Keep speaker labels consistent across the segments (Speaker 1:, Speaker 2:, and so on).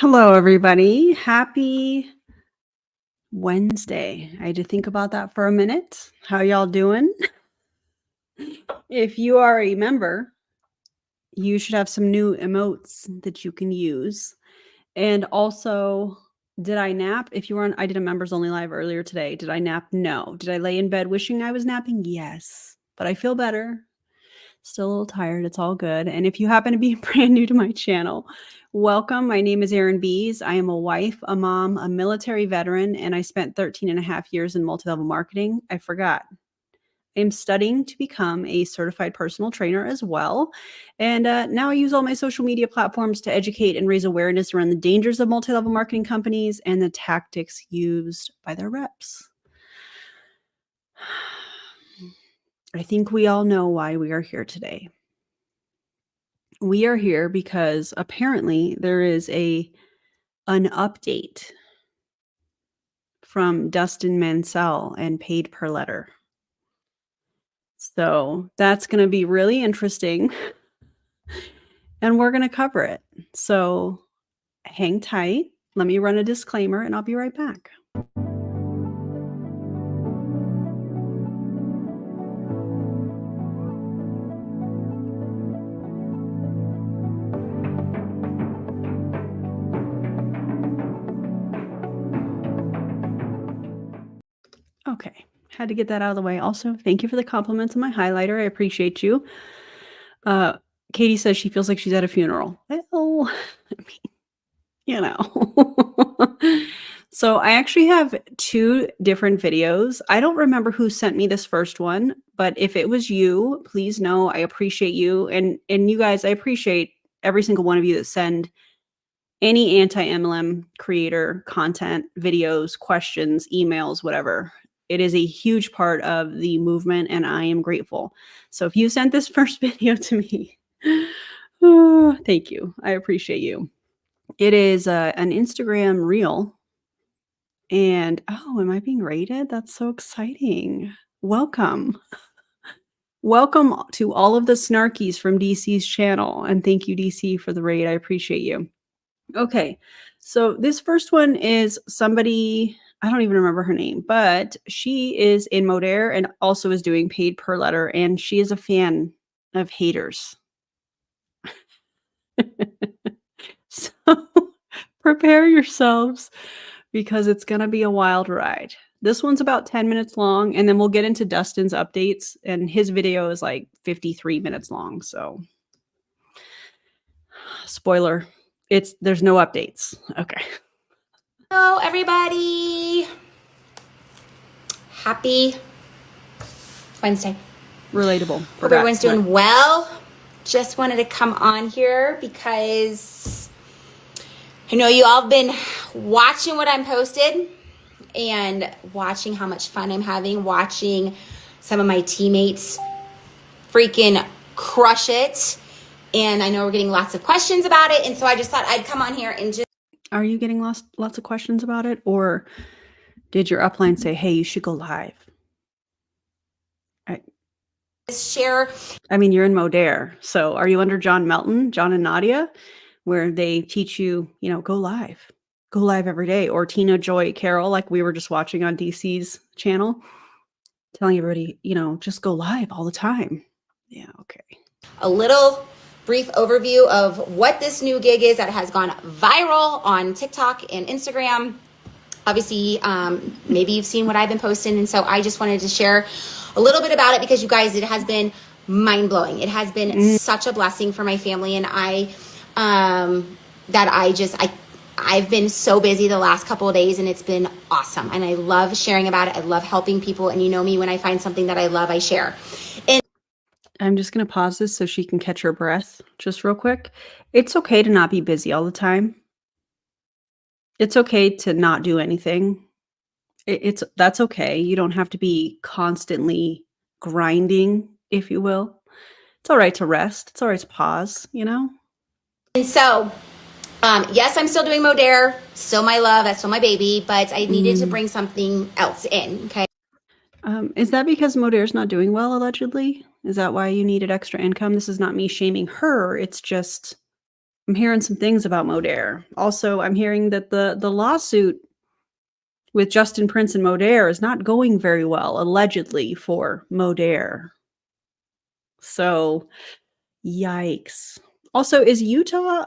Speaker 1: Hello, everybody. Happy Wednesday. I had to think about that for a minute. How y'all doing? If you are a member, you should have some new emotes that you can use. And also, did I nap? If you were on, I did a members only live earlier today. Did I nap? No. Did I lay in bed wishing I was napping? Yes. But I feel better. Still a little tired. It's all good. And if you happen to be brand new to my channel, welcome. My name is Erin Bees. I am a wife, a mom, a military veteran, and I spent 13 and a half years in multi-level marketing. I forgot. I'm studying to become a certified personal trainer as well. And now I use all my social media platforms to educate and raise awareness around the dangers of multi-level marketing companies and the tactics used by their reps. I think we all know why we are here today. We are here because apparently there is an update from Dustin Mansell and paid per letter. So that's going to be really interesting and we're going to cover it. So hang tight. Let me run a disclaimer and I'll be right back. Okay, had to get that out of the way. Also, thank you for the compliments on my highlighter. I appreciate you. Katie says she feels like she's at a funeral. Well, I mean, you know. So I actually have two different videos. I don't remember who sent me this first one, but if it was you, please know I appreciate you. And you guys, I appreciate every single one of you that send any anti-MLM creator content, videos, questions, emails, whatever. It is a huge part of the movement and I am grateful. So if you sent this first video to me, oh, thank you. I appreciate you. It is an Instagram reel. And oh, am I being rated? That's so exciting. Welcome. Welcome to all of the snarkies from DC's channel. And thank you, DC, for the raid. I appreciate you. Okay, so this first one is somebody, I don't even remember her name, but she is in Modair and also is doing paid per letter. And she is a fan of haters. So prepare yourselves because it's going to be a wild ride. This one's about 10 minutes long, and then we'll get into Dustin's updates, and his video is like 53 minutes long. So spoiler, there's no updates. Okay.
Speaker 2: Hello, everybody. Happy Wednesday.
Speaker 1: Relatable.
Speaker 2: Hope everyone's doing well. Just wanted to come on here because I know you all have been watching what I'm posted and watching how much fun I'm having, watching some of my teammates freaking crush it. And I know we're getting lots of questions about it. And so I just thought I'd come on here and just...
Speaker 1: Are you getting lots of questions about it? Or did your upline say, hey, you should go live?
Speaker 2: Share.
Speaker 1: I mean, you're in Modair. So are you under John Melton, John and Nadia, where they teach you, go live every day? Or Tina Joy Carroll, like we were just watching on DC's channel, telling everybody, just go live all the time. Yeah, okay.
Speaker 2: A little brief overview of what this new gig is that has gone viral on TikTok and Instagram. Obviously, maybe you've seen what I've been posting. And so I just wanted to share a little bit about it because you guys, it has been mind-blowing. It has been such a blessing for my family. And I've been so busy the last couple of days and it's been awesome. And I love sharing about it. I love helping people. And you know me, when I find something that I love, I share. And
Speaker 1: I'm just going to pause this so she can catch her breath just real quick. It's okay to not be busy all the time. It's okay to not do anything. That's okay. You don't have to be constantly grinding, if you will. It's all right to rest. It's all right to pause,
Speaker 2: And so, yes, I'm still doing Modair, still my love, that's still my baby, but I needed to bring something else in, okay?
Speaker 1: Is that because Modair's not doing well, allegedly? Is that why you needed extra income? This is not me shaming her. It's just I'm hearing some things about Modair. Also, I'm hearing that the lawsuit with Justin Prince and Modair is not going very well, allegedly, for Modair. So, yikes. Also, is Utah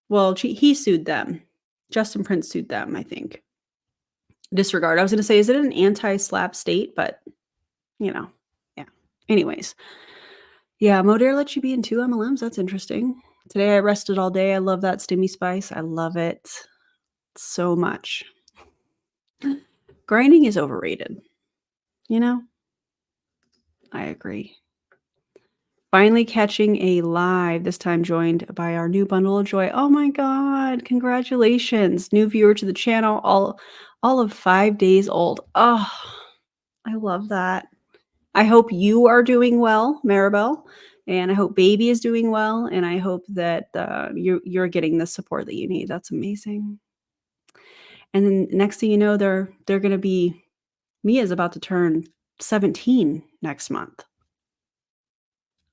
Speaker 1: well, he sued them. Justin Prince sued them, I think. Disregard. I was gonna say, is it an anti-SLAPP state? But, yeah. Anyways. Yeah, Modair lets you be in 2 MLMs, that's interesting. Today I rested all day, I love that Stimmy Spice, I love it so much. Grinding is overrated, you know? I agree. Finally catching a live, this time joined by our new bundle of joy. Oh my god, congratulations. New viewer to the channel, all of 5 days old. Oh, I love that. I hope you are doing well, Maribel, and I hope baby is doing well, and I hope that, you're getting the support that you need. That's amazing. And then next thing you know, they're gonna be Mia's about to turn 17 next month.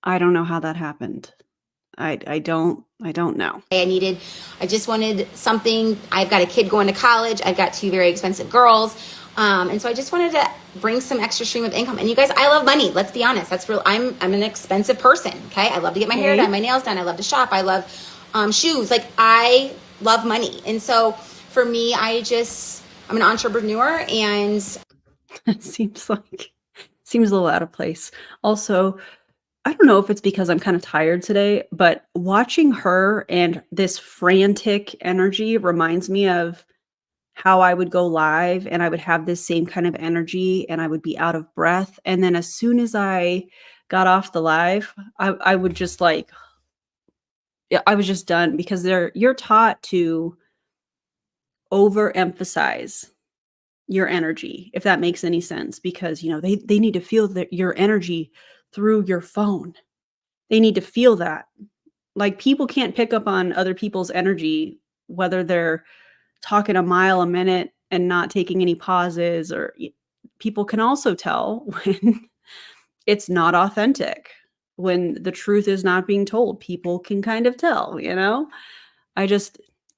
Speaker 1: I don't know how that happened. I don't know.
Speaker 2: I just wanted something. I've got a kid going to college. I've got 2 very expensive girls. And so I just wanted to bring some extra stream of income. And you guys, I love money. Let's be honest. That's real. I'm an expensive person. Okay. I love to get my hair done, my nails done. I love to shop. I love shoes. Like I love money. And so for me, I'm an entrepreneur and
Speaker 1: It seems a little out of place. Also, I don't know if it's because I'm kind of tired today, but watching her and this frantic energy reminds me of how I would go live and I would have this same kind of energy and I would be out of breath. And then as soon as I got off the live, I would just yeah, I was just done because you're taught to overemphasize your energy, if that makes any sense, because they need to feel that your energy through your phone. They need to feel that. Like people can't pick up on other people's energy, whether they're talking a mile a minute and not taking any pauses, or people can also tell when it's not authentic, when the truth is not being told. People can kind of tell.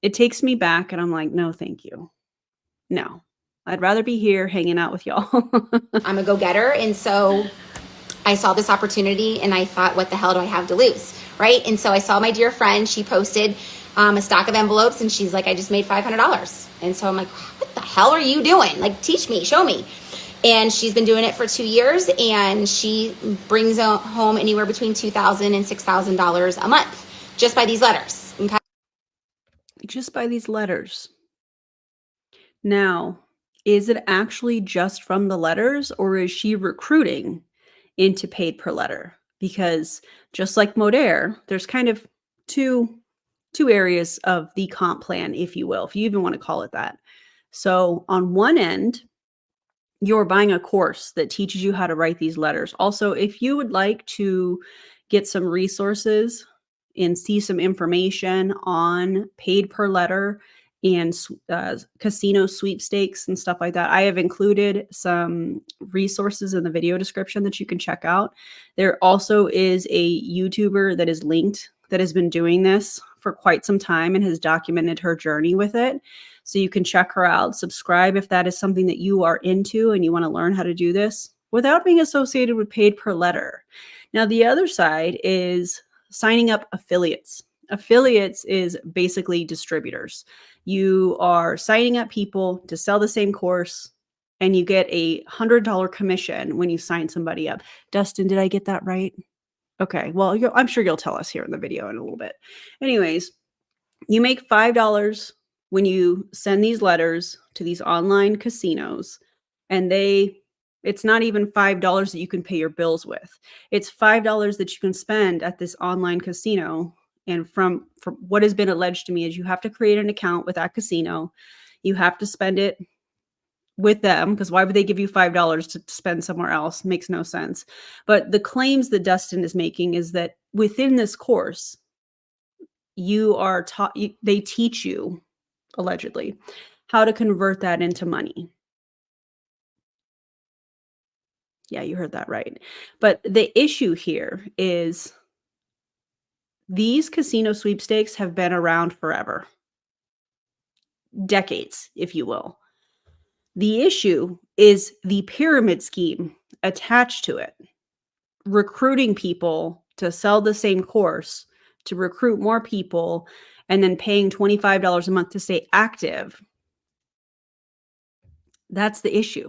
Speaker 1: It takes me back and I'm like, no, thank you. No, I'd rather be here hanging out with y'all.
Speaker 2: I'm a go-getter. And so I saw this opportunity and I thought, what the hell do I have to lose? Right. And so I saw my dear friend, she posted a stock of envelopes and she's like, I just made $500. And so I'm like, what the hell are you doing? Like, teach me, show me. And she's been doing it for 2 years and she brings home anywhere between $2,000 and $6,000 a month just by these letters. Okay.
Speaker 1: Just by these letters. Now, is it actually just from the letters or is she recruiting into paid per letter? Because just like Modair, there's kind of two areas of the comp plan, if you will, if you even want to call it that. So on one end, you're buying a course that teaches you how to write these letters. Also, if you would like to get some resources and see some information on paid per letter and casino sweepstakes and stuff like that, I have included some resources in the video description that you can check out. There also is a YouTuber that is linked that has been doing this for quite some time and has documented her journey with it. So you can check her out, subscribe if that is something that you are into and you want to learn how to do this without being associated with paid per letter. Now, the other side is signing up affiliates. Affiliates is basically distributors. You are signing up people to sell the same course and you get a $100 commission when you sign somebody up. Dustin, did I get that right? Okay, well, I'm sure you'll tell us here in the video in a little bit. Anyways, you make $5 when you send these letters to these online casinos, and it's not even $5 that you can pay your bills with. It's $5 that you can spend at this online casino. And from what has been alleged to me is you have to create an account with that casino. You have to spend it with them, because why would they give you $5 to spend somewhere else? Makes no sense. But the claims that Dustin is making is that within this course, you are taught, they teach you, allegedly, how to convert that into money. Yeah, you heard that right. But the issue here is These casino sweepstakes have been around forever. Decades, if you will. The issue is the pyramid scheme attached to it, recruiting people to sell the same course, to recruit more people, and then paying $25 a month to stay active. That's the issue.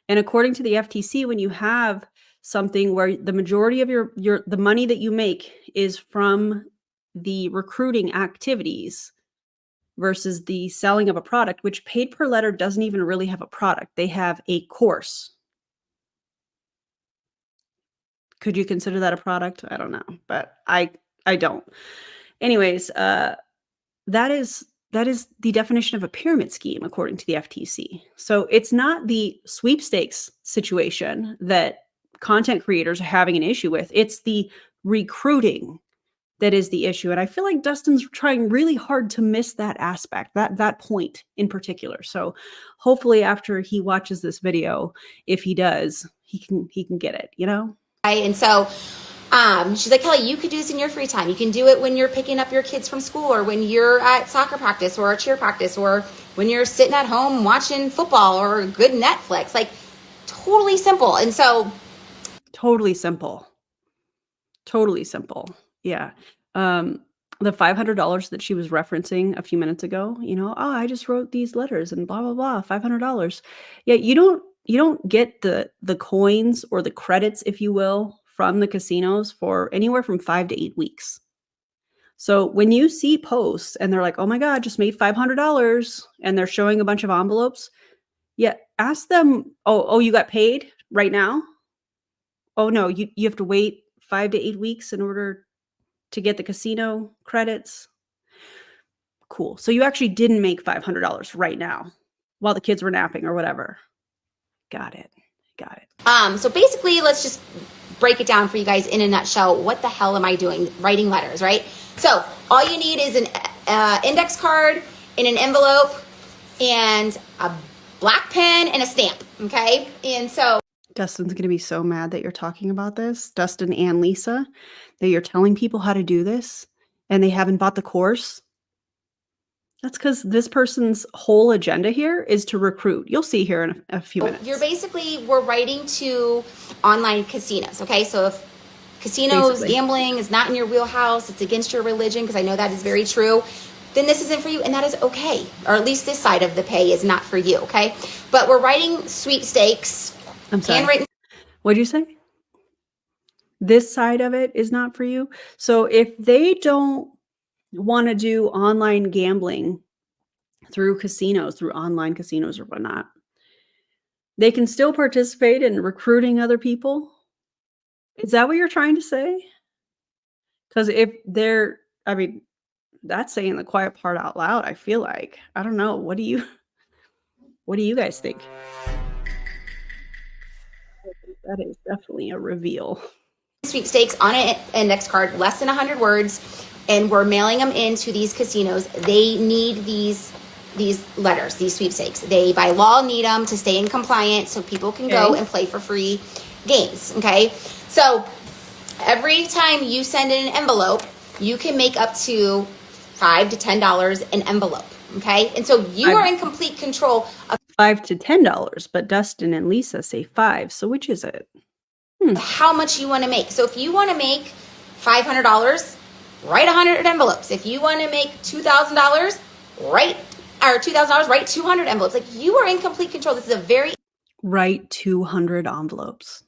Speaker 1: And according to the FTC, when you have something where the majority of the money that you make is from the recruiting activities versus the selling of a product, which paid per letter doesn't even really have a product. They have a course. Could you consider that a product? I don't know, but I don't. Anyways, that is the definition of a pyramid scheme according to the FTC. So it's not the sweepstakes situation that content creators are having an issue with. It's the recruiting that is the issue. And I feel like Dustin's trying really hard to miss that aspect, that point in particular. So hopefully after he watches this video, if he does, he can get it, you know?
Speaker 2: And so she's like, Kelly, you could do this in your free time. You can do it when you're picking up your kids from school, or when you're at soccer practice or cheer practice, or when you're sitting at home watching football or good Netflix. Like, totally simple. And so
Speaker 1: totally simple. Yeah. The $500 that she was referencing a few minutes ago, you know, oh, I just wrote these letters and blah, blah, blah, $500. Yeah, you don't get the coins or the credits, if you will, from the casinos for anywhere from 5 to 8 weeks. So when you see posts and they're like, oh my God, just made $500, and they're showing a bunch of envelopes, yeah, ask them, oh, you got paid right now? Oh no, you have to wait 5 to 8 weeks in order to get the casino credits. Cool. So you actually didn't make $500 right now while the kids were napping or whatever. Got it.
Speaker 2: So basically, let's just break it down for you guys in a nutshell. What the hell am I doing? Writing letters, right? So all you need is an index card in an envelope and a black pen and a stamp, okay? And so
Speaker 1: Dustin's going to be so mad that you're talking about this, Dustin and Lisa, that you're telling people how to do this and they haven't bought the course. That's because this person's whole agenda here is to recruit. You'll see here in a few minutes.
Speaker 2: we're writing to online casinos, okay? So if casinos, gambling is not in your wheelhouse, it's against your religion, because I know that is very true, then this isn't for you, and that is okay. Or at least this side of the pay is not for you, okay? But we're writing sweepstakes.
Speaker 1: I'm sorry.
Speaker 2: Handwritten.
Speaker 1: What'd you say? This side of it is not for you. So if they don't want to do online gambling through casinos, through online casinos or whatnot, they can still participate in recruiting other people. Is that what you're trying to say? Because if they're, I mean, that's saying the quiet part out loud, I feel like. I don't know. What do you guys think? That is definitely a reveal.
Speaker 2: Sweepstakes on an index card, less than 100 words, and we're mailing them into these casinos. They need these letters, these sweepstakes. They by law need them to stay in compliance so people can go and play for free games, okay? So every time you send in an envelope, you can make up to $5 to $10 an envelope, okay? And so you are in complete control of
Speaker 1: $5 to $10, but Dustin and Lisa say 5. So which is it?
Speaker 2: How much you want to make. So if you want to make $500, write 100 envelopes. If you want to make $2,000, write 200 envelopes. Like, you are in complete control. This is a very
Speaker 1: write 200 envelopes.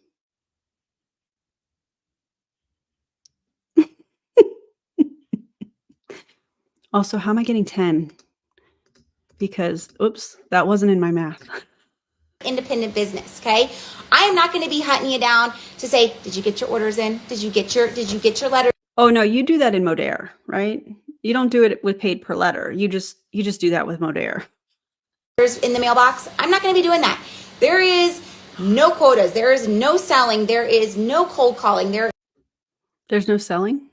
Speaker 1: Also, how am I getting 10? Because, oops, that wasn't in my math.
Speaker 2: Independent business, okay? I am not going to be hunting you down to say, did you get your orders in? Did you get your letter?
Speaker 1: Oh no, you do that in Modere, right? You don't do it with paid per letter. You just do that with Modere.
Speaker 2: In the mailbox. I'm not going to be doing that. There is no quotas. There is no selling. There is no cold calling.
Speaker 1: There's no selling?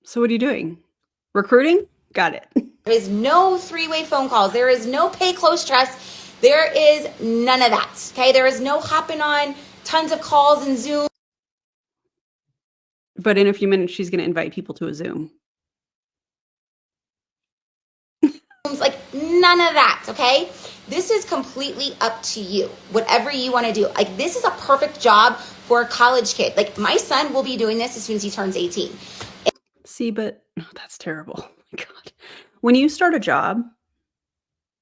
Speaker 1: So what are you doing? Recruiting? Got it.
Speaker 2: There is no three-way phone calls. There is no pay close trust. There is none of that, okay? There is no hopping on tons of calls and Zoom.
Speaker 1: But in a few minutes, she's going to invite people to a Zoom.
Speaker 2: Like none of that, okay? This is completely up to you. Whatever you want to do. Like this is a perfect job for a college kid. Like my son will be doing this as soon as he turns 18.
Speaker 1: See, but that's terrible. Oh my God. When you start a job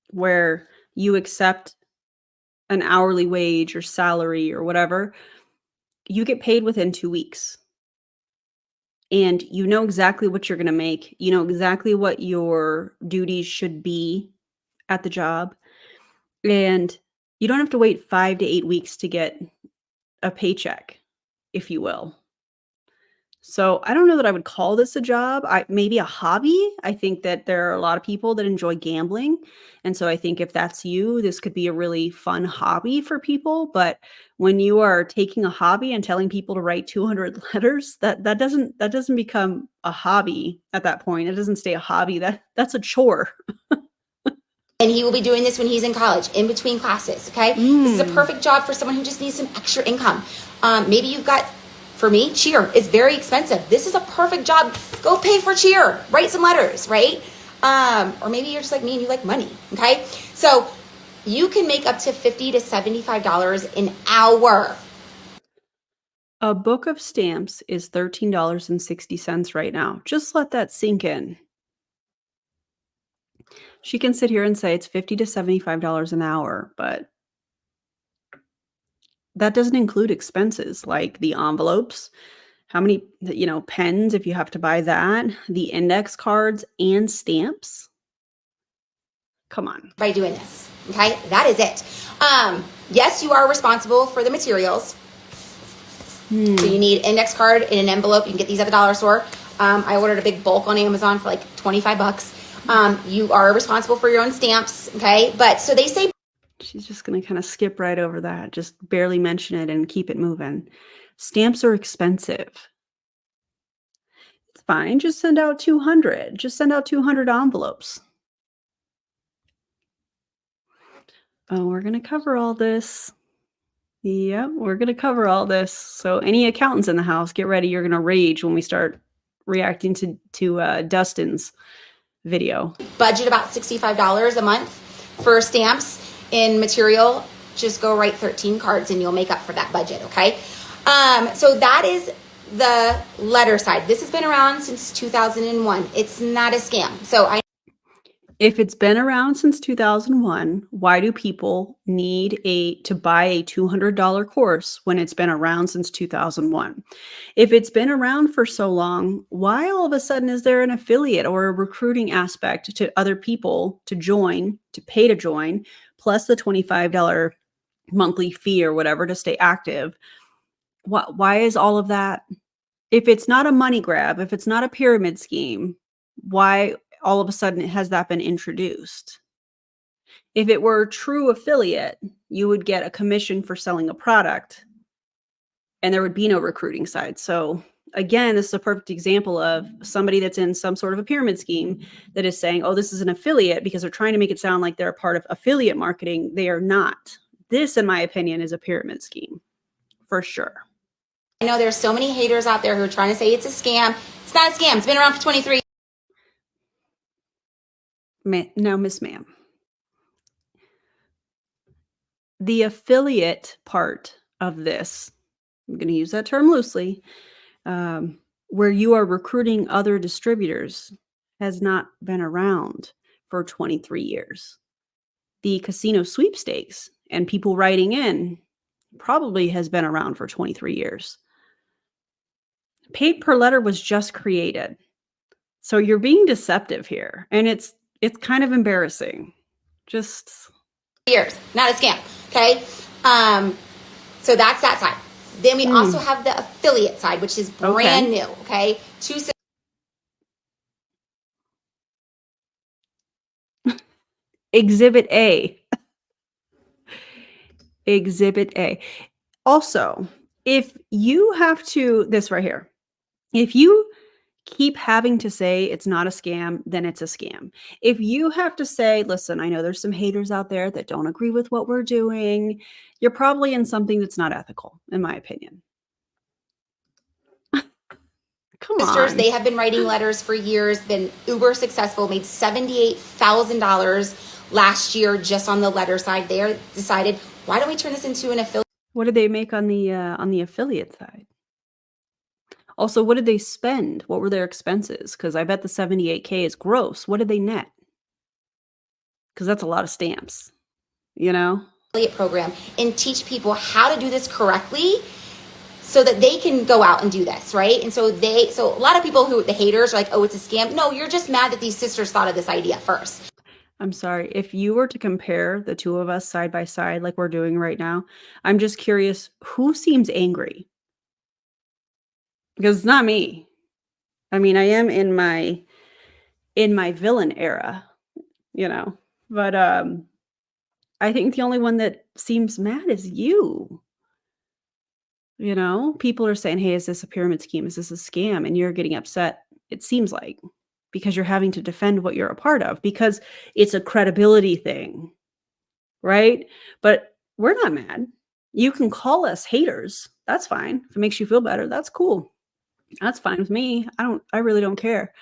Speaker 1: where you accept an hourly wage or salary or whatever, you get paid within 2 weeks. And you know exactly what you're going to make. You know exactly what your duties should be at the job. And you don't have to wait 5 to 8 weeks to get a paycheck, if you will. So I don't know that I would call this a job. Maybe a hobby. I think that there are a lot of people that enjoy gambling. And so I think if that's you, this could be a really fun hobby for people. But when you are taking a hobby and telling people to write 200 letters, that doesn't become a hobby at that point. It doesn't stay a hobby. That's a chore.
Speaker 2: And he will be doing this when he's in college, in between classes, okay? This is a perfect job for someone who just needs some extra income. Maybe you've got, for me, cheer is very expensive. This is a perfect job. Go pay for cheer. Write some letters, right? Or maybe you're just like me and you like money, okay? So you can make up to $50 to $75 an hour.
Speaker 1: A book of stamps is $13.60 right now. Just let that sink in. She can sit here and say it's $50 to $75 an hour, but that doesn't include expenses like the envelopes, how many, pens if you have to buy that, the index cards and stamps. Come on.
Speaker 2: By doing this, okay? That is it. Yes, you are responsible for the materials. So you need index card in an envelope. You can get these at the dollar store. I ordered a big bulk on Amazon for like 25 bucks. You are responsible for your own stamps, okay? But so they say.
Speaker 1: She's just going to kind of skip right over that, just barely mention it and keep it moving. Stamps are expensive. It's fine. Just send out 200. Just send out 200 envelopes. Oh, we're going to cover all this. Yep, we're going to cover all this. So any accountants in the house, get ready. You're going to rage when we start reacting to Dustin's video.
Speaker 2: Budget about $65 a month for stamps in material. Just go write 13 cards and you'll make up for that budget, okay? So that is the letter side. This has been around since 2001. It's not a scam. So
Speaker 1: if it's been around since 2001, why do people need to buy a $200 course when it's been around since 2001? If it's been around for so long, why all of a sudden is there an affiliate or a recruiting aspect to other people to join, to pay to join, plus the $25 monthly fee or whatever to stay active? Why is all of that? If it's not a money grab, if it's not a pyramid scheme, why all of a sudden has that been introduced? If it were a true affiliate, you would get a commission for selling a product and there would be no recruiting side. So again, this is a perfect example of somebody that's in some sort of a pyramid scheme that is saying, oh, this is an affiliate, because they're trying to make it sound like they're a part of affiliate marketing. They are not. This, in my opinion, is a pyramid scheme for sure.
Speaker 2: I know there's so many haters out there who are trying to say it's a scam. It's not a scam. It's been around for 23 years.
Speaker 1: Now, Miss Ma'am, the affiliate part of this, I'm going to use that term loosely, where you are recruiting other distributors, has not been around for 23 years. The casino sweepstakes and people writing in probably has been around for 23 years. Paid per letter was just created. So you're being deceptive here, and it's kind of embarrassing. Just
Speaker 2: years, not a scam, okay? So that's that side. Then we also have the affiliate side, which is brand new, okay?
Speaker 1: Exhibit A. Exhibit A. Also, if you have to, this right here, if you keep having to say it's not a scam, then it's a scam. If you have to say, listen, I know there's some haters out there that don't agree with what we're doing, you're probably in something that's not ethical, in my opinion. Come
Speaker 2: sisters,
Speaker 1: on.
Speaker 2: they have been writing letters for years, been uber successful, made $78,000 last year just on the letter side. They decided, why don't we turn this into an affiliate?
Speaker 1: What did they make on the affiliate side? Also, what did they spend? What were their expenses? Because I bet the 78K is gross. What did they net? Because that's a lot of stamps, you know?
Speaker 2: Program and teach people how to do this correctly so that they can go out and do this, right? And so a lot of people who, the haters, are like, oh, it's a scam. No, you're just mad that these sisters thought of this idea first.
Speaker 1: I'm sorry. If you were to compare the two of us side by side like we're doing right now, I'm just curious, who seems angry? Because it's not me. I mean, I am in my villain era, you know. But I think the only one that seems mad is you. You know, people are saying, "Hey, is this a pyramid scheme? Is this a scam?" And you're getting upset. It seems like because you're having to defend what you're a part of because it's a credibility thing, right? But we're not mad. You can call us haters. That's fine. If it makes you feel better, that's cool. That's fine with me. I really don't care.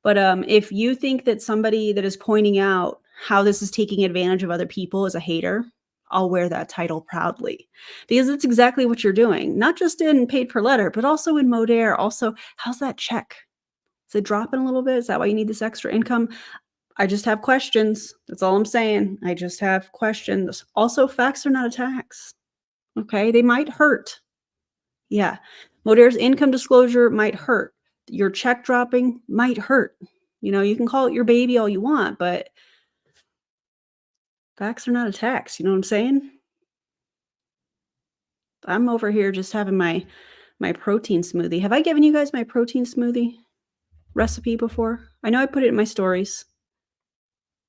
Speaker 1: But if you think that somebody that is pointing out how this is taking advantage of other people is a hater, I'll wear that title proudly because it's exactly what you're doing, not just in paid per letter, but also in Modere. Also, how's that check? Is it dropping a little bit? Is that why you need this extra income? I just have questions. That's all I'm saying. I just have questions. Also, facts are not a tax. Okay. They might hurt. Yeah. Modere's income disclosure might hurt. Your check dropping might hurt. You know, you can call it your baby all you want, but facts are not a tax. You know what I'm saying? I'm over here just having my protein smoothie. Have I given you guys my protein smoothie recipe before? I know I put it in my stories,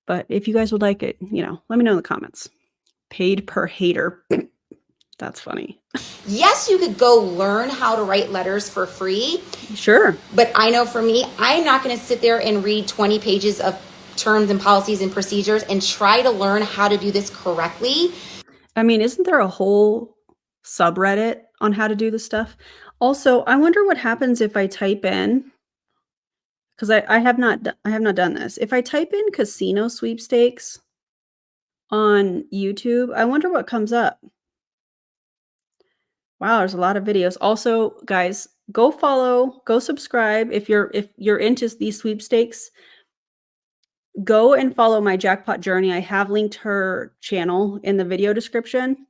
Speaker 1: but if you guys would like it, you know, let me know in the comments. Paid per hater. That's funny.
Speaker 2: Yes, you could go learn how to write letters for free.
Speaker 1: Sure.
Speaker 2: But I know for me, I'm not going to sit there and read 20 pages of terms and policies and procedures and try to learn how to do this correctly.
Speaker 1: I mean, isn't there a whole subreddit on how to do this stuff? Also, I wonder what happens if I type in, because I have not done this. If I type in casino sweepstakes on YouTube, I wonder what comes up. Wow, there's a lot of videos. Also, guys, go follow, go subscribe if you're into these sweepstakes. Go and follow my jackpot journey. I have linked her channel in the video description.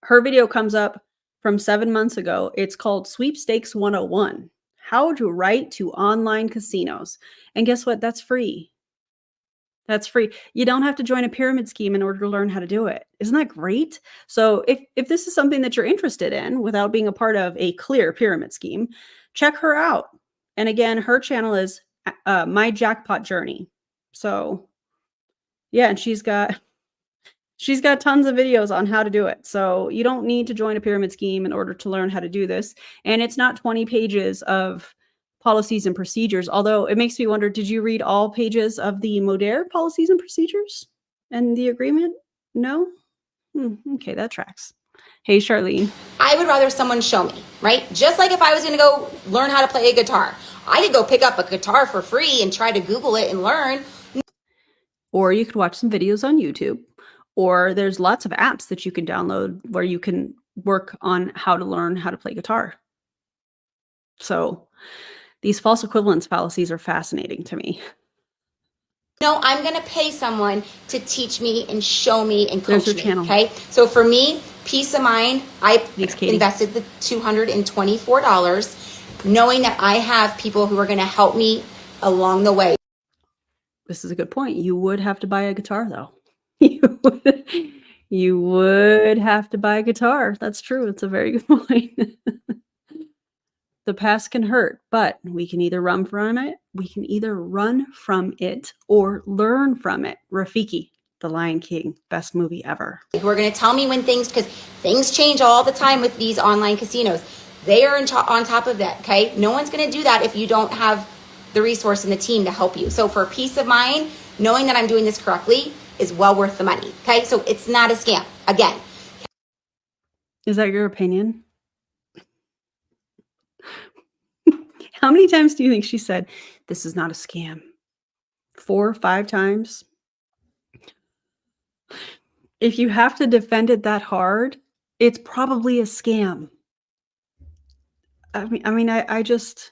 Speaker 1: Her video comes up from 7 months ago. It's called Sweepstakes 101: How to Write to Online Casinos. And guess what? That's free. That's free. You don't have to join a pyramid scheme in order to learn how to do it. Isn't that great? So if this is something that you're interested in without being a part of a clear pyramid scheme, check her out. And again, her channel is My Jackpot Journey. So yeah, and she's got tons of videos on how to do it. So you don't need to join a pyramid scheme in order to learn how to do this. And it's not 20 pages of policies and procedures, although it makes me wonder, did you read all pages of the Modere policies and procedures and the agreement? No? Okay, that tracks. Hey, Charlene.
Speaker 2: I would rather someone show me, right? Just like if I was going to go learn how to play a guitar, I could go pick up a guitar for free and try to Google it and learn.
Speaker 1: Or you could watch some videos on YouTube. Or there's lots of apps that you can download where you can work on how to learn how to play guitar. So these false equivalence fallacies are fascinating to me.
Speaker 2: No, I'm going to pay someone to teach me and show me and
Speaker 1: There's
Speaker 2: coach
Speaker 1: her
Speaker 2: me.
Speaker 1: channel.
Speaker 2: Okay. So for me, peace of mind, I
Speaker 1: Thanks, Katie.
Speaker 2: invested the $224, knowing that I have people who are going to help me along the way.
Speaker 1: This is a good point. You would have to buy a guitar, though. You would have to buy a guitar. That's true. It's a very good point. The past can hurt, but we can either run from it, or learn from it. Rafiki, The Lion King, best movie ever.
Speaker 2: Who are going to tell me when because things change all the time with these online casinos. They are on top of that, okay? No one's going to do that if you don't have the resource and the team to help you. So for peace of mind, knowing that I'm doing this correctly is well worth the money, okay? So it's not a scam. Again.
Speaker 1: Is that your opinion? How many times do you think she said, "This is not a scam"? 4 or 5 times? If you have to defend it that hard, it's probably a scam. I just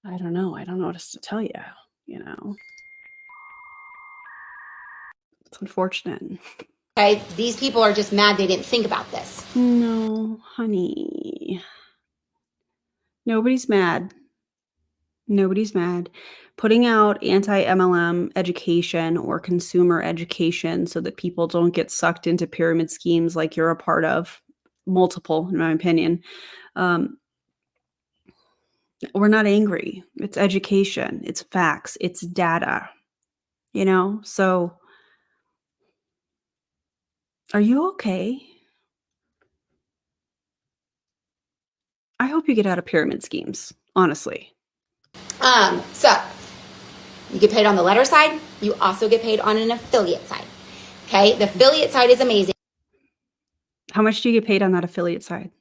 Speaker 1: I don't know. I don't know what else to tell you, you know? It's unfortunate.
Speaker 2: Okay, these people are just mad they didn't think about this.
Speaker 1: No, honey. Nobody's mad. Nobody's mad. Putting out anti-MLM education or consumer education so that people don't get sucked into pyramid schemes like you're a part of, multiple, in my opinion. Um, we're not angry. It's education. It's facts. It's data, you know? So, are you okay? I hope you get out of pyramid schemes, honestly.
Speaker 2: So you get paid on the letter side. You also get paid on an affiliate side. Okay, the affiliate side is amazing.
Speaker 1: How much do you get paid on that affiliate side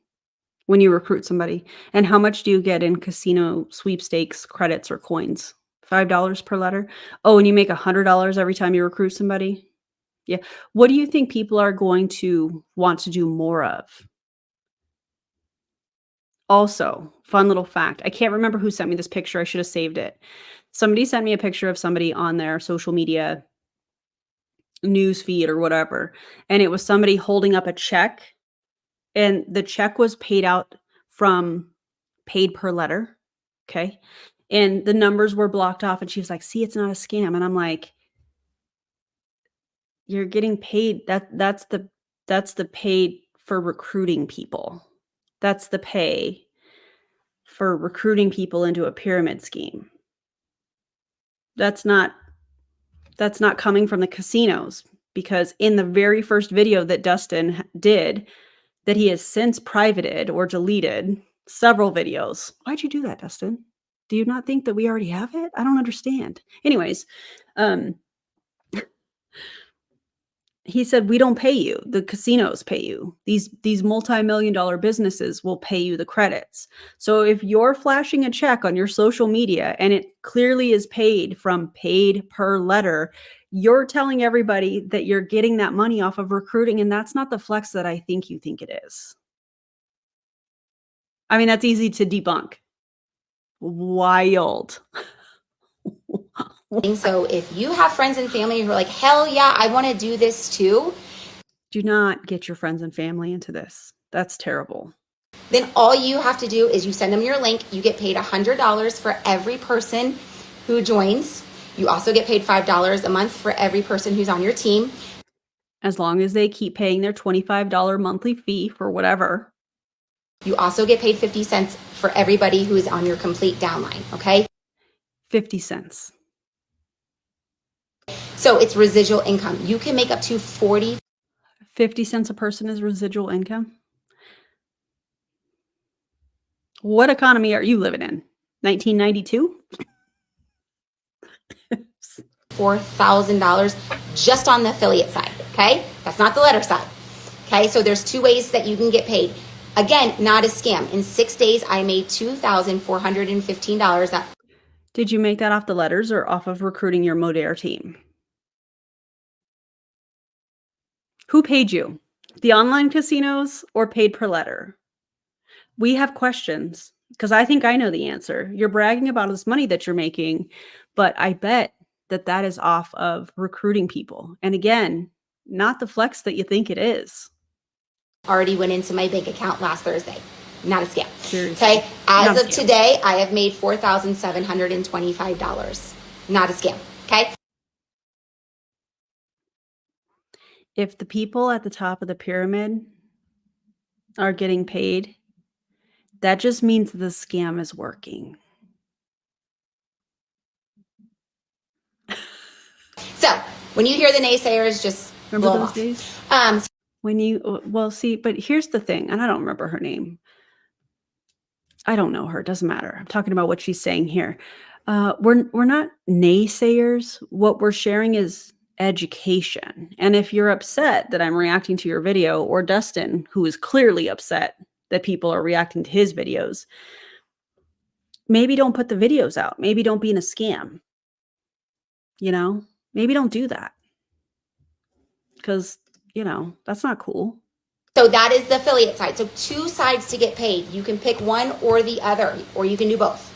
Speaker 1: when you recruit somebody? And how much do you get in casino sweepstakes credits or coins? $5 per letter? Oh, and you make $100 every time you recruit somebody? Yeah. What do you think people are going to want to do more of? Also, fun little fact. I can't remember who sent me this picture. I should have saved it. Somebody sent me a picture of somebody on their social media news feed or whatever, and it was somebody holding up a check, and the check was paid out from paid per letter, okay? And the numbers were blocked off, and she was like, "See, it's not a scam." And I'm like, "You're getting paid. That's the paid for recruiting people. That's the pay for recruiting people into a pyramid scheme. That's not that's not coming from the casinos, because in the very first video that Dustin did, that he has since privated or deleted several videos. Why'd you do that, Dustin? Do you not think that we already have it? I don't understand. Anyways, um, he said, "We don't pay you. The casinos pay you. These multi-million-dollar businesses will pay you the credits. So if you're flashing a check on your social media and it clearly is paid from paid per letter, you're telling everybody that you're getting that money off of recruiting, and that's not the flex that I think you think it is." I mean, that's easy to debunk. Wild.
Speaker 2: So if you have friends and family who are like, hell yeah, I want to do this too,
Speaker 1: Do not get your friends and family into this. That's terrible.
Speaker 2: then all you have to do is you send them your link. You get paid $100 for every person who joins. You also get paid $5 a month for every person who's on your team.
Speaker 1: As long as they keep paying their $25 monthly fee for whatever.
Speaker 2: You also get paid 50 cents for everybody who is on your complete downline, okay?
Speaker 1: 50 cents.
Speaker 2: So it's residual income. You can make up to
Speaker 1: 50 cents a person is residual income? What economy are you living in? 1992?
Speaker 2: $4,000 just on the affiliate side, okay? That's not the letter side, okay? So there's two ways that you can get paid. Again, not a scam. In 6 days, I made $2,415.
Speaker 1: Did you make that off the letters or off of recruiting your Modere team? Who paid you? The online casinos or paid per letter? We have questions because I think I know the answer. You're bragging about this money that you're making, but I bet that that is off of recruiting people. And again, not the flex that you think it is.
Speaker 2: Already went into my bank account last Thursday. Not a scam.
Speaker 1: Seriously.
Speaker 2: Okay. As
Speaker 1: Not a
Speaker 2: of
Speaker 1: scam.
Speaker 2: today, I have made $4,725. Not a scam. Okay.
Speaker 1: If the people at the top of the pyramid are getting paid, that just means the scam is working.
Speaker 2: So when you hear the naysayers, just
Speaker 1: Remember
Speaker 2: blow them
Speaker 1: those
Speaker 2: off.
Speaker 1: days?
Speaker 2: Um,
Speaker 1: When you, well, see, but here's the thing, and I don't remember her name. I don't know her. It doesn't matter. I'm talking about what she's saying here. We're not naysayers. What we're sharing is education. And if you're upset that I'm reacting to your video, or Dustin, who is clearly upset that people are reacting to his videos. Maybe don't put the videos out. Maybe don't be in a scam. Maybe don't do that. Because, that's not cool.
Speaker 2: So that is the affiliate side. So 2 sides to get paid. You can pick one or the other, or you can do both.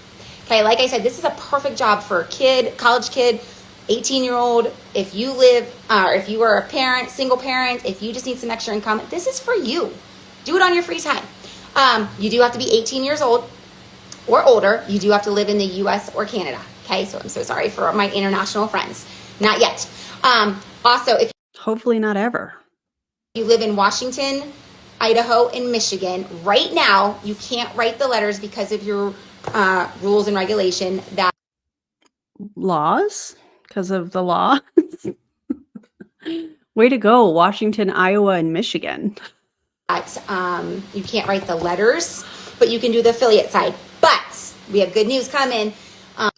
Speaker 2: Okay, like I said, this is a perfect job for a kid, college kid, 18-year-old. If you live, or if you are a parent, single parent, if you just need some extra income, this is for you. Do it on your free time. You do have to be 18 years old or older. You do have to live in the US or Canada. Okay, so I'm so sorry for my international friends. Not yet. Also, if
Speaker 1: hopefully not ever.
Speaker 2: You live in Washington, Idaho, and Michigan. Right now, you can't write the letters because of your rules and regulation. That
Speaker 1: laws? Because of the law? Way to go, Washington, Iowa, and Michigan.
Speaker 2: You can't write the letters, but you can do the affiliate side. But we have good news coming.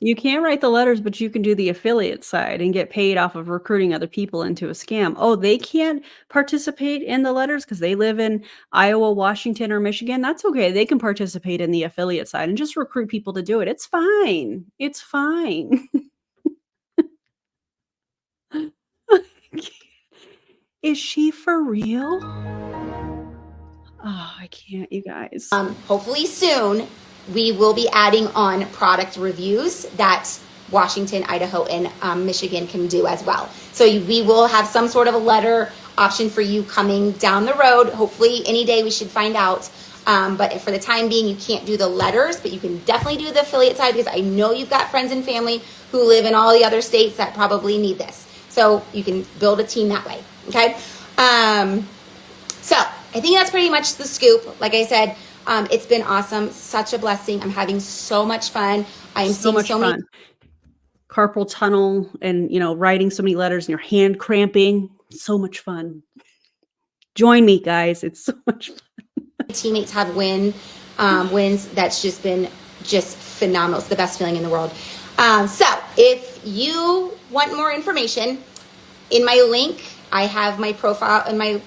Speaker 1: You can't write the letters, but you can do the affiliate side and get paid off of recruiting other people into a scam. Oh, they can't participate in the letters because they live in Iowa, Washington, or Michigan. That's okay. They can participate in the affiliate side and just recruit people to do it. It's fine. It's fine. Is she for real? Oh, I can't, you guys.
Speaker 2: Hopefully soon, we will be adding on product reviews that Washington, Idaho, and Michigan can do as well. So we will have some sort of a letter option for you coming down the road. Hopefully any day we should find out. But for the time being, you can't do the letters, but you can definitely do the affiliate side because I know you've got friends and family who live in all the other states that probably need this. So you can build a team that way, okay? So I think that's pretty much the scoop. Like I said, it's been awesome. Such a blessing. I'm having so much fun. I am
Speaker 1: so
Speaker 2: seeing so
Speaker 1: fun.
Speaker 2: many
Speaker 1: Carpal tunnel and, writing so many letters and your hand cramping. So much fun. Join me, guys. It's so much fun.
Speaker 2: teammates have wins. That's just been phenomenal. It's the best feeling in the world. So if you want more information, in my link, I have my profile in my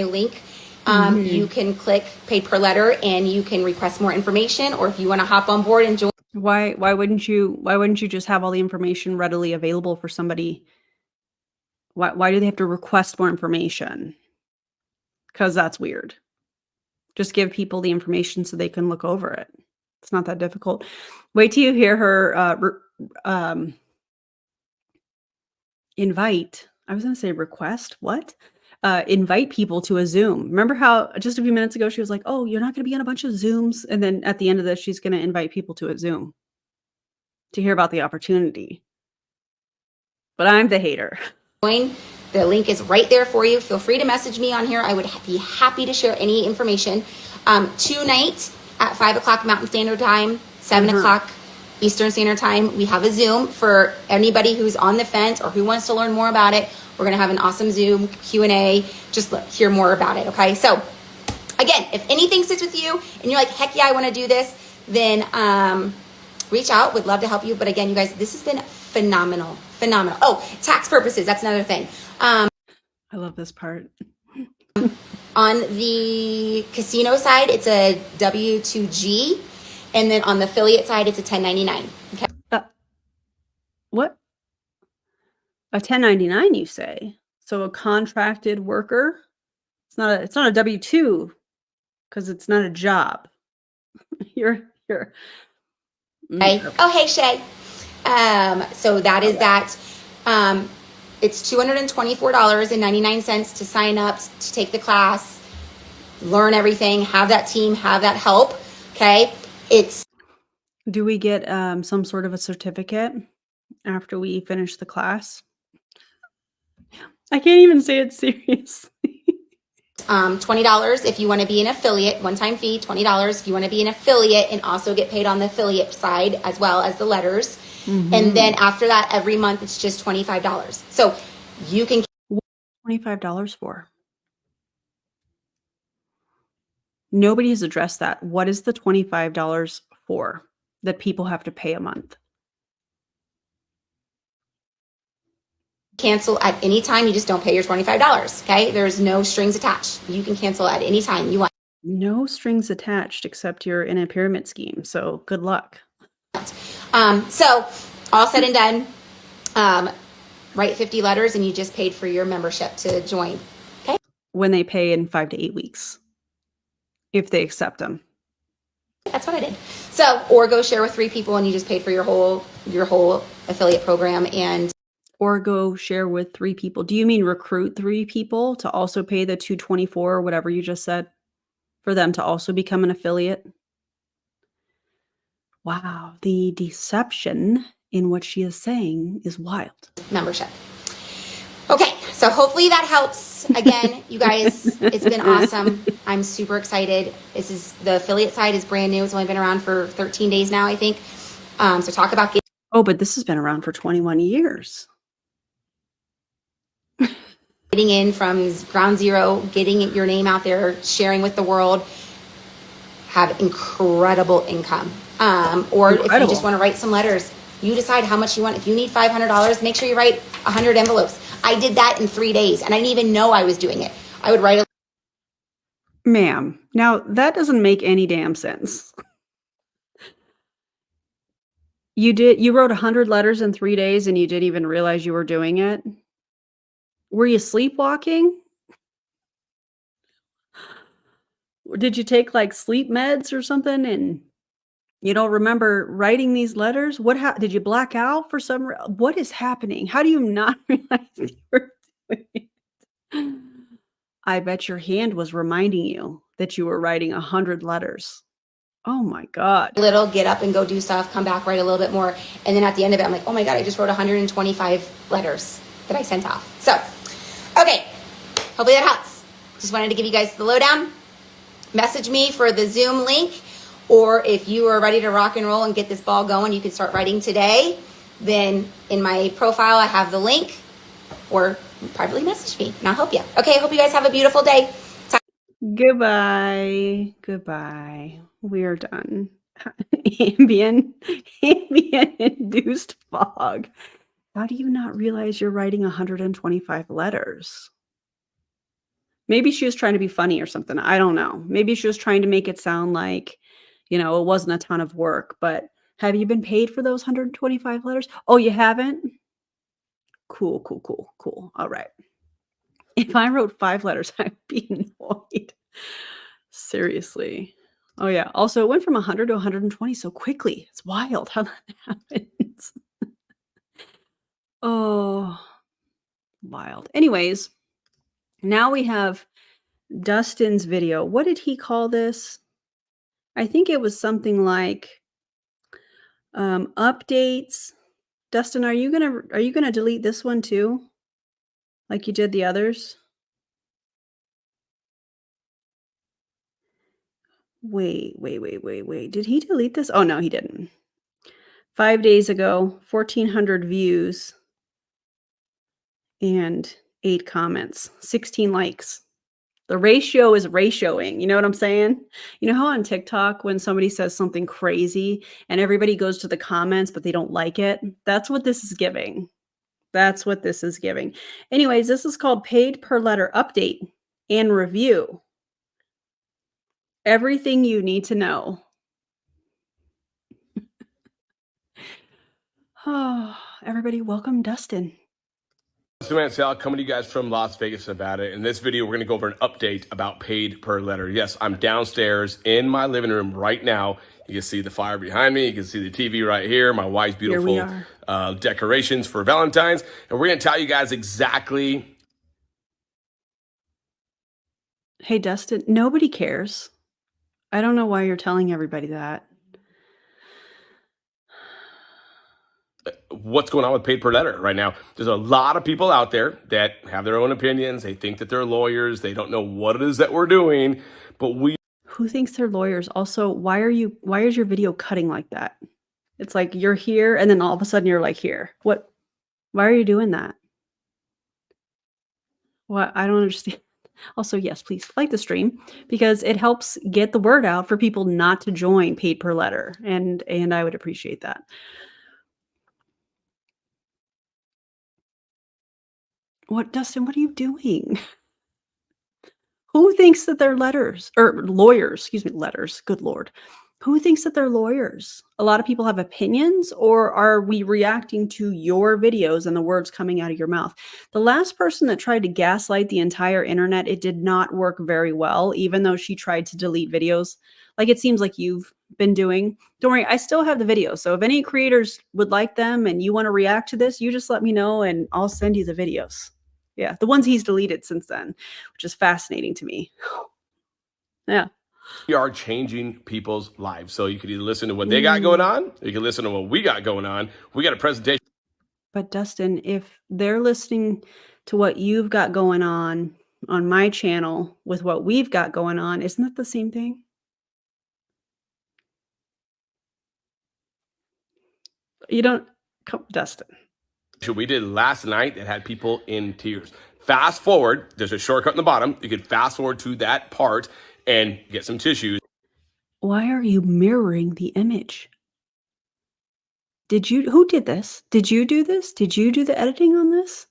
Speaker 2: link. You can click pay per letter and you can request more information, or if you want to hop on board and join.
Speaker 1: Why wouldn't you just have all the information readily available for somebody? Why do they have to request more information? Because that's weird. Just give people the information so they can look over it. It's not that difficult. Wait till you hear her invite. I was going to say request. What? Invite people to a Zoom. Remember how just a few minutes ago she was like, oh, you're not going to be on a bunch of Zooms. And then at the end of this, she's going to invite people to a Zoom to hear about the opportunity. But I'm the hater.
Speaker 2: Join. The link is right there for you. Feel free to message me on here. I would be happy to share any information. Tonight at 5 o'clock Mountain Standard Time, 7 o'clock Eastern Standard Time, we have a Zoom for anybody who's on the fence or who wants to learn more about it. We're going to have an awesome Zoom Q&A. Just hear more about it, okay? So, again, if anything sits with you and you're like, heck yeah, I want to do this, then reach out. Would love to help you. But again, you guys, this has been phenomenal. Oh, tax purposes. That's another thing.
Speaker 1: I love this part.
Speaker 2: On the casino side, it's a W-2G. And then on the affiliate side, it's a 1099. Okay.
Speaker 1: What? A 1099, you say? So a contracted worker? It's not a W-2 because it's not a job. You're
Speaker 2: Okay. Oh, hey, Shay. So that is that. It's $224.99 to sign up, to take the class, learn everything, have that team, have that help. Okay.
Speaker 1: Do we get some sort of a certificate after we finish the class? I can't even say it seriously.
Speaker 2: $20 if you want to be an affiliate, one-time fee, $20 if you want to be an affiliate and also get paid on the affiliate side as well as the letters. And then after that, every month, it's just $25. So you can...
Speaker 1: $25 for? Nobody has addressed that. What is the $25 for that people have to pay a month?
Speaker 2: Cancel at any time. You just don't pay your $25, okay? There's no strings attached. You can cancel at any time you want.
Speaker 1: No strings attached except you're in a pyramid scheme, so good luck.
Speaker 2: So all said and done, write 50 letters and you just paid for your membership to join. Okay.
Speaker 1: When they pay in 5 to 8 weeks, if they accept them.
Speaker 2: That's what I did. So, or go share with 3 people and you just paid for your whole affiliate program. And
Speaker 1: Or go share with 3 people. Do you mean recruit 3 people to also pay the $224 or whatever you just said for them to also become an affiliate? Wow, the deception in what she is saying is wild.
Speaker 2: membership. Okay, so hopefully that helps. Again, you guys, it's been awesome. I'm super excited. This is the affiliate side is brand new. It's only been around for 13 days now, I think. So talk about
Speaker 1: Oh, but this has been around for 21 years.
Speaker 2: getting in from ground zero, getting your name out there, sharing with the world, have incredible income. Or if you just want to write some letters, you decide how much you want. If you need $500, make sure you write 100 envelopes. I did that in 3 days and I didn't even know I was doing it. I would write
Speaker 1: Ma'am, now that doesn't make any damn sense. You wrote 100 letters in 3 days and you didn't even realize you were doing it? Were you sleepwalking? Did you take, like, sleep meds or something and you don't remember writing these letters? Did you black out for some what is happening? How do you not realize you were doing it? I bet your hand was reminding you that you were writing 100 letters. Oh my god.
Speaker 2: little, get up and go do stuff, come back, write a little bit more. And then at the end of it, I'm like, oh my God, I just wrote 125 letters that I sent off. So, okay, hopefully that helps. Just wanted to give you guys the lowdown. Message me for the Zoom link, or if you are ready to rock and roll and get this ball going, you can start writing today. Then in my profile, I have the link, or privately message me and I'll help you. Okay, I hope you guys have a beautiful day.
Speaker 1: Goodbye. Goodbye. We are done. Ambient induced fog. How do you not realize you're writing 125 letters? Maybe she was trying to be funny or something. I don't know. Maybe she was trying to make it sound like, it wasn't a ton of work, but have you been paid for those 125 letters? Oh, you haven't? Cool, cool, cool, cool. All right. If I wrote 5 letters, I'd be annoyed. Seriously. Oh, yeah. Also, it went from 100 to 120 so quickly. It's wild how that happens. Oh, wild. Anyways, now we have Dustin's video. What did he call this? I think it was something like updates. Dustin, are you gonna delete this one too? Like you did the others? Wait, wait, wait, wait, wait. Did he delete this? Oh no, he didn't. 5 days ago, 1,400 views and 8 comments, 16 likes. The ratio is ratioing, you know what I'm saying? You know how on TikTok when somebody says something crazy and everybody goes to the comments, but they don't like it? That's what this is giving. That's what this is giving. Anyways, this is called paid per letter update and review. Everything you need to know. Oh, everybody, welcome Dustin.
Speaker 3: Sal coming to you guys from Las Vegas, Nevada. In this video, we're going to go over an update about paid per letter. Yes, I'm downstairs in my living room right now. You can see the fire behind me. You can see the TV right here. My wife's beautiful decorations for Valentine's. And we're going to tell you guys exactly.
Speaker 1: Hey, Dustin, nobody cares. I don't know why you're telling everybody that.
Speaker 3: What's going on with paid per letter right now. There's a lot of people out there that have their own opinions. They think that they're lawyers. They don't know what it is that we're doing, but
Speaker 1: who thinks they're lawyers? Also, why is your video cutting like that? It's like you're here and then all of a sudden you're like here. Why are you doing that? What? I don't understand. Also, yes, please like the stream because it helps get the word out for people not to join paid per letter. And I would appreciate that. What, Dustin, what are you doing? Who thinks that they're letters or lawyers? Excuse me, letters. Good Lord. Who thinks that they're lawyers? A lot of people have opinions, or are we reacting to your videos and the words coming out of your mouth? The last person that tried to gaslight the entire internet, it did not work very well, even though she tried to delete videos. Like it seems like you've been doing. Don't worry, I still have the videos. So if any creators would like them and you want to react to this, you just let me know and I'll send you the videos. Yeah, the ones he's deleted since then, which is fascinating to me. Yeah.
Speaker 3: We are changing people's lives. So you can either listen to what they got going on, or you can listen to what we got going on. We got a presentation.
Speaker 1: But Dustin, if they're listening to what you've got going on my channel with what we've got going on, isn't that the same thing? You don't come, Dustin.
Speaker 3: We did last night that had people in tears. Fast forward, there's a shortcut in the bottom. You can fast forward to that part and get some tissues.
Speaker 1: Why are you mirroring the image? Who did this? Did you do this? Did you do the editing on this?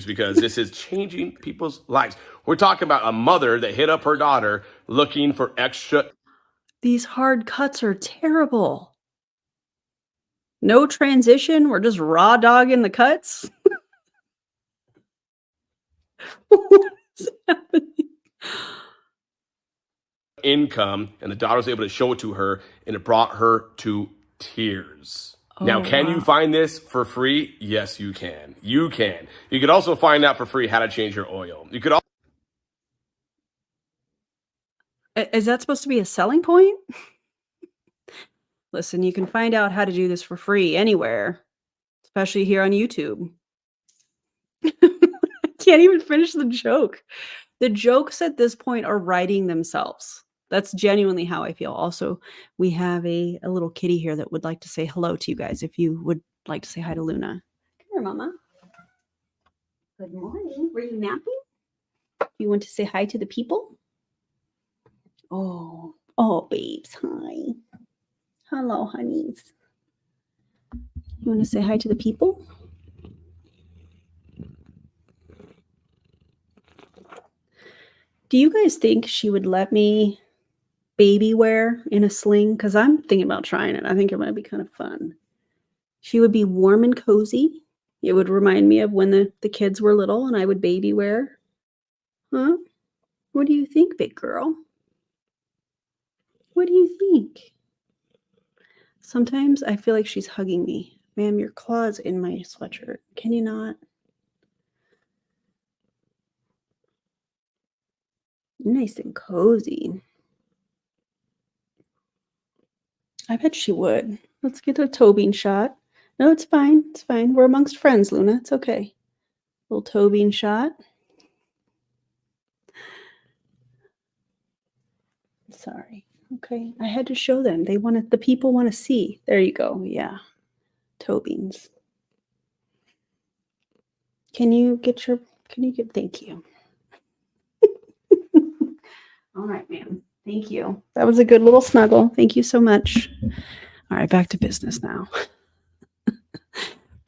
Speaker 3: Because this is changing people's lives. We're talking about a mother that hit up her daughter looking for extra.
Speaker 1: These hard cuts are terrible. No transition. We're just raw dogging the cuts. What's happening?
Speaker 3: Income, and the daughter was able to show it to her, and it brought her to tears. Now, can you find this for free? Yes, you can. You can. You could also find out for free how to change your oil. You could also.
Speaker 1: Is that supposed to be a selling point? Listen, you can find out how to do this for free anywhere, especially here on YouTube. I can't even finish the joke. The jokes at this point are writing themselves. That's genuinely how I feel. Also, we have a little kitty here that would like to say hello to you guys. If you would like to say hi to Luna. Come here, Mama. Good morning. Were you napping? You want to say hi to the people? Oh, babes. Hi. Hello, honeys. You want to say hi to the people? Do you guys think she would let me baby wear in a sling? Because I'm thinking about trying it. I think it might be kind of fun. She would be warm and cozy. It would remind me of when the kids were little and I would baby wear. Huh? What do you think, big girl? What do you think? Sometimes I feel like she's hugging me. Ma'am, your claw's in my sweatshirt. Can you not? Nice and cozy. I bet she would. Let's get a toe bean shot. No, it's fine. It's fine. We're amongst friends, Luna. It's okay. Little toe bean shot. Sorry. Okay. I had to show them. The people want to see. There you go. Yeah. Toe beans. Thank you. All right, ma'am. Thank you. That was a good little snuggle. Thank you so much. All right, back to business now.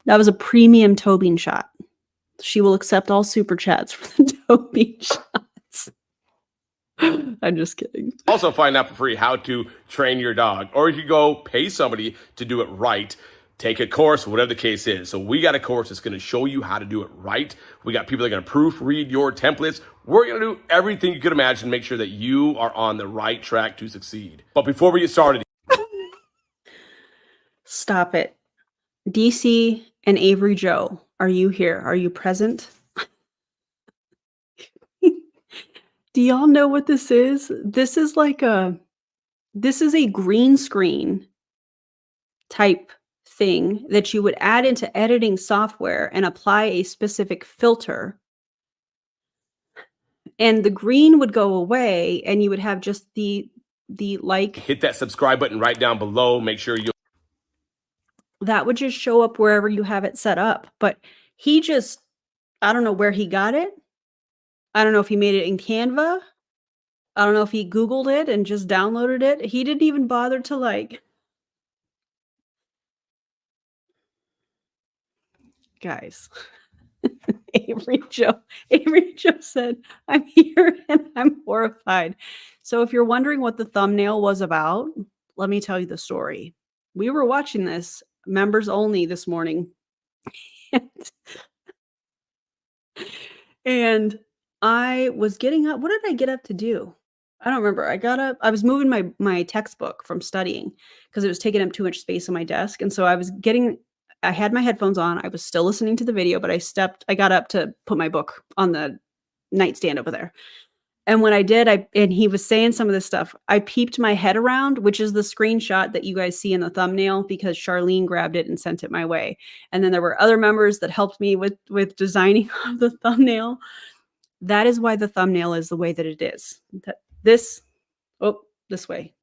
Speaker 1: That was a premium toe bean shot. She will accept all super chats for the toe bean shots. I'm just kidding.
Speaker 3: Also find out for free how to train your dog, or you could go pay somebody to do it right. Take a course, whatever the case is. So we got a course that's going to show you how to do it right. We got people that are going to proofread your templates. We're going to do everything you could imagine, make sure that you are on the right track to succeed. But before we get started,
Speaker 1: stop it. DC and Avery Joe, are you here? Are you present? Do y'all know what this is? This is a green screen type thing that you would add into editing software and apply a specific filter. And the green would go away and you would have just the like.
Speaker 3: Hit that subscribe button right down below. Make sure you.
Speaker 1: That would just show up wherever you have it set up. But I don't know where he got it. I don't know if he made it in Canva. I don't know if he Googled it and just downloaded it. He didn't even bother to guys. Avery Joe said, I'm here and I'm horrified. So if you're wondering what the thumbnail was about, let me tell you the story. We were watching this members only this morning. And I was getting up. What did I get up to do? I don't remember. I got up. I was moving my textbook from studying because it was taking up too much space on my desk. And so I had my headphones on. I was still listening to the video, but I got up to put my book on the nightstand over there. And when I did, and he was saying some of this stuff, I peeped my head around, which is the screenshot that you guys see in the thumbnail because Charlene grabbed it and sent it my way. And then there were other members that helped me with designing the thumbnail. That is why the thumbnail is the way that it is. This way.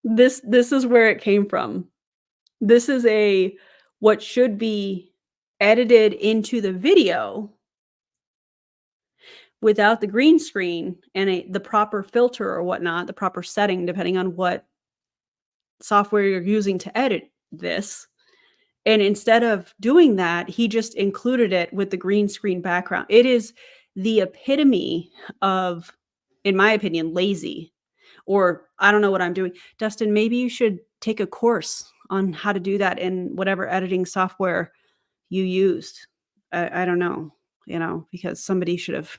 Speaker 1: This is where it came from. This is what should be edited into the video without the green screen and the proper filter or whatnot, the proper setting, depending on what software you're using to edit this. And instead of doing that, he just included it with the green screen background. It is the epitome of, in my opinion, lazy, or I don't know what I'm doing. Dustin, maybe you should take a course on how to do that in whatever editing software you used. I don't know, because somebody should have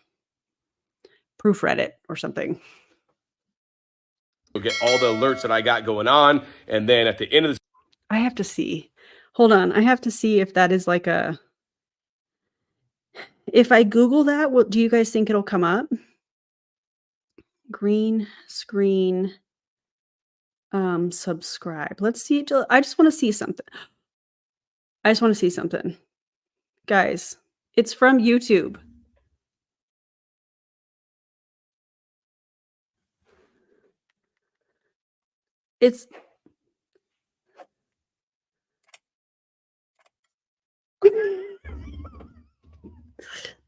Speaker 1: proofread it or something.
Speaker 3: You'll get all the alerts that I got going on. And then at the end of the
Speaker 1: I have to see. Hold on. I have to see if that is like if I Google that, do you guys think it'll come up? Green screen, subscribe. Let's see. I just want to see something. Guys, it's from YouTube. It's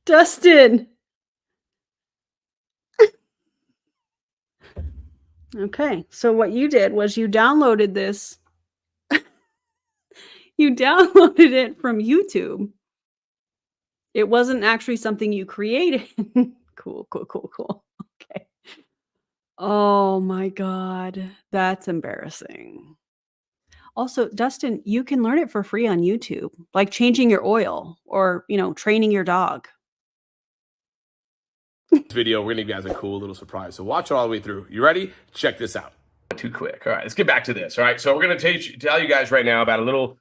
Speaker 1: Dustin. Okay, so what you did was you downloaded this. You downloaded it from YouTube. It wasn't actually something you created. Cool. Okay. Oh my God, that's embarrassing. Also, Dustin, you can learn it for free on YouTube, like changing your oil or, training your dog.
Speaker 3: video, we're going to give you guys a cool little surprise. So watch it all the way through. You ready? Check this out. Too quick. All right, let's get back to this. All right, so we're going to tell you guys right now about a little.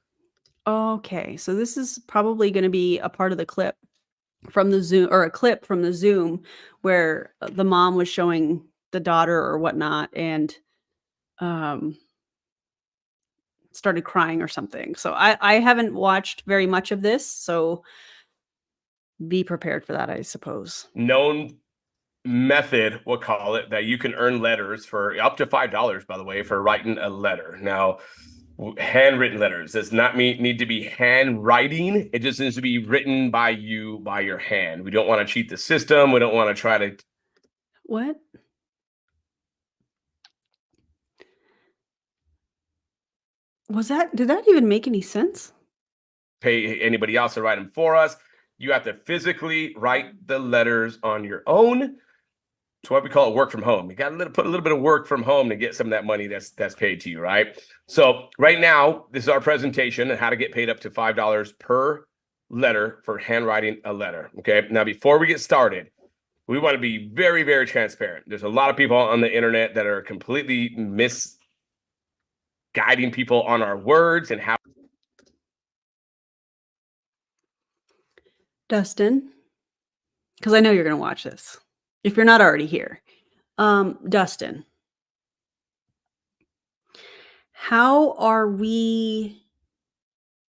Speaker 1: Okay, so this is probably going to be a part of the clip from the Zoom, or a clip from the Zoom where the mom was showing the daughter or whatnot and started crying or something. So I haven't watched very much of this, so be prepared for that, I suppose.
Speaker 3: Known method, we'll call it, that you can earn letters for up to $5, by the way, for writing a letter. Now, handwritten letters does not need to be handwriting. It just needs to be written by you, by your hand. We don't want to cheat the system. We don't want to try to.
Speaker 1: What? Did that even make any sense?
Speaker 3: Pay anybody else to write them for us. You have to physically write the letters on your own. It's what we call it, work from home. You got to put a little bit of work from home to get some of that money that's paid to you, right? So right now, this is our presentation on how to get paid up to $5 per letter for handwriting a letter. Okay. Now, before we get started, we want to be very, very transparent. There's a lot of people on the internet that are completely misguiding people on our words and how.
Speaker 1: Dustin, because I know you're going to watch this if you're not already here. Dustin, how are we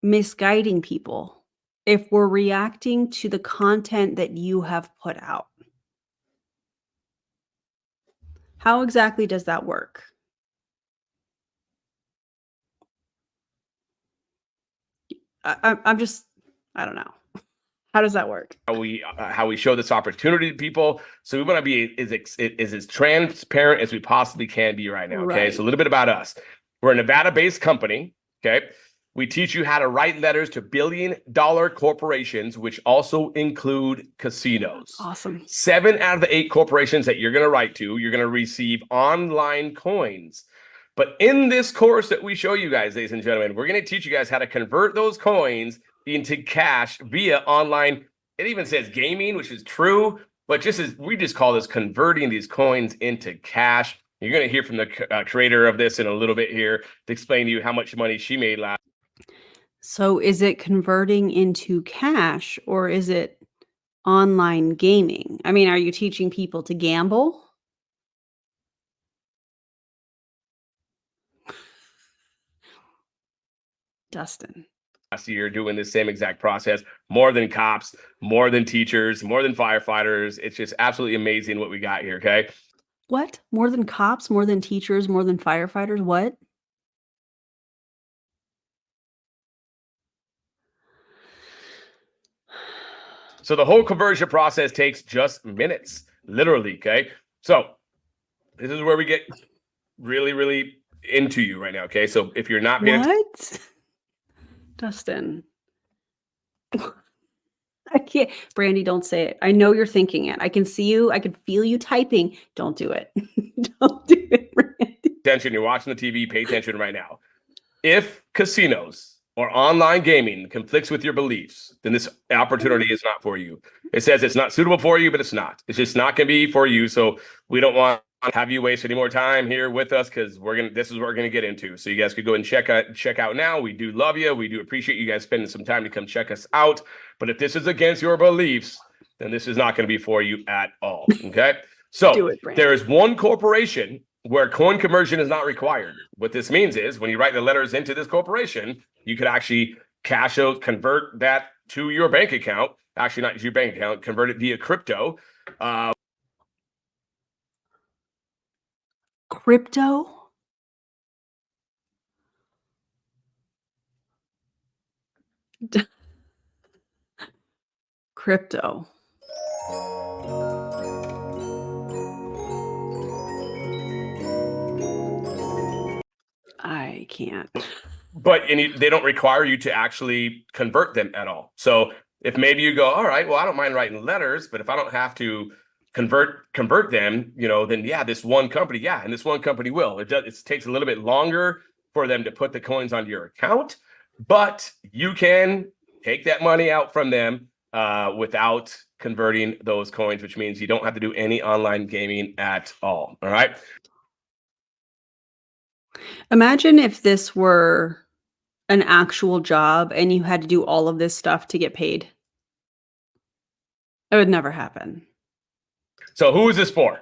Speaker 1: misguiding people if we're reacting to the content that you have put out? How exactly does that work? I don't know. How does that work?
Speaker 3: How we show this opportunity to people. So we want to be as transparent as we possibly can be right now. Okay.
Speaker 1: Right.
Speaker 3: So a little bit about us. We're a Nevada-based company. Okay. We teach you how to write letters to billion-dollar corporations, which also include casinos.
Speaker 1: Awesome.
Speaker 3: 7 out of the 8 corporations that you're going to write to, you're going to receive online coins. But in this course that we show you guys, ladies and gentlemen, we're going to teach you guys how to convert those coins into cash via online. It even says gaming, which is true, but we just call this converting these coins into cash. You're going to hear from the creator of this in a little bit here to explain to you how much money she made last.
Speaker 1: So is it converting into cash or is it online gaming? I mean, are you teaching people to gamble? Dustin.
Speaker 3: Last year doing the same exact process, more than cops, more than teachers, more than firefighters. It's just absolutely amazing what we got here, okay?
Speaker 1: What? More than cops, more than teachers, more than firefighters? What?
Speaker 3: So the whole conversion process takes just minutes, literally, okay? So this is where we get really, really into you right now, okay? So if you're not paying
Speaker 1: What? Dustin. I can't. Brandy, don't say it. I know you're thinking it. I can see you. I can feel you typing. Don't do it. Don't do it, Brandy.
Speaker 3: attention, you're watching the TV, pay attention right now. If casinos or online gaming conflicts with your beliefs, then this opportunity is not for you. It says it's not suitable for you, but it's not. It's just not going to be for you. So we don't want to have you waste any more time here with us because this is what we're going to get into. So you guys could go and check out now. We do love you. We do appreciate you guys spending some time to come check us out. But if this is against your beliefs, then this is not going to be for you at all. Okay. So there is one corporation where coin conversion is not required. What this means is when you write the letters into this corporation, you could actually convert that to your bank account. Actually, not your bank account, convert it via crypto.
Speaker 1: Crypto? Crypto. I can't.
Speaker 3: But they don't require you to actually convert them at all. So if maybe you go, all right, well, I don't mind writing letters, but if I don't have to convert them, then yeah, this one company, and this one company will. It takes a little bit longer for them to put the coins onto your account, but you can take that money out from them without converting those coins, which means you don't have to do any online gaming at all. All right.
Speaker 1: Imagine if this were an actual job and you had to do all of this stuff to get paid. It would never happen.
Speaker 3: So who is this for?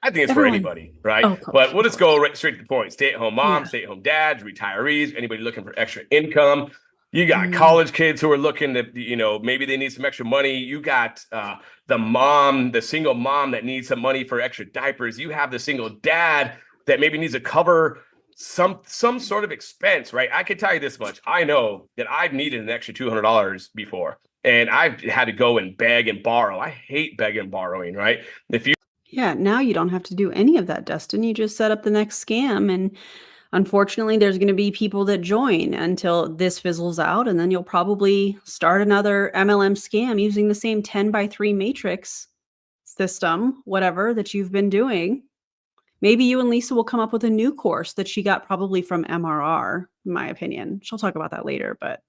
Speaker 3: I think it's
Speaker 1: Everyone.
Speaker 3: for anybody, right?
Speaker 1: Oh,
Speaker 3: but we'll just go straight to the point. Stay-at-home moms,
Speaker 1: Yeah.
Speaker 3: stay-at-home dads, retirees, anybody looking for extra income. You got college kids who are looking to, maybe they need some extra money. You got the single mom that needs some money for extra diapers. You have the single dad that maybe needs to cover some sort of expense, right? I can tell you this much. I know that I've needed an extra $200 before, and I've had to go and beg and borrow. I hate begging and borrowing, right?
Speaker 1: Yeah, now you don't have to do any of that, Dustin. You just set up the next scam, and unfortunately, there's going to be people that join until this fizzles out, and then you'll probably start another MLM scam using the same 10x3 matrix system, whatever, that you've been doing. Maybe you and Lisa will come up with a new course that she got probably from MRR, in my opinion. She'll talk about that later, but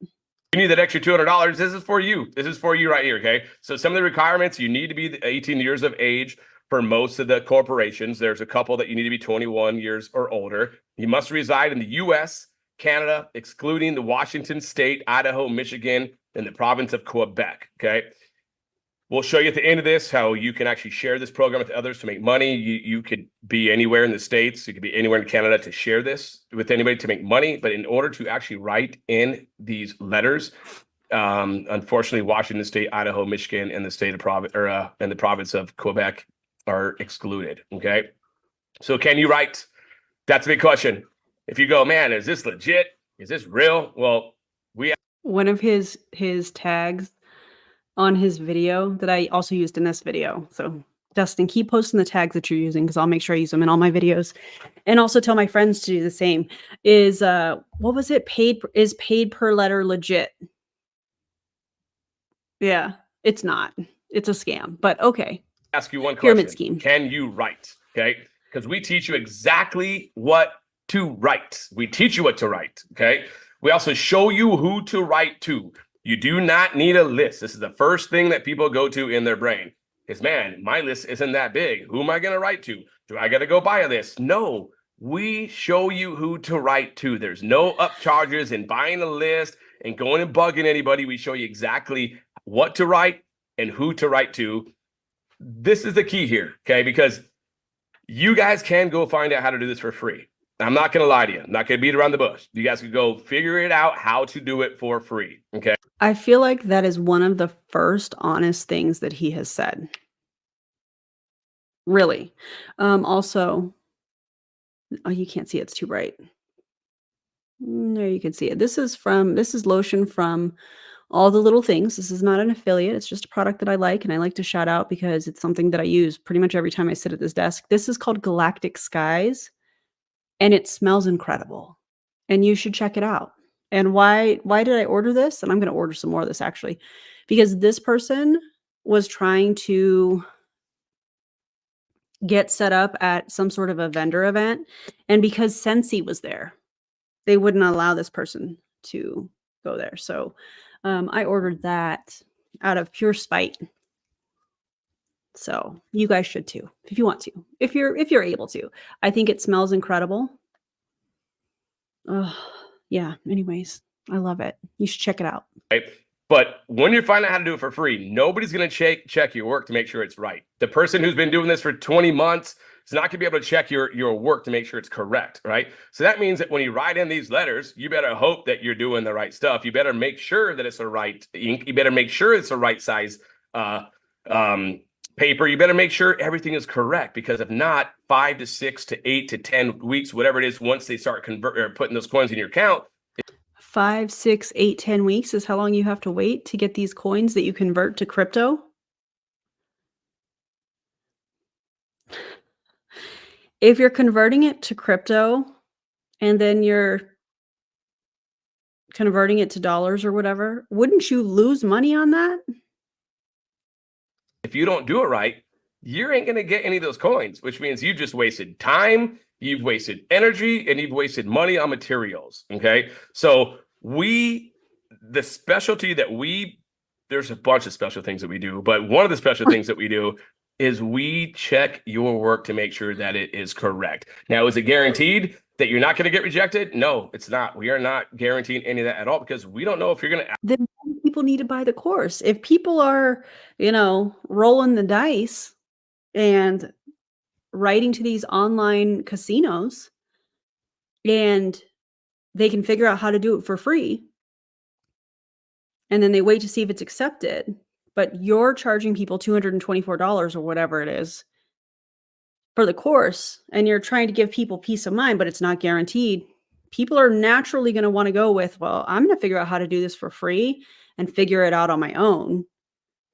Speaker 3: you need that extra $200. This is for you. This is for you right here, okay? So some of the requirements, you need to be 18 years of age for most of the corporations. There's a couple that you need to be 21 years or older. You must reside in the U.S., Canada, excluding the Washington State, Idaho, Michigan, and the province of Quebec, okay? We'll show you at the end of this how you can actually share this program with others to make money. You could be anywhere in the States. You could be anywhere in Canada to share this with anybody to make money. But in order to actually write in these letters, unfortunately, Washington State, Idaho, Michigan, and the state of and the province of Quebec are excluded. Okay, so can you write? That's a big question. If you go, man, is this legit? Is this real? Well,
Speaker 1: one of his tags on his video that I also used in this video. So Dustin, keep posting the tags that you're using because I'll make sure I use them in all my videos. And also tell my friends to do the same. Is what was it? Is paid per letter legit? Yeah, it's not. It's a scam, but okay.
Speaker 3: Ask you one
Speaker 1: Pyramid
Speaker 3: question.
Speaker 1: scheme.
Speaker 3: Can you write? Okay. Because we teach you exactly what to write. We teach you what to write. Okay. We also show you who to write to. You do not need a list. This is the first thing that people go to in their brain is, man, my list isn't that big. Who am I going to write to? Do I got to go buy a list? No, we show you who to write to. There's no upcharges in buying a list and going and bugging anybody. We show you exactly what to write and who to write to. This is the key here, okay? Because you guys can go find out how to do this for free. I'm not going to lie to you. I'm not going to beat around the bush. You guys can go figure it out how to do it for free, okay?
Speaker 1: I feel like that is one of the first honest things that he has said. Really. Also, oh, you can't see it. It's too bright. There you can see it. This is lotion from All the Little Things. This is not an affiliate. It's just a product that I like, and I like to shout out because it's something that I use pretty much every time I sit at this desk. This is called Galactic Skies, and it smells incredible, and you should check it out. And why did I order this? And I'm going to order some more of this actually, because this person was trying to get set up at some sort of a vendor event, and because Scentsy was there, they wouldn't allow this person to go there. So I ordered that out of pure spite. So you guys should too, if you want to, if you're able to. I think it smells incredible. Oh, yeah. Anyways, I love it. You should check it out.
Speaker 3: Right? But when you find out how to do it for free, nobody's going to check your work to make sure it's right. The person who's been doing this for 20 months is not going to be able to check your work to make sure it's correct, right? So that means that when you write in these letters, you better hope that you're doing the right stuff. You better make sure that it's the right ink. You better make sure it's the right size paper. You better make sure everything is correct, because if not, 5 to 6 to 8 to 10 weeks, whatever it is, once they start putting those coins in your account,
Speaker 1: 5, 6, 8, 10 weeks is how long you have to wait to get these coins that you convert to crypto. If you're converting it to crypto and then you're converting it to dollars or whatever, wouldn't you lose money on that?
Speaker 3: if you don't do it right, you ain't going to get any of those coins, which means you just wasted time, you've wasted energy, and you've wasted money on materials. Okay. So the specialty that there's a bunch of special things that we do, but one of the special things that we do is we check your work to make sure that it is correct. Now, is it guaranteed that you're not going to get rejected? No, it's not. We are not guaranteeing any of that at all, because we don't know if you're going to.
Speaker 1: Then people need to buy the course. If people are, rolling the dice and writing to these online casinos and they can figure out how to do it for free, and then they wait to see if it's accepted, but you're charging people $224 or whatever it is for the course, and you're trying to give people peace of mind, but it's not guaranteed, people are naturally going to want to go with, well, I'm going to figure out how to do this for free and figure it out on my own,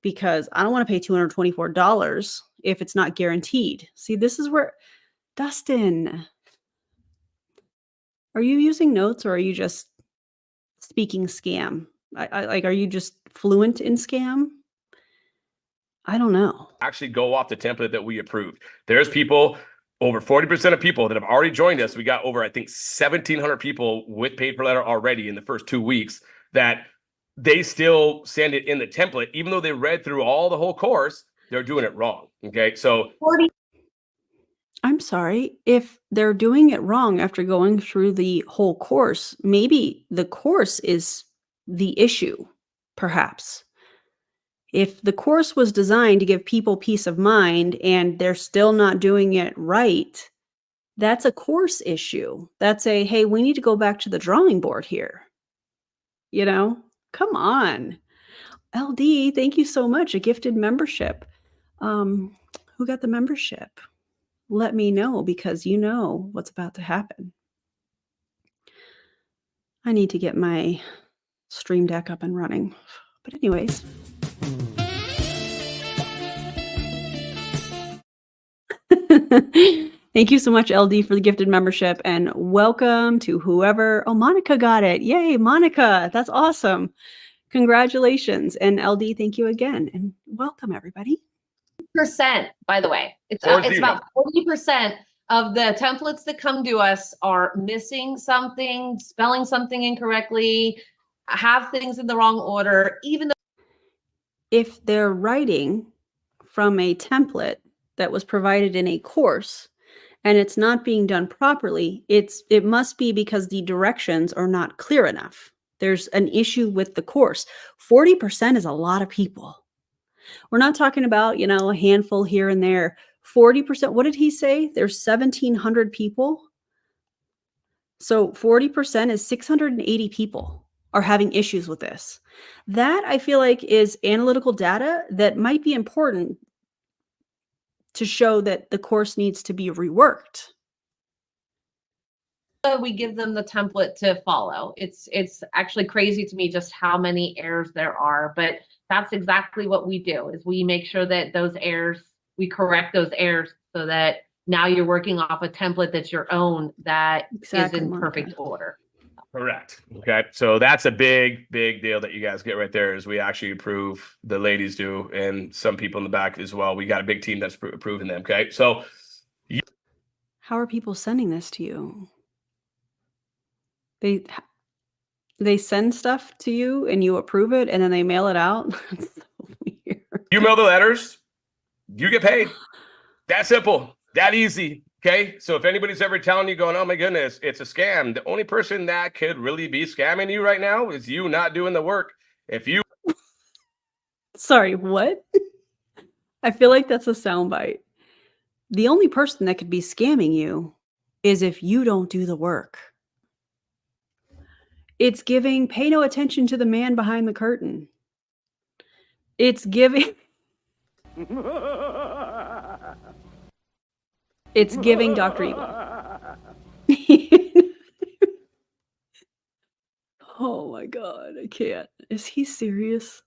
Speaker 1: because I don't want to pay $224 if it's not guaranteed. See, this is where, Dustin, are you using notes or are you just speaking scam? Are you just fluent in scam? I don't know.
Speaker 3: Actually go off the template that we approved. There's people, over 40% of people that have already joined us. We got over, I think, 1,700 people with paid per letter already in the first 2 weeks, that they still send it in the template, even though they read through the whole course, they're doing it wrong. Okay. So
Speaker 2: 40.
Speaker 1: I'm sorry, if they're doing it wrong after going through the whole course, maybe the course is the issue, perhaps. If the course was designed to give people peace of mind and they're still not doing it right, that's a course issue. That's hey, we need to go back to the drawing board here. Come on. LD, thank you so much. A gifted membership. Who got the membership? Let me know, because you know what's about to happen. I need to get my Stream Deck up and running. But anyways. Thank you so much, LD, for the gifted membership, and welcome to whoever. Oh, Monica got it. Yay, Monica. That's awesome. Congratulations. And LD, thank you again. And welcome, everybody.
Speaker 4: Percent, by the way, it's about 40% of the templates that come to us are missing something, spelling something incorrectly, have things in the wrong order, even though
Speaker 1: If they're writing from a template that was provided in a course and it's not being done properly, it must be because the directions are not clear enough. There's an issue with the course. 40% is a lot of people. We're not talking about, a handful here and there. 40%, what did he say? There's 1,700 people. So 40% is 680 people are having issues with this. That, I feel like, is analytical data that might be important to show that the course needs to be reworked.
Speaker 4: we give them the template to follow. It's actually crazy to me just how many errors there are, but that's exactly what we do, is we make sure that those errors, we correct those errors so that now you're working off a template that's your own, that is in perfect order.
Speaker 3: Correct. Okay. So that's a big, big deal that you guys get right there, is we actually approve, the ladies do, and some people in the back as well. We got a big team that's approving them. Okay. So
Speaker 1: how are people sending this to you? They send stuff to you and you approve it and then they mail it out. That's so weird.
Speaker 3: you mail the letters, you get paid. That simple, that easy. Okay. So if anybody's ever telling you going, oh my goodness, it's a scam, the only person that could really be scamming you right now is you not doing the work. If you
Speaker 1: Sorry, what? I feel like that's a soundbite. The only person that could be scamming you is if you don't do the work. It's giving, pay no attention to the man behind the curtain. It's giving, it's giving Dr. Evil. Oh my God, I can't. Is he serious?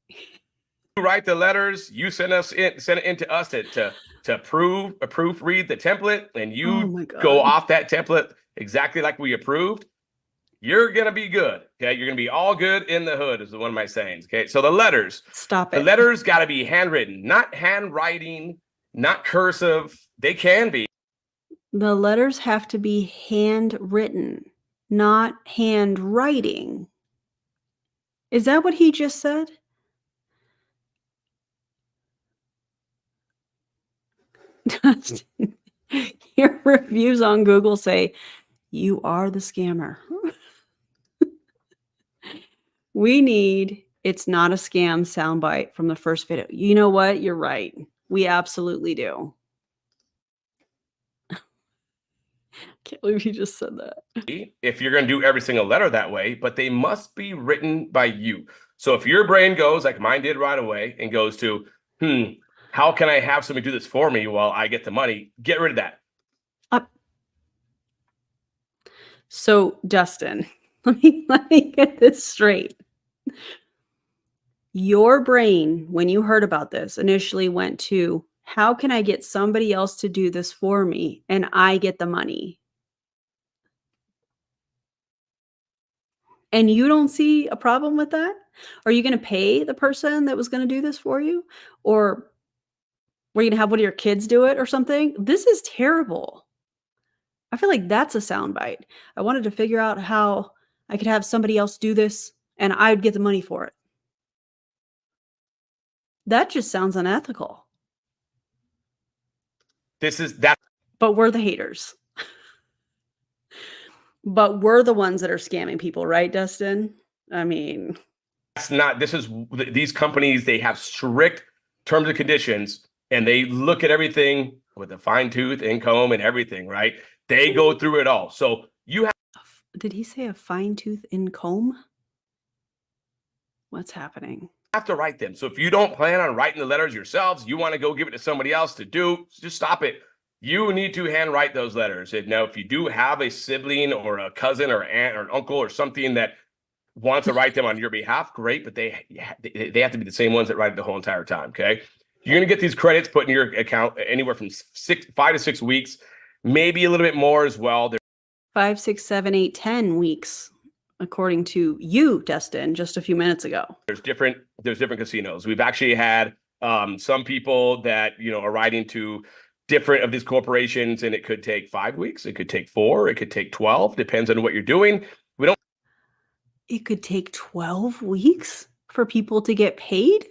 Speaker 3: You write the letters, you send it into us to proofread the template, and you go off that template exactly like we approved, you're gonna be good. Okay, you're gonna be all good in the hood, is one of my sayings. Okay, so the letters, the letters got to be handwritten, not handwriting, not cursive. They can be.
Speaker 1: The letters have to be handwritten, not handwriting. Is that what he just said? Dustin, your reviews on Google say you are the scammer. We need "it's not a scam" soundbite from the first video. You know what? You're right. We absolutely do. Can't believe you just said that.
Speaker 3: If you're going to do every single letter that way, but they must be written by you. So if your brain goes, like mine did right away, and goes to, how can I have somebody do this for me while I get the money? Get rid of that.
Speaker 1: So Dustin, let me get this straight. Your brain, when you heard about this, initially went to, how can I get somebody else to do this for me and I get the money? And you don't see a problem with that? Are you going to pay the person that was going to do this for you? Or were you going to have one of your kids do it or something? This is terrible. I feel like that's a soundbite. I wanted to figure out how I could have somebody else do this and I'd get the money for it. That just sounds unethical. But we're the haters. But we're the ones that are scamming people, right, Dustin? I mean,
Speaker 3: these companies, they have strict terms and conditions, and they look at everything with a fine tooth and comb and everything, right? They go through it all. So you have.
Speaker 1: Did he say a fine tooth and comb? What's happening?
Speaker 3: Have to write them. So if you don't plan on writing the letters yourselves, you want to go give it to somebody else to do, just stop it. You need to handwrite those letters. And now, if you do have a sibling or a cousin or aunt or an uncle or something that wants to write them on your behalf, great, but they have to be the same ones that write it the whole entire time, okay? You're going to get these credits put in your account anywhere from 5 to 6 weeks, maybe a little bit more as well.
Speaker 1: 5, 6, 7, 8, 10 weeks, according to you, Dustin, just a few minutes ago.
Speaker 3: There's different casinos. We've actually had some people that are writing to different of these corporations, and it could take 5 weeks, it could take 4, it could take 12, depends on what you're doing. We don't.
Speaker 1: It could take 12 weeks for people to get paid?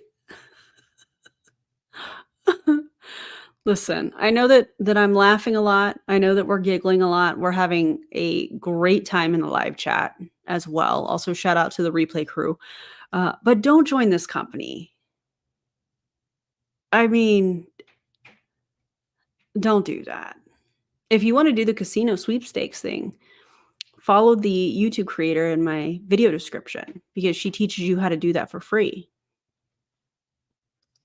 Speaker 1: Listen, I know that I'm laughing a lot. I know that we're giggling a lot. We're having a great time in the live chat as well. Also, shout out to the replay crew. But don't join this company. I mean, don't do that. If you want to do the casino sweepstakes thing, follow the YouTube creator in my video description because she teaches you how to do that for free.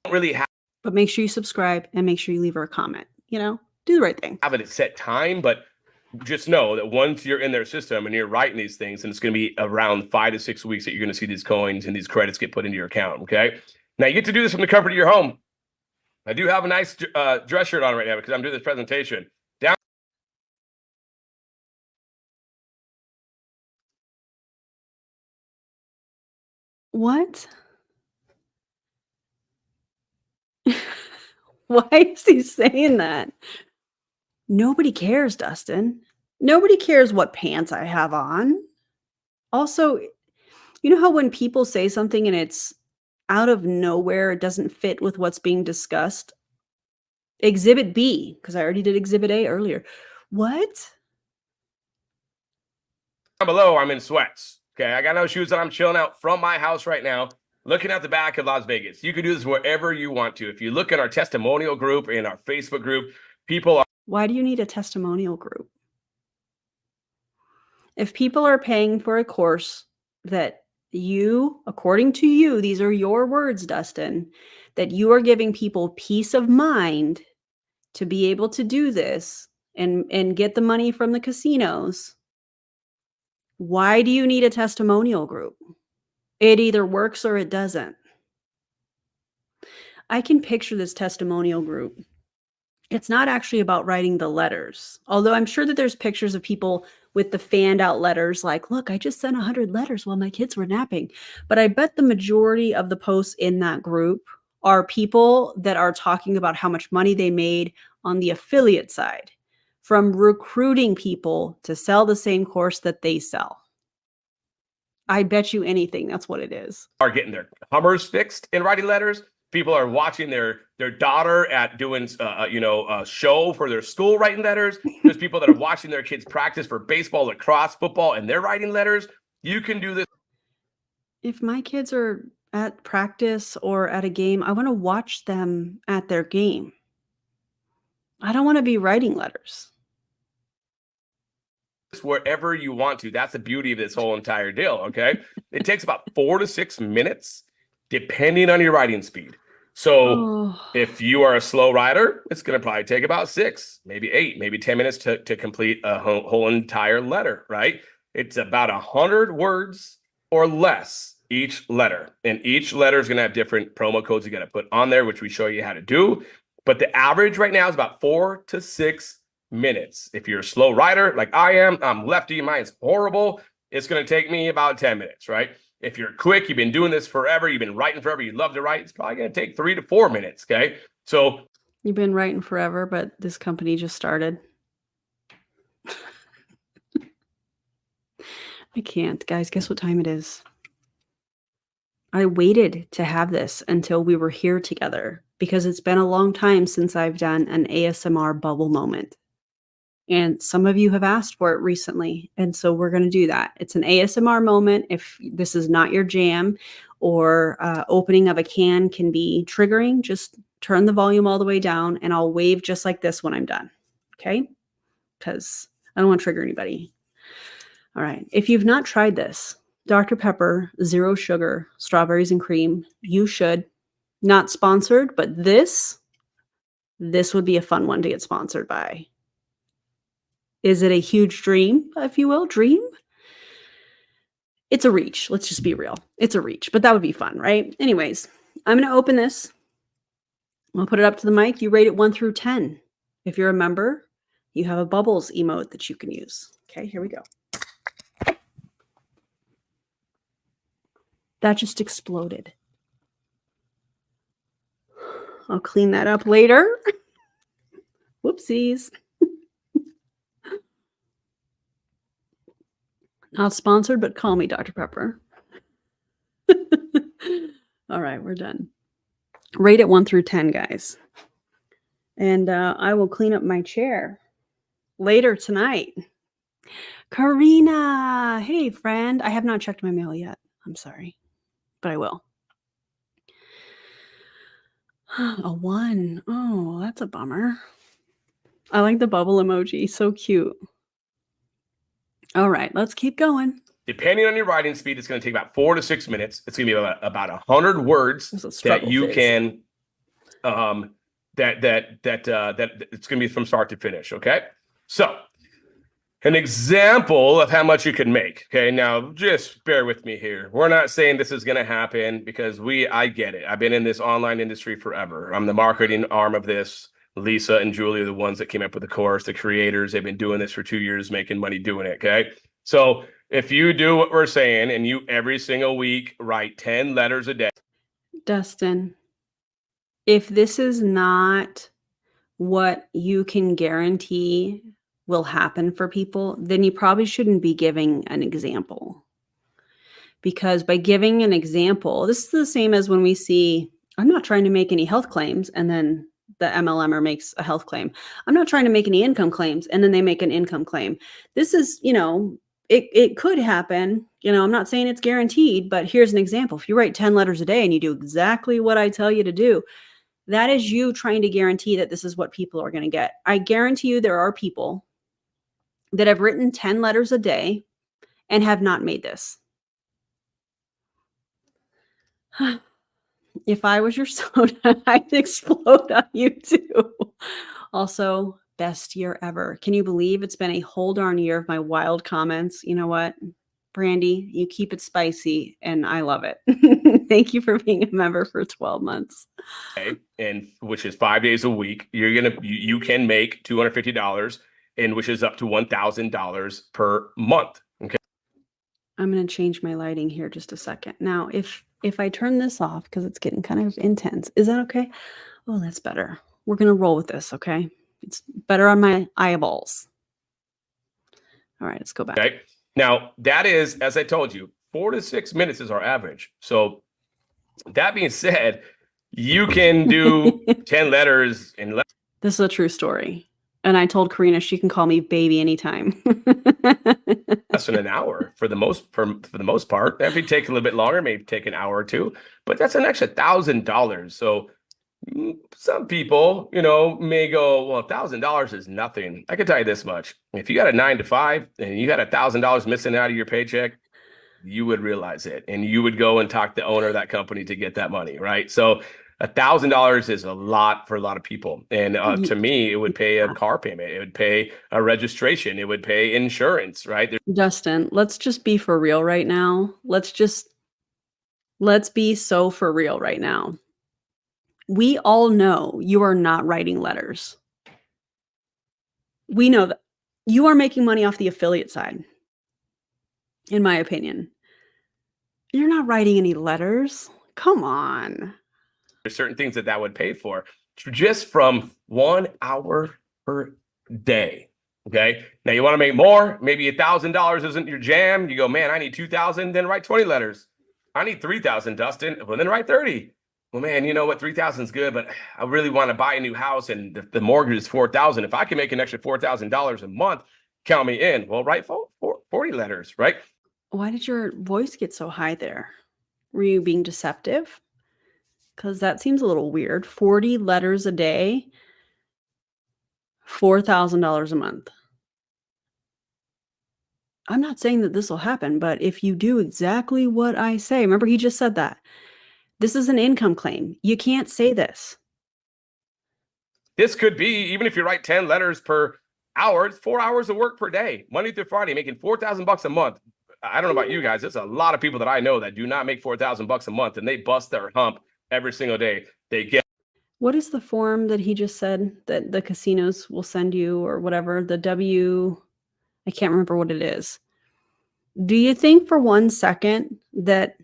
Speaker 3: Really have
Speaker 1: But make sure you subscribe and make sure you leave her a comment. Do the right thing.
Speaker 3: it at set time, but just know that once you're in their system and you're writing these things, and it's going to be around 5 to 6 weeks that you're going to see these coins and these credits get put into your account. Okay. Now you get to do this from the comfort of your home. I do have a nice dress shirt on right now because I'm doing this presentation.
Speaker 1: What? Why is he saying that? Nobody cares, Dustin. Nobody cares what pants I have on. Also, you know how when people say something and it's out of nowhere, it doesn't fit with what's being discussed? Exhibit B, because I already did Exhibit A earlier. What?
Speaker 3: Down below, I'm in sweats. Okay, I got no shoes and I'm chilling out from my house right now, looking at the back of Las Vegas. You can do this wherever you want to. If you look at our testimonial group in our Facebook group, people are.
Speaker 1: Why do you need a testimonial group? If people are paying for a course that you, according to you, these are your words, Dustin, that you are giving people peace of mind to be able to do this and get the money from the casinos, why do you need a testimonial group? It either works or it doesn't. I can picture this testimonial group. It's not actually about writing the letters, although I'm sure that there's pictures of people with the fanned out letters like, look, I just sent 100 letters while my kids were napping. But I bet the majority of the posts in that group are people that are talking about how much money they made on the affiliate side from recruiting people to sell the same course that they sell. I bet you anything that's what it is.
Speaker 3: Are getting their Hummers fixed in writing letters. People are watching their daughter at doing a show for their school writing letters. There's people that are watching their kids practice for baseball, lacrosse, football, and they're writing letters. You can do this.
Speaker 1: If my kids are at practice or at a game, I want to watch them at their game. I don't want to be writing letters.
Speaker 3: Wherever you want to. That's the beauty of this whole entire deal. Okay. It takes about 4 to 6 minutes, depending on your writing speed. So if you are a slow writer, it's going to probably take about 6, maybe 8, maybe 10 minutes to complete a whole entire letter, right? It's about 100 words or less each letter. And each letter is going to have different promo codes you got to put on there, which we show you how to do. But the average right now is about 4 to 6 minutes. If you're a slow writer like I am, I'm lefty, mine's horrible. It's going to take me about 10 minutes, right? If you're quick, you've been doing this forever, you've been writing forever, you love to write, it's probably going to take 3 to 4 minutes, okay? So
Speaker 1: you've been writing forever, but this company just started. I can't. Guys, guess what time it is? I waited to have this until we were here together because it's been a long time since I've done an ASMR bubble moment. And some of you have asked for it recently. And so we're going to do that. It's an ASMR moment. If this is not your jam or opening of a can can be triggering, just turn the volume all the way down and I'll wave just like this when I'm done. Okay? Because I don't want to trigger anybody. All right. If you've not tried this, Dr. Pepper, 0 sugar, strawberries and cream, you should. Not sponsored, but this would be a fun one to get sponsored by. Is it a huge dream, if you will? Dream? It's a reach. Let's just be real. It's a reach, but that would be fun, right? Anyways, I'm going to open this I'll put it up to the mic. You rate it 1 through 10. If you're a member, you have a bubbles emote that you can use. Okay, here we go. That just exploded. I'll clean that up later. Whoopsies. Not sponsored, but call me Dr. Pepper. All right, we're done. Rate it 1 through 10, guys. And I will clean up my chair later tonight. Karina, hey, friend. I have not checked my mail yet. I'm sorry, but I will. A 1. Oh, that's a bummer. I like the bubble emoji. So cute. All right, let's keep going.
Speaker 3: Depending on your writing speed, it's going to take about 4 to 6 minutes. It's going to be about 100 words that you can, that it's going to be from start to finish. Okay. So an example of how much you can make. Okay. Now just bear with me here. We're not saying this is going to happen because I get it. I've been in this online industry forever. I'm the marketing arm of this. Lisa and Julie are the ones that came up with the course, the creators. They've been doing this for 2 years, making money doing it. Okay. So if you do what we're saying and you every single week write 10 letters a day.
Speaker 1: Dustin, if this is not what you can guarantee will happen for people, then you probably shouldn't be giving an example. Because by giving an example, this is the same as when we see, I'm not trying to make any health claims, and then the MLMer makes a health claim. I'm not trying to make any income claims, and then they make an income claim. This is, it could happen. I'm not saying it's guaranteed, but here's an example. If you write 10 letters a day and you do exactly what I tell you to do, that is you trying to guarantee that this is what people are going to get. I guarantee you there are people that have written 10 letters a day and have not made this. If I was your soda, I'd explode on you too. Also, best year ever. Can you believe it's been a whole darn year of my wild comments? You know what, Brandy, you keep it spicy and I love it. Thank you for being a member for 12 months.
Speaker 3: Okay, and which is 5 days a week. You can make $250, and which is up to $1,000 per month. Okay.
Speaker 1: I'm going to change my lighting here just a second. Now, if I turn this off because it's getting kind of intense, is that okay? Oh, that's better. We're going to roll with this, okay? It's better on my eyeballs. All right, let's go back.
Speaker 3: Okay. Now, that is, as I told you, 4 to 6 minutes is our average. So that being said, you can do 10 letters in less.
Speaker 1: This is a true story. And I told Karina she can call me baby anytime.
Speaker 3: Less than an hour for the most part. If you take a little bit longer, maybe take an hour or two, but that's an extra $1,000. So some people, may go, well, $1,000 is nothing. I can tell you this much. If you got a 9 to 5 and you had $1,000 missing out of your paycheck, you would realize it. And you would go and talk to the owner of that company to get that money, right? So $1,000 is a lot for a lot of people. And to me, it would pay a car payment. It would pay a registration. It would pay insurance, right?
Speaker 1: Dustin, let's just be for real right now. Let's be so for real right now. We all know you are not writing letters. We know that you are making money off the affiliate side, in my opinion. You're not writing any letters. Come on.
Speaker 3: There's certain things that would pay for just from 1 hour per day. Okay. Now you want to make more, maybe $1,000 isn't your jam. You go, man, I need 2,000, then write 20 letters. I need 3,000, Dustin. Well, then write 30. Well, man, you know what? 3,000 is good, but I really want to buy a new house and the mortgage is 4,000. If I can make an extra $4,000 a month, count me in. Well, write 40 letters, right?
Speaker 1: Why did your voice get so high there? Were you being deceptive? Because that seems a little weird. 40 letters a day, $4,000 a month. I'm not saying that this will happen, but if you do exactly what I say, remember he just said that. This is an income claim. You can't say this.
Speaker 3: This could be, even if you write 10 letters per hour, it's 4 hours of work per day, Monday through Friday, making $4,000 a month. I don't know about you guys. There's a lot of people that I know that do not make $4,000 a month, and they bust their hump every single day. They get.
Speaker 1: What is the form that he just said that the casinos will send you or whatever? I can't remember what it is. Do you think for 1 second that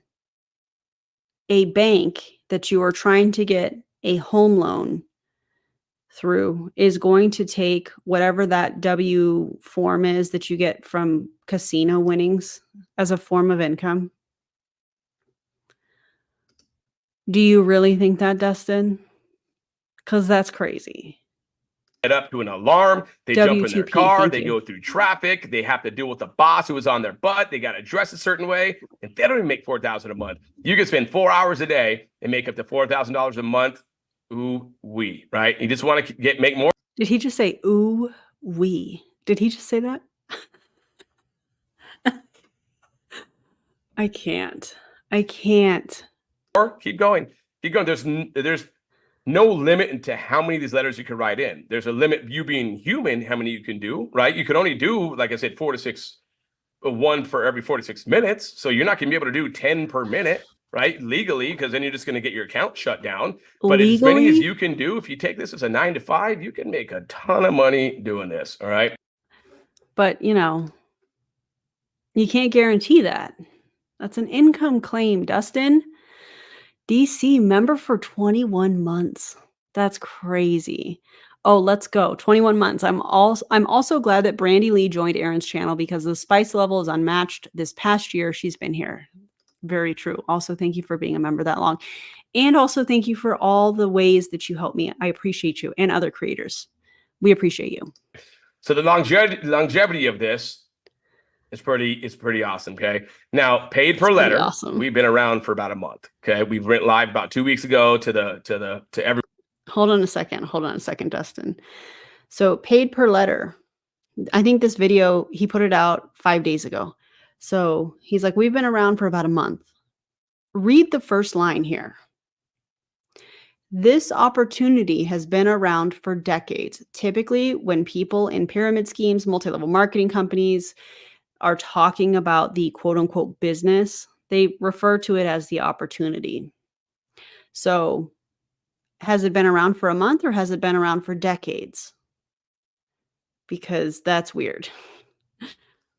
Speaker 1: a bank that you are trying to get a home loan through is going to take whatever that W form is that you get from casino winnings as a form of income? Do you really think that, Dustin? Because that's crazy.
Speaker 3: Up to an alarm, they jump in their
Speaker 1: W2P,
Speaker 3: car,
Speaker 1: thank
Speaker 3: they
Speaker 1: you.
Speaker 3: go through traffic, they have to deal with the boss who was on their butt, they got to dress a certain way, and they don't even make $4,000 a month. You can spend 4 hours a day and make up to $4,000 a month. Ooh wee, right? You just want to make more.
Speaker 1: Did he just say ooh wee? Did he just say that? I can't. I can't.
Speaker 3: Keep going. Keep going. There's no limit into how many of these letters you can write in. There's a limit, you being human, how many you can do, right? You can only do, like I said, 4 to 6, one for every 46 minutes. So you're not going to be able to do 10 per minute, right? Legally, because then you're just going to get your account shut down. But as many as
Speaker 1: Legally?
Speaker 3: you can do, if you take this as a 9 to 5, you can make a ton of money doing this. All right.
Speaker 1: But, you can't guarantee that. That's an income claim, Dustin. DC member for 21 months. That's crazy. Oh, let's go. 21 months. I'm also glad that Brandy Lee joined Aaron's channel because the spice level is unmatched. This past year, she's been here. Very true. Also, thank you for being a member that long. And also thank you for all the ways that you help me. I appreciate you and other creators. We appreciate you.
Speaker 3: So the longevity of this is pretty awesome. Okay. Now, paid per letter.
Speaker 1: Awesome.
Speaker 3: We've been around for about a month. Okay. We went live about 2 weeks ago to every.
Speaker 1: Hold on a second, Dustin. So paid per letter. I think this video, he put it out 5 days ago. So he's like, we've been around for about a month. Read the first line here. This opportunity has been around for decades. Typically, when people in pyramid schemes, multi-level marketing companies are talking about the quote unquote business, they refer to it as the opportunity. So has it been around for a month or has it been around for decades? Because that's weird.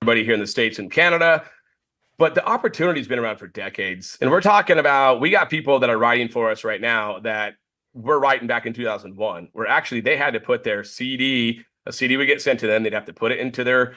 Speaker 3: Everybody here in the States and Canada. But the opportunity's been around for decades. And we're talking about, we got people that are writing for us right now that we're writing back in 2001, where actually they had to put their CD, a CD would get sent to them. They'd have to put it into their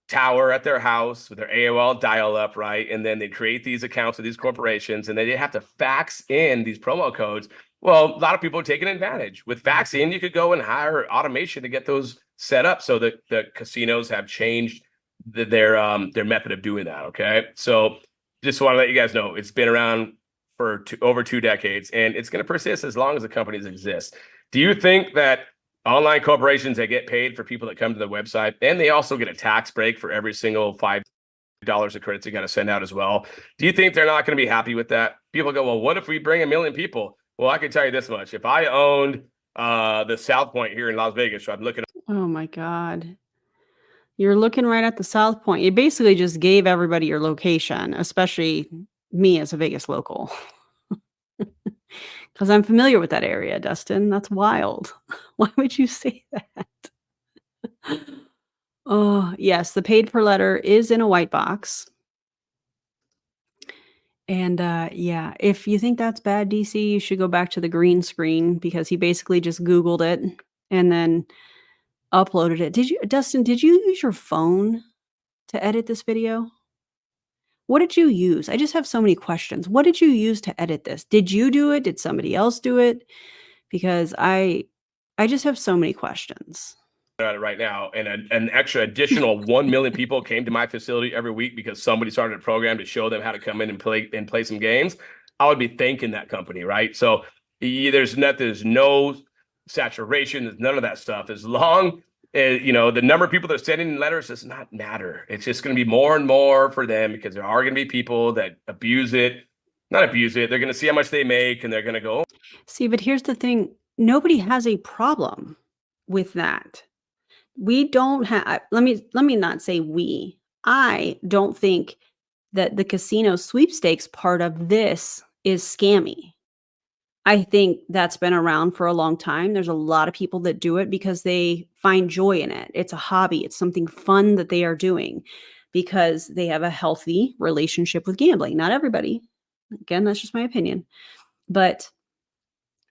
Speaker 3: tower at their house with their AOL dial-up, right? And then they create these accounts with these corporations, and then they have to fax in these promo codes. Well, a lot of people are taking advantage. With faxing, you could go and hire automation to get those set up so that the casinos have changed their method of doing that. Okay. So just want to let you guys know it's been around for over 2 decades, and it's going to persist as long as the companies exist. Do you think that online corporations that get paid for people that come to the website, and they also get a tax break for every single $5 of credits you got to send out as well, do you think they're not going to be happy with that? People go, well, what if we bring 1 million people? Well, I can tell you this much. If I owned the South Point here in Las Vegas, so I'm looking.
Speaker 1: Oh my God. You're looking right at the South Point. You basically just gave everybody your location, especially me as a Vegas local. Because I'm familiar with that area, Dustin. That's wild. Why would you say that? Oh, yes. The paid per letter is in a white box. And yeah, if you think that's bad, DC, you should go back to the green screen because he basically just Googled it and then uploaded it. Dustin, did you use your phone to edit this video? What did you use? I just have so many questions. What did you use to edit this? Did you do it? Did somebody else do it? Because I just have so many questions.
Speaker 3: At it right now, and an extra additional 1 million people came to my facility every week because somebody started a program to show them how to come in and play some games, I would be thanking that company, right? So there's no saturation, there's none of that stuff. As long as the number of people that are sending letters does not matter. It's just going to be more and more for them because there are going to be people that not abuse it. They're going to see how much they make and they're going to go.
Speaker 1: See, but here's the thing. Nobody has a problem with that. We don't have, let me not say we. I don't think that the casino sweepstakes part of this is scammy. I think that's been around for a long time. There's a lot of people that do it because they find joy in it. It's a hobby. It's something fun that they are doing because they have a healthy relationship with gambling. Not everybody. Again, that's just my opinion. But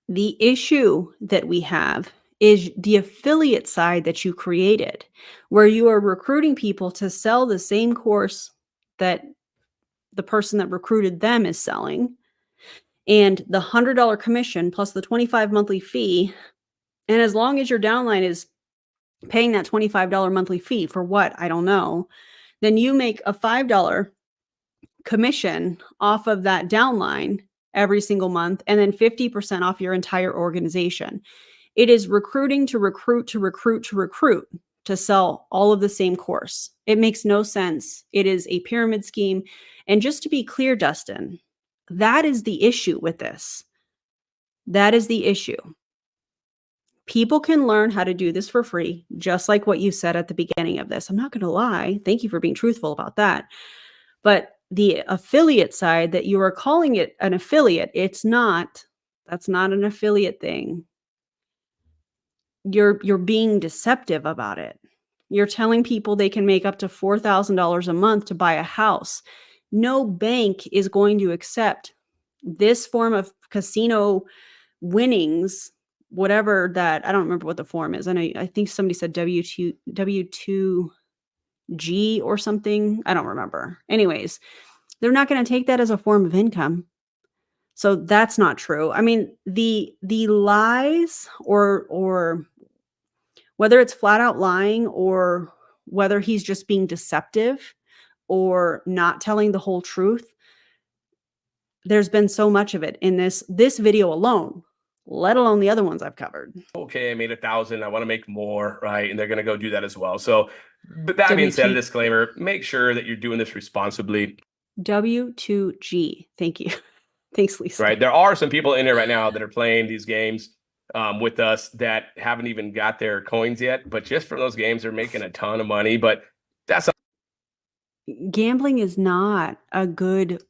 Speaker 1: the issue that we have is the affiliate side that you created, where you are recruiting people to sell the same course that the person that recruited them is selling, and the $100 commission plus the 25 monthly fee. And as long as your downline is paying that $25 monthly fee for what, I don't know, then you make a $5 commission off of that downline every single month, and then 50% off your entire organization. It is recruiting to recruit to recruit to recruit to sell all of the same course. It makes no sense. It is a pyramid scheme. And just to be clear, Dustin, that is the issue with this. That is the issue. People can learn how to do this for free, just like what you said at the beginning of this. I'm not going to lie. Thank you for being truthful about that. But the affiliate side that you are calling it an affiliate, it's not. That's not an affiliate thing. You're being deceptive about it. You're telling people they can make up to $4,000 a month to buy a house. No bank is going to accept this form of casino winnings, whatever that, I don't remember what the form is. I think somebody said W2G or something. I don't remember. Anyways, they're not going to take that as a form of income. So that's not true. I mean, the lies or whether it's flat out lying or whether he's just being deceptive or not telling the whole truth, there's been so much of it in this video alone, let alone the other ones I've covered.
Speaker 3: Okay, I made 1,000. I want to make more, right? And they're going to go do that as well. So, but that being said, a disclaimer: make sure that you're doing this responsibly.
Speaker 1: W2G. Thank you. Thanks, Lisa.
Speaker 3: Right. There are some people in there right now that are playing these games with us that haven't even got their coins yet. But just from those games, they're making a ton of money. But that's
Speaker 1: gambling is not a good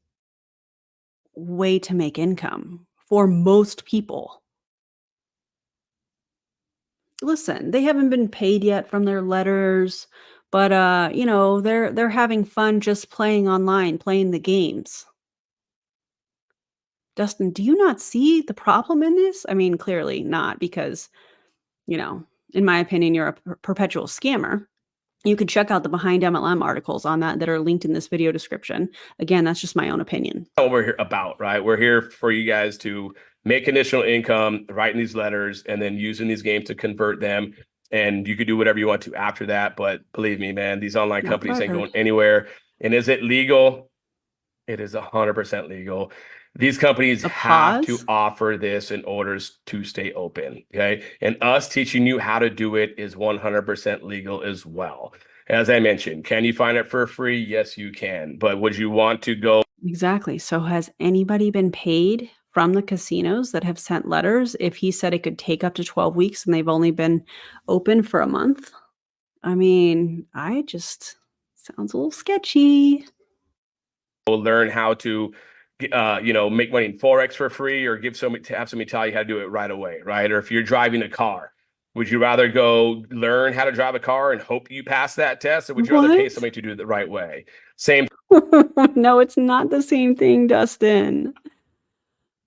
Speaker 1: way to make income for most people. Listen, they haven't been paid yet from their letters, but you know, they're having fun just playing online, playing the games. Dustin, do you not see the problem in this? I mean, clearly not, because, you know, in my opinion, you're a perpetual scammer. You could check out the behind MLM articles on that are linked in this video description. Again, that's just my own opinion.
Speaker 3: What we're here about, right? We're here for you guys to make additional income, writing these letters, and then using these games to convert them. And you could do whatever you want to after that. But believe me, man, these online companies ain't going anywhere. And is it legal? It is 100% legal. These companies have to offer this in order to stay open, okay? And us teaching you how to do it is 100% legal as well. As I mentioned, can you find it for free? Yes, you can. But would you want to go?
Speaker 1: Exactly. So has anybody been paid from the casinos that have sent letters if he said it could take up to 12 weeks and they've only been open for a month? I mean, sounds a little sketchy.
Speaker 3: Learn how to make money in Forex for free, or have somebody tell you how to do it right away, right? Or if you're driving a car, would you rather go learn how to drive a car and hope you pass that test, or would you rather pay somebody to do it the right way? Same.
Speaker 1: No, it's not the same thing, Dustin.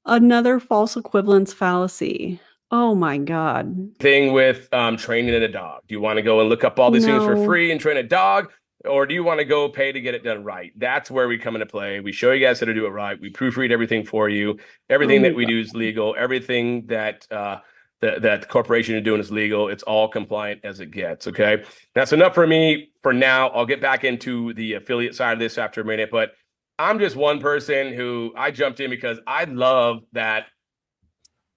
Speaker 1: Another false equivalence fallacy. Oh my God.
Speaker 3: Thing with training a dog. Do you want to go and look up all these things for free and train a dog? Or do you want to go pay to get it done right? That's where we come into play. We show you guys how to do it right. We proofread everything for you. Everything that we do is legal. Everything that that the corporation is doing is legal. It's all compliant as it gets, okay? That's enough for me for now. I'll get back into the affiliate side of this after a minute, but I'm just one person who I jumped in because I love that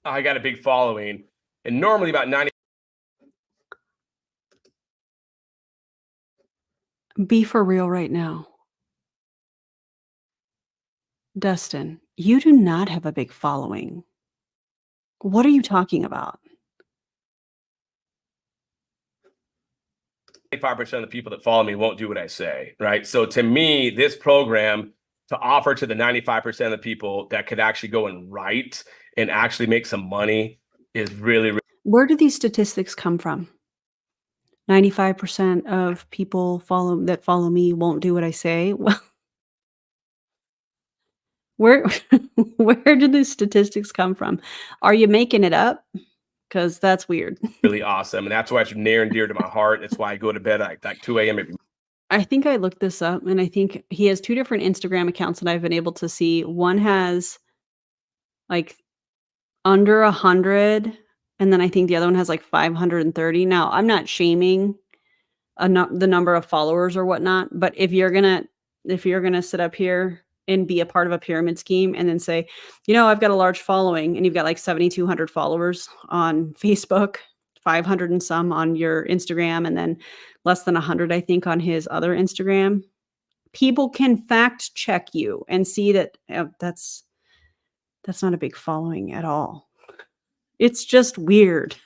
Speaker 3: I got a big following. And normally about 90.
Speaker 1: Be for real right now. Dustin, you do not have a big following. What are you talking about?
Speaker 3: 95% of the people that follow me won't do what I say, right? So to me, this program to offer to the 95% of the people that could actually go and write and actually make some money is really
Speaker 1: Where do these statistics come from? 95% of people that follow me won't do what I say. Well, where where do these statistics come from? Are you making it up? Because that's weird.
Speaker 3: really awesome, and that's why it's near and dear to my heart. That's why I go to bed at like 2 a.m. every
Speaker 1: I think I looked this up, and I think he has 2 different Instagram accounts that I've been able to see. One has, like, under 100, and then I think the other one has, like, 530. Now, I'm not shaming the number of followers or whatnot, but if you're gonna sit up here and be a part of a pyramid scheme and then say, I've got a large following," and you've got, like, 7,200 followers on Facebook, 500 and some on your Instagram, and then less than 100, I think, on his other Instagram. People can fact check you and see that, that's not a big following at all. It's just weird.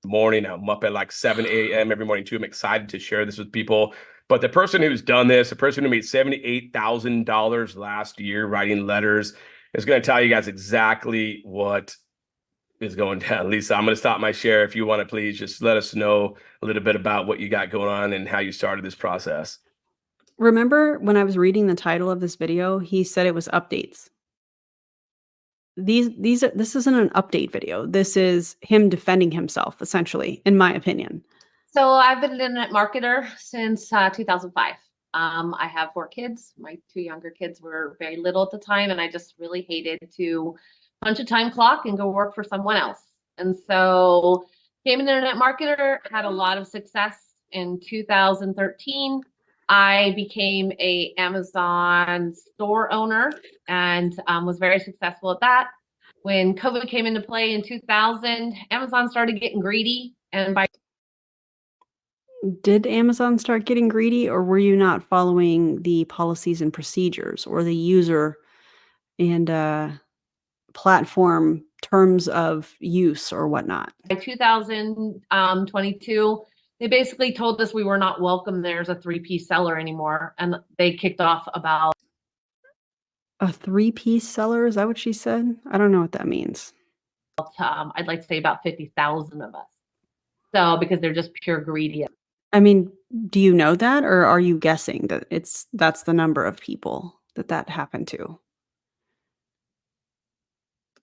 Speaker 3: morning. I'm up at like 7 a.m. every morning too. I'm excited to share this with people. But the person who's done this, the person who made $78,000 last year writing letters, is going to tell you guys exactly what is going down. Lisa, I'm going to stop my share. If you want to, please just let us know a little bit about what you got going on and how you started this process.
Speaker 1: Remember when I was reading the title of this video, he said it was updates. This isn't an update video. This is him defending himself, essentially, in my opinion.
Speaker 4: So I've been an internet marketer since 2005. I have 4 kids. My 2 younger kids were very little at the time, and I just really hated to punch a time clock and go work for someone else. And so became an internet marketer, had a lot of success. In 2013, I became a Amazon store owner and was very successful at that. When COVID came into play in 2000, Amazon started getting greedy, and by
Speaker 1: Did Amazon start getting greedy, or were you not following the policies and procedures or the user and platform terms of use or whatnot?
Speaker 4: by 2022, they basically told us we were not welcome there as a 3P seller anymore, and they kicked off about
Speaker 1: A 3-piece seller? Is that what she said? I don't know what that means.
Speaker 4: I'd like to say about 50,000 of us. So because they're just pure greedy
Speaker 1: I mean, do you know that, or are you guessing that that's the number of people that happened to?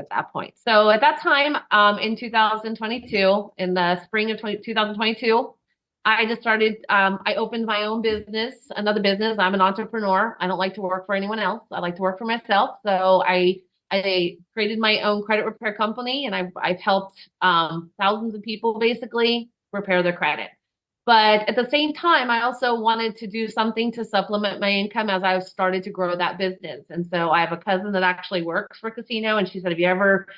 Speaker 4: at that point. So at that time, in 2022, in the spring of 2022, I just started, I opened my own business, another business. I'm an entrepreneur. I don't like to work for anyone else. I like to work for myself. So I created my own credit repair company, and I've helped thousands of people basically repair their credit. But at the same time, I also wanted to do something to supplement my income as I started to grow that business. And so I have a cousin that actually works for a casino, and she said, have you ever,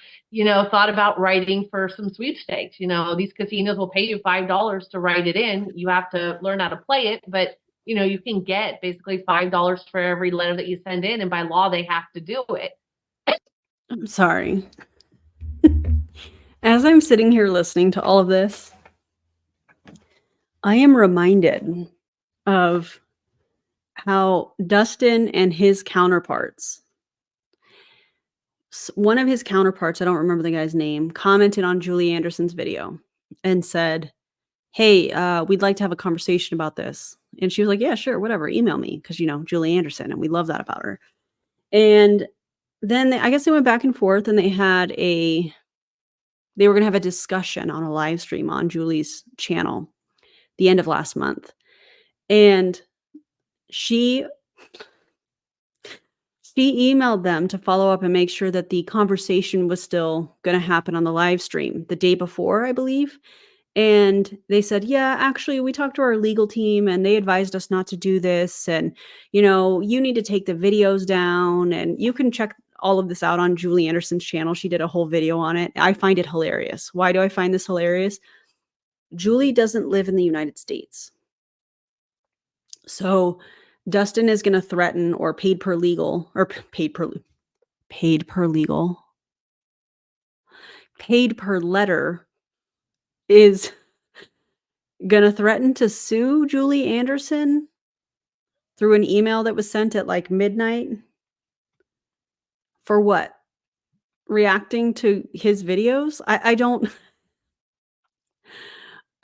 Speaker 4: thought about writing for some sweepstakes? These casinos will pay you $5 to write it in. You have to learn how to play it, but you can get basically $5 for every letter that you send in, and by law, they have to do it.
Speaker 1: I'm sorry. As I'm sitting here listening to all of this, I am reminded of how Dustin and his counterparts, one of his counterparts, I don't remember the guy's name, commented on Julie Anderson's video and said, "Hey, we'd like to have a conversation about this." And she was like, "Yeah, sure, whatever, email me," because, Julie Anderson, and we love that about her. And then I guess they went back and forth, and they were going to have a discussion on a live stream on Julie's channel the end of last month. And she emailed them to follow up and make sure that the conversation was still going to happen on the live stream the day before, I believe. And they said, "Yeah, actually, we talked to our legal team and they advised us not to do this. And, you need to take the videos down." And you can check all of this out on Julie Anderson's channel. She did a whole video on it. I find it hilarious. Why do I find this hilarious? Julie doesn't live in the United States. So Dustin is going to threaten, or paid per legal letter is going to threaten to sue Julie Anderson through an email that was sent at like midnight. For what? reacting to his videos? I don't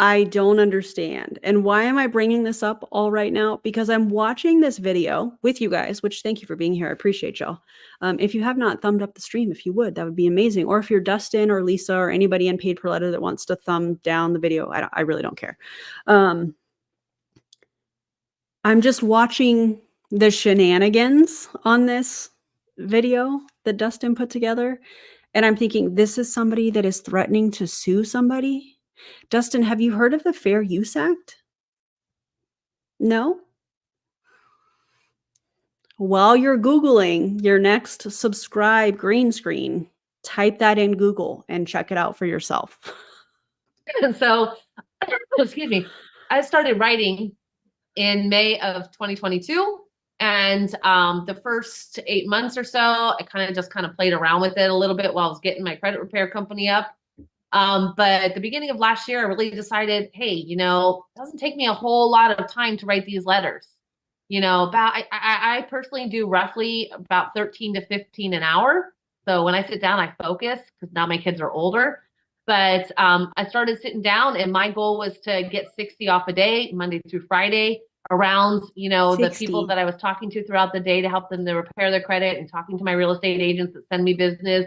Speaker 1: I don't understand. And why am I bringing this up all right now? Because I'm watching this video with you guys, which thank you for being here. I appreciate y'all. If you have not thumbed up the stream, if you would, that would be amazing. Or if you're Dustin or Lisa or anybody in Paid Per Letter that wants to thumb down the video, I really don't care. I'm just watching the shenanigans on this video that Dustin put together. And I'm thinking, this is somebody that is threatening to sue somebody. Dustin, have you heard of the Fair Use Act? No? While you're Googling your next subscribe green screen, type that in Google and check it out for yourself.
Speaker 4: And so, excuse me, I started writing in May of 2022. And the first 8 months or so, I kind of played around with it a little bit while I was getting my credit repair company up. But at the beginning of last year, I really decided, hey, it doesn't take me a whole lot of time to write these letters. I personally do roughly about 13 to 15 an hour. So when I sit down, I focus because now my kids are older. But I started sitting down, and my goal was to get 60 off a day, Monday through Friday, around, the people that I was talking to throughout the day to help them to repair their credit, and talking to my real estate agents that send me business.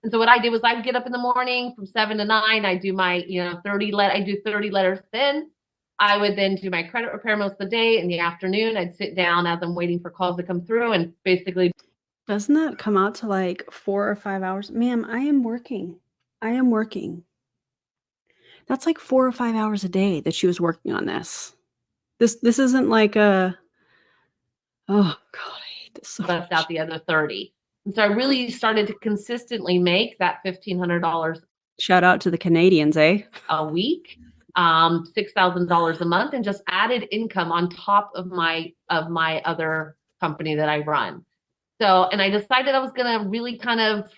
Speaker 4: And so what I did was I'd get up in the morning from 7 to 9. I do my, 30 letters. Then I would then do my credit repair most of the day. In the afternoon, I'd sit down as I'm waiting for calls to come through and basically.
Speaker 1: Doesn't that come out to like 4 or 5 hours? Ma'am, I am working. That's like 4 or 5 hours a day that she was working on this. This isn't like oh God, I hate this so
Speaker 4: left
Speaker 1: much.
Speaker 4: out the other 30. And so I really started to consistently make that $1,500
Speaker 1: Shout out to the Canadians, eh?
Speaker 4: a week, $6,000 a month, and just added income on top of my other company that I run. So, and I decided I was going to really kind of,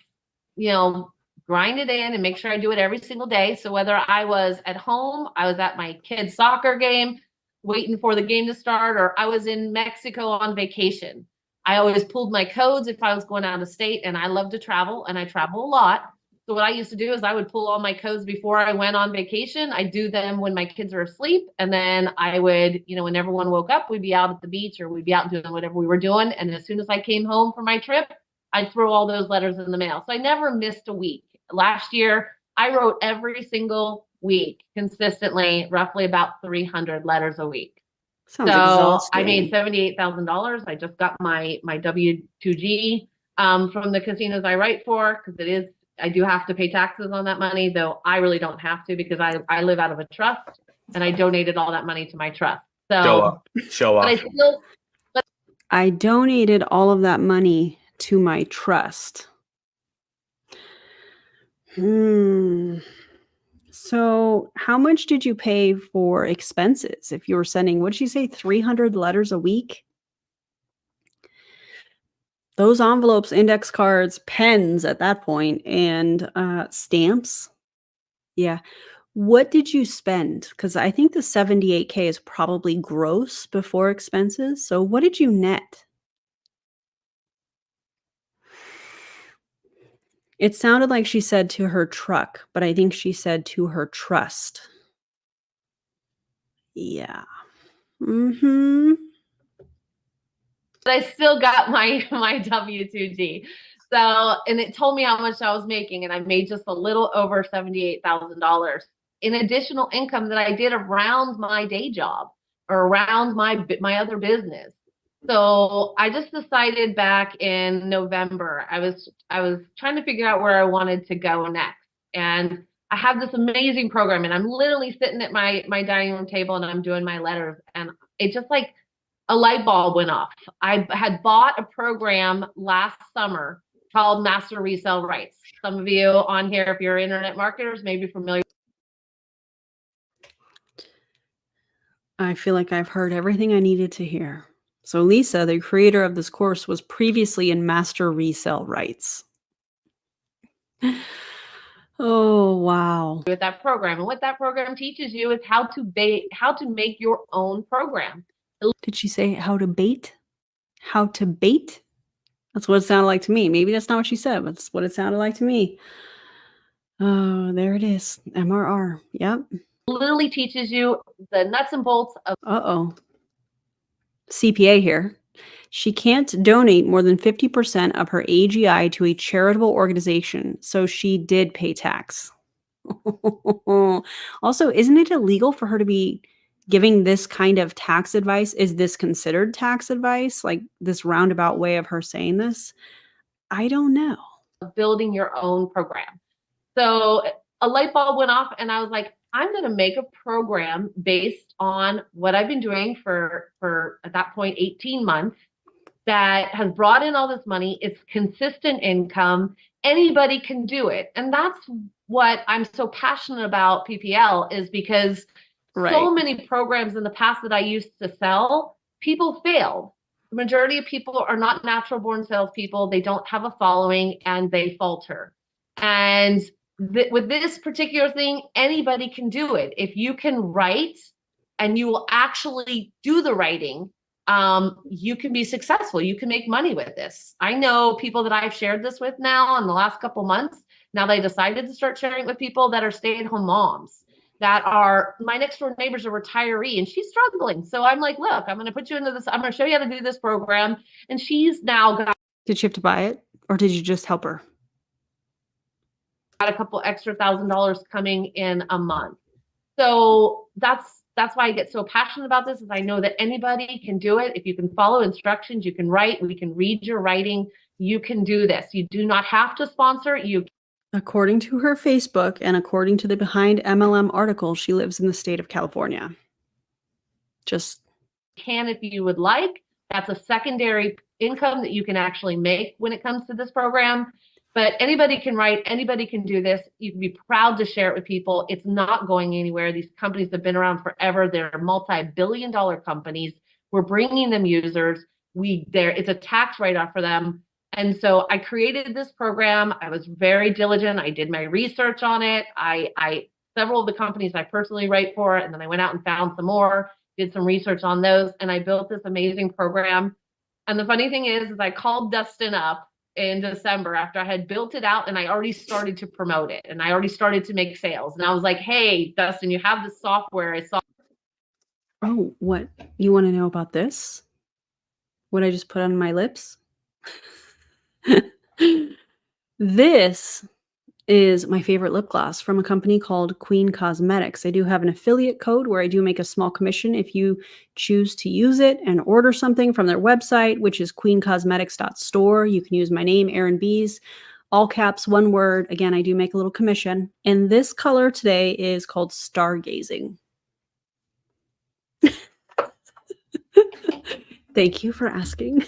Speaker 4: grind it in and make sure I do it every single day. So whether I was at home, I was at my kid's soccer game, waiting for the game to start, or I was in Mexico on vacation, I always pulled my codes if I was going out of state, and I love to travel, and I travel a lot. So what I used to do is I would pull all my codes before I went on vacation. I do them when my kids are asleep. And then I would, when everyone woke up, we'd be out at the beach or we'd be out doing whatever we were doing. And as soon as I came home from my trip, I'd throw all those letters in the mail. So I never missed a week. Last year, I wrote every single week consistently, roughly about 300 letters a week.
Speaker 1: Sounds exhausting.
Speaker 4: I made $78,000. I just got my W-2G from the casinos I write for, because I do have to pay taxes on that money, though I really don't have to because I live out of a trust, and I donated all that money to my trust. So
Speaker 3: Show up.
Speaker 1: I donated all of that money to my trust. So how much did you pay for expenses if you were sending, what did you say, 300 letters a week? Those envelopes, index cards, pens at that point, and stamps. Yeah. What did you spend? Because I think the 78K is probably gross before expenses. So what did you net? It sounded like she said to her truck, but I think she said to her trust. Yeah. Mm-hmm.
Speaker 4: But I still got my W-2G. So, and it told me how much I was making, and I made just a little over $78,000 in additional income that I did around my day job or around my other business. So I just decided back in November, I was trying to figure out where I wanted to go next. And I have this amazing program, and I'm literally sitting at my dining room table and I'm doing my letters, and it just like a light bulb went off. I had bought a program last summer called Master Resale Rights. Some of you on here, if you're internet marketers, may be familiar.
Speaker 1: I feel like I've heard everything I needed to hear. So Lisa, the creator of this course, was previously in Master Resale Rights. Oh, wow.
Speaker 4: With that program. And what that program teaches you is how to make your own program.
Speaker 1: Did she say how to bait? How to bait? That's what it sounded like to me. Maybe that's not what she said, but it's what it sounded like to me. Oh, there it is. MRR. Yep.
Speaker 4: Literally teaches you the nuts and bolts of
Speaker 1: Uh-oh. CPA here. She can't donate more than 50% of her AGI to a charitable organization, so she did pay tax. Also, isn't it illegal for her to be giving this kind of tax advice? Is this considered tax advice? Like this roundabout way of her saying this? I don't know.
Speaker 4: building your own program. So a light bulb went off and I was like, I'm going to make a program based on what I've been doing for at that point 18 months that has brought in all this money. It's consistent income. Anybody can do it. And that's what I'm so passionate about PPL, is because so many programs in the past that I used to sell, people failed. The majority of people are not natural born salespeople. They don't have a following and they falter. And with this particular thing, anybody can do it. If you can write and you will actually do the writing, you can be successful. You can make money with this. I know people that I've shared this with now in the last couple months. Now they decided to start sharing it with people that are stay-at-home moms, that are, my next door neighbor's a retiree and she's struggling. So I'm like, look, I'm going to put you into this. I'm going to show you how to do this program. And she's now got
Speaker 1: Did she have to buy it or did you just help her?
Speaker 4: a couple extra $1,000 coming in a month. So that's why I get so passionate about this, is I know that anybody can do it. If you can follow instructions, you can write, we can read your writing, you can do this. You do not have to sponsor. You
Speaker 1: According to her Facebook and according to the Behind MLM article, she lives in the state of California. Just
Speaker 4: can if you would like. That's a secondary income that you can actually make when it comes to this program. But anybody can write, anybody can do this. You can be proud to share it with people. It's not going anywhere. These companies have been around forever. They're multi-billion-dollar companies. We're bringing them users. It's a tax write-off for them. And so I created this program. I was very diligent. I did my research on it. Several of the companies I personally write for, and then I went out and found some more, did some research on those, and I built this amazing program. And the funny thing is I called Dustin up in December after I had built it out and I already started to promote it and I already started to make sales. And I was like, hey, Dustin, you have this software. I saw.
Speaker 1: Oh, what? You want to know about this? What I just put on my lips? This is my favorite lip gloss from a company called Queen Cosmetics. I do have an affiliate code where I do make a small commission if you choose to use it and order something from their website, which is queencosmetics.store. You can use my name, Erin Bees, all caps, one word. Again, I do make a little commission. And this color today is called Stargazing. Thank you for asking.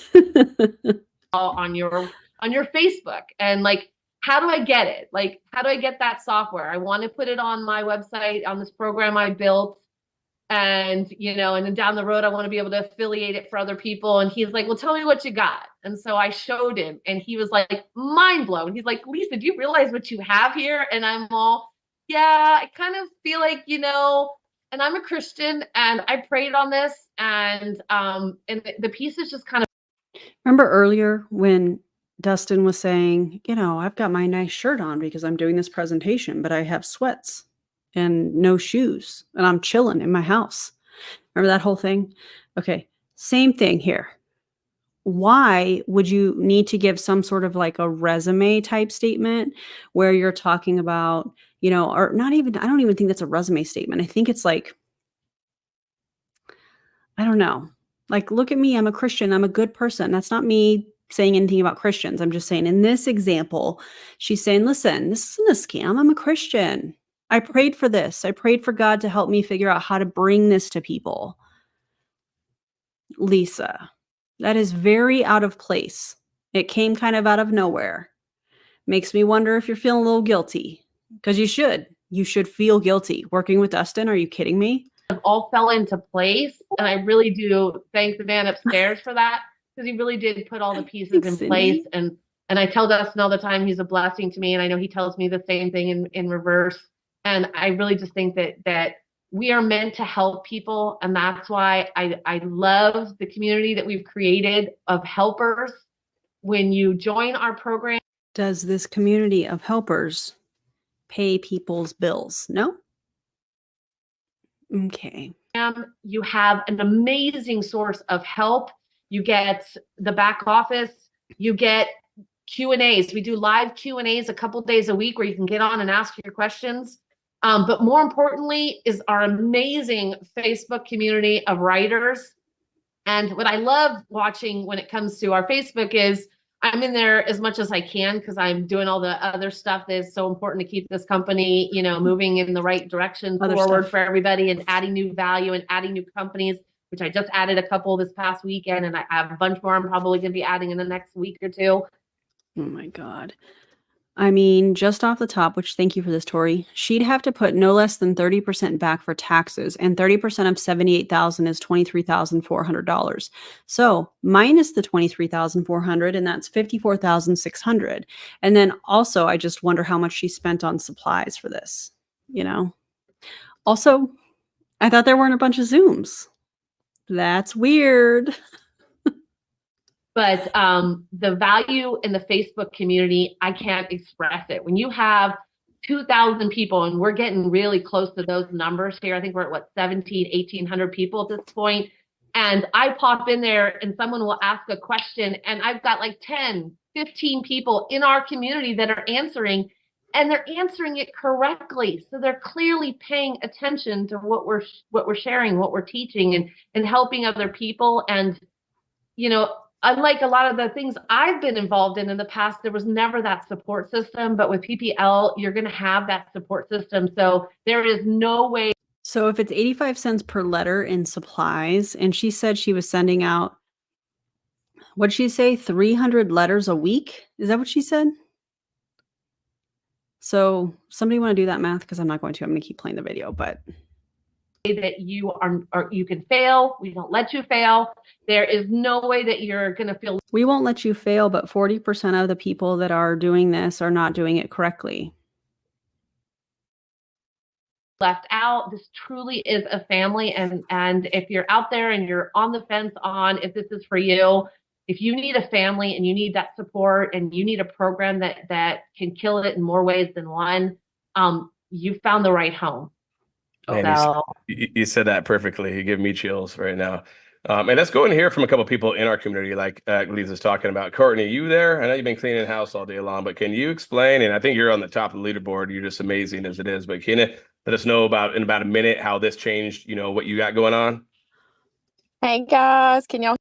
Speaker 4: on your Facebook, and like, how do I get it? Like, how do I get that software? I want to put it on my website, on this program I built. And, and then down the road, I want to be able to affiliate it for other people. And he's like, well, tell me what you got. And so I showed him and he was like, mind blown. He's like, Lisa, do you realize what you have here? And I'm all, yeah, I kind of feel like, and I'm a Christian and I prayed on this, and the pieces just kind of.
Speaker 1: Remember earlier when Dustin was saying, I've got my nice shirt on because I'm doing this presentation, but I have sweats and no shoes and I'm chilling in my house. Remember that whole thing? Okay. Same thing here. Why would you need to give some sort of like a resume type statement where you're talking about, or not even, I don't even think that's a resume statement. I think it's like, I don't know. Like, look at me. I'm a Christian. I'm a good person. That's not me saying anything about Christians. I'm just saying in this example, she's saying, listen, this isn't a scam. I'm a Christian. I prayed for this. I prayed for God to help me figure out how to bring this to people. Lisa, that is very out of place. It came kind of out of nowhere. Makes me wonder if you're feeling a little guilty, because you should. You should feel guilty. Working with Dustin, are you kidding me?
Speaker 4: All fell into place. And I really do thank the man upstairs for that, because he really did put all the pieces in place. And I tell Dustin all the time, he's a blessing to me. And I know he tells me the same thing in reverse. And I really just think that we are meant to help people. And that's why I love the community that we've created of helpers. when you join our program,
Speaker 1: Does this community of helpers pay people's bills? No? Okay.
Speaker 4: you have an amazing source of help. You get the back office, you get Q&As. We do live Q&As a couple days a week where you can get on and ask your questions. But more importantly is our amazing Facebook community of writers. And what I love watching when it comes to our Facebook is I'm in there as much as I can because I'm doing all the other stuff that is so important to keep this company, you know, moving in the right direction forward for everybody, and adding new value and adding new companies, which I just added a couple this past weekend, and I have a bunch more I'm probably going to be adding in the next week or two.
Speaker 1: Oh my God. I mean, just off the top, which thank you for this, Tori, she'd have to put no less than 30% back for taxes, and 30% of $78,000 is $23,400. So minus the $23,400, and that's $54,600. And then also, I just wonder how much she spent on supplies for this, you know? Also, I thought there weren't a bunch of Zooms. That's weird.
Speaker 4: But the value in the Facebook community, I can't express it. When you have 2,000 people, and we're getting really close to those numbers here. I think we're at what, 1,800 people at this point. And I pop in there and someone will ask a question, and I've got like 10, 15 people in our community that are answering, and they're answering it correctly. So they're clearly paying attention to what we're sharing, what we're teaching, and helping other people. And, you know, unlike a lot of the things I've been involved in the past, there was never that support system. But with PPL, you're going to have that support system. So there is no way.
Speaker 1: So if it's 85 cents per letter in supplies, and she said she was sending out, what'd she say, 300 letters a week? Is that what she said? So somebody want to do that math? Because I'm not going to. I'm going to keep playing the video, but
Speaker 4: that you are, or you can fail. We don't let you fail. There is no way that you're going to feel.
Speaker 1: We won't let you fail, but 40% of the people that are doing this are not doing it correctly.
Speaker 4: Left out. This truly is a family. And if you're out there and you're on the fence on if this is for you, if you need a family and you need that support and you need a program that can kill it in more ways than one, you found the right home.
Speaker 3: Man,
Speaker 4: So
Speaker 3: you said that perfectly. You give me chills right now. And let's go and hear from a couple of people in our community, like Lisa's talking about. Courtney, you there? I know you've been cleaning the house all day long, but can you explain? And I think you're on the top of the leaderboard. You're just amazing as it is. But can you let us know in about a minute how this changed? You know what you got going on.
Speaker 5: Hey guys, can y'all?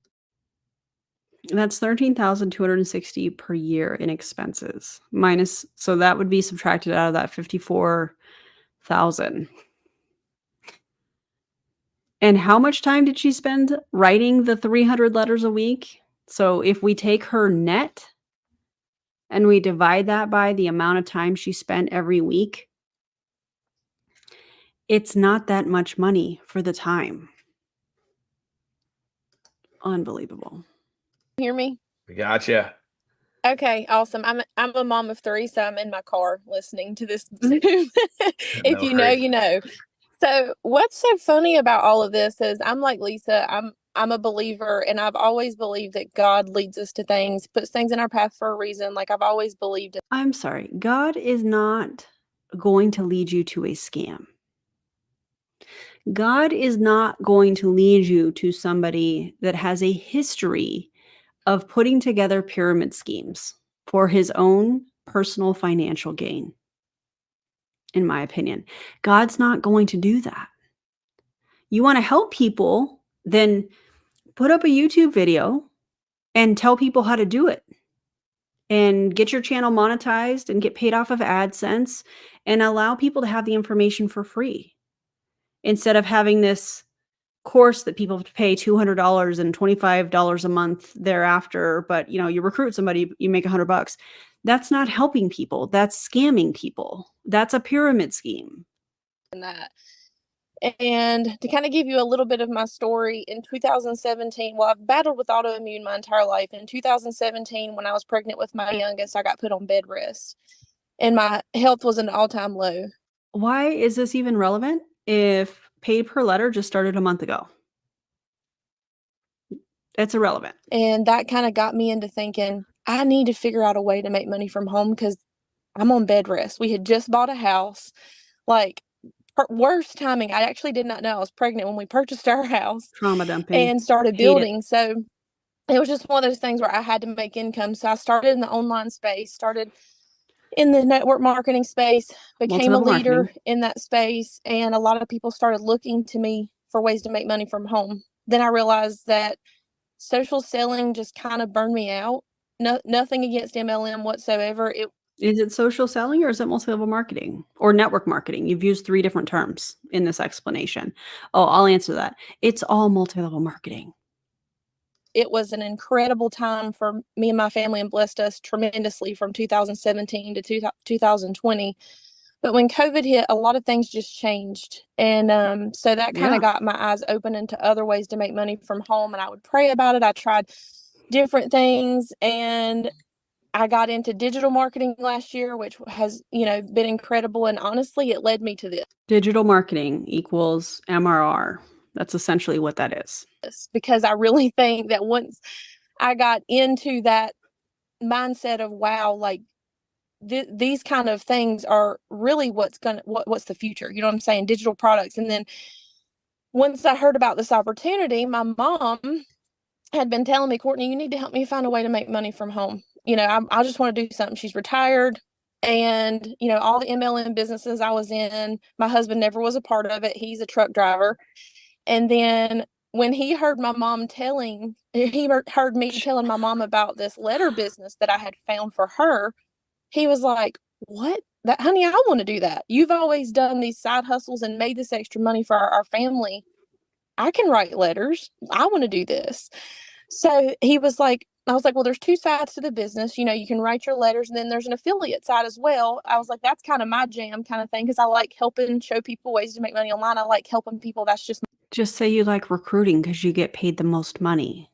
Speaker 1: That's $13,260 per year in expenses minus. So that would be subtracted out of that $54,000. And how much time did she spend writing the 300 letters a week? So if we take her net and we divide that by the amount of time she spent every week, it's not that much money for the time. Unbelievable.
Speaker 5: Hear me?
Speaker 3: We gotcha.
Speaker 5: Okay, awesome. I'm a mom of 3, so I'm in my car listening to this Zoom. If you know, you know. So what's so funny about all of this is I'm like Lisa, I'm a believer, and I've always believed that God leads us to things, puts things in our path for a reason. Like I've always believed it.
Speaker 1: I'm sorry. God is not going to lead you to a scam. God is not going to lead you to somebody that has a history of putting together pyramid schemes for his own personal financial gain. In my opinion, God's not going to do that. You want to help people, then put up a YouTube video and tell people how to do it and get your channel monetized and get paid off of AdSense and allow people to have the information for free instead of having this course that people have to pay $200 and $25 a month thereafter. But you know, you recruit somebody, you make $100. That's not helping people. That's scamming people. That's a pyramid scheme.
Speaker 5: And to kind of give you a little bit of my story, in 2017, well, I've battled with autoimmune my entire life. In 2017, when I was pregnant with my youngest, I got put on bed rest and my health was an all-time low.
Speaker 1: Why is this even relevant if paid per letter just started a month ago? It's irrelevant.
Speaker 5: And that kind of got me into thinking, I need to figure out a way to make money from home because I'm on bed rest. We had just bought a house. Like, worst timing. I actually did not know I was pregnant when we purchased our house
Speaker 1: Trauma dumping.
Speaker 5: and started
Speaker 1: Hate it.
Speaker 5: building. So it was just one of those things where I had to make income. So I started in the online space, started in the network marketing space, became a
Speaker 1: Multi-level
Speaker 5: leader
Speaker 1: marketing.
Speaker 5: in that space, and a lot of people started looking to me for ways to make money from home. Then I realized that social selling just kind of burned me out. No, nothing against MLM whatsoever.
Speaker 1: Is it social selling or is it multi-level marketing or network marketing? You've used 3 different terms in this explanation. Oh, I'll answer that. It's all multi-level marketing.
Speaker 5: It was an incredible time for me and my family and blessed us tremendously from 2017 to 2020. But when COVID hit, a lot of things just changed. And so that kind
Speaker 1: Yeah.
Speaker 5: of got my eyes open into other ways to make money from home. And I would pray about it. I tried different things, and I got into digital marketing last year, which has, been incredible. And honestly, it led me to this.
Speaker 1: Digital marketing equals MRR. That's essentially what that is.
Speaker 5: Because I really think that once I got into that mindset of, wow, like these kind of things are really what's the future, you know what I'm saying? Digital products. And then once I heard about this opportunity, my mom had been telling me, Courtney, you need to help me find a way to make money from home. I just want to do something. She's retired. And, all the MLM businesses I was in, my husband never was a part of it. He's a truck driver. And then when he heard heard me telling my mom about this letter business that I had found for her, he was like, what? That, honey, I want to do that. You've always done these side hustles and made this extra money for our family. I can write letters. I want to do this. So I was like, well, there's 2 sides to the business. You can write your letters, and then there's an affiliate side as well. I was like, that's kind of my jam kind of thing, because I like helping show people ways to make money online. I like helping people. That's
Speaker 1: Just say you like recruiting because you get paid the most money.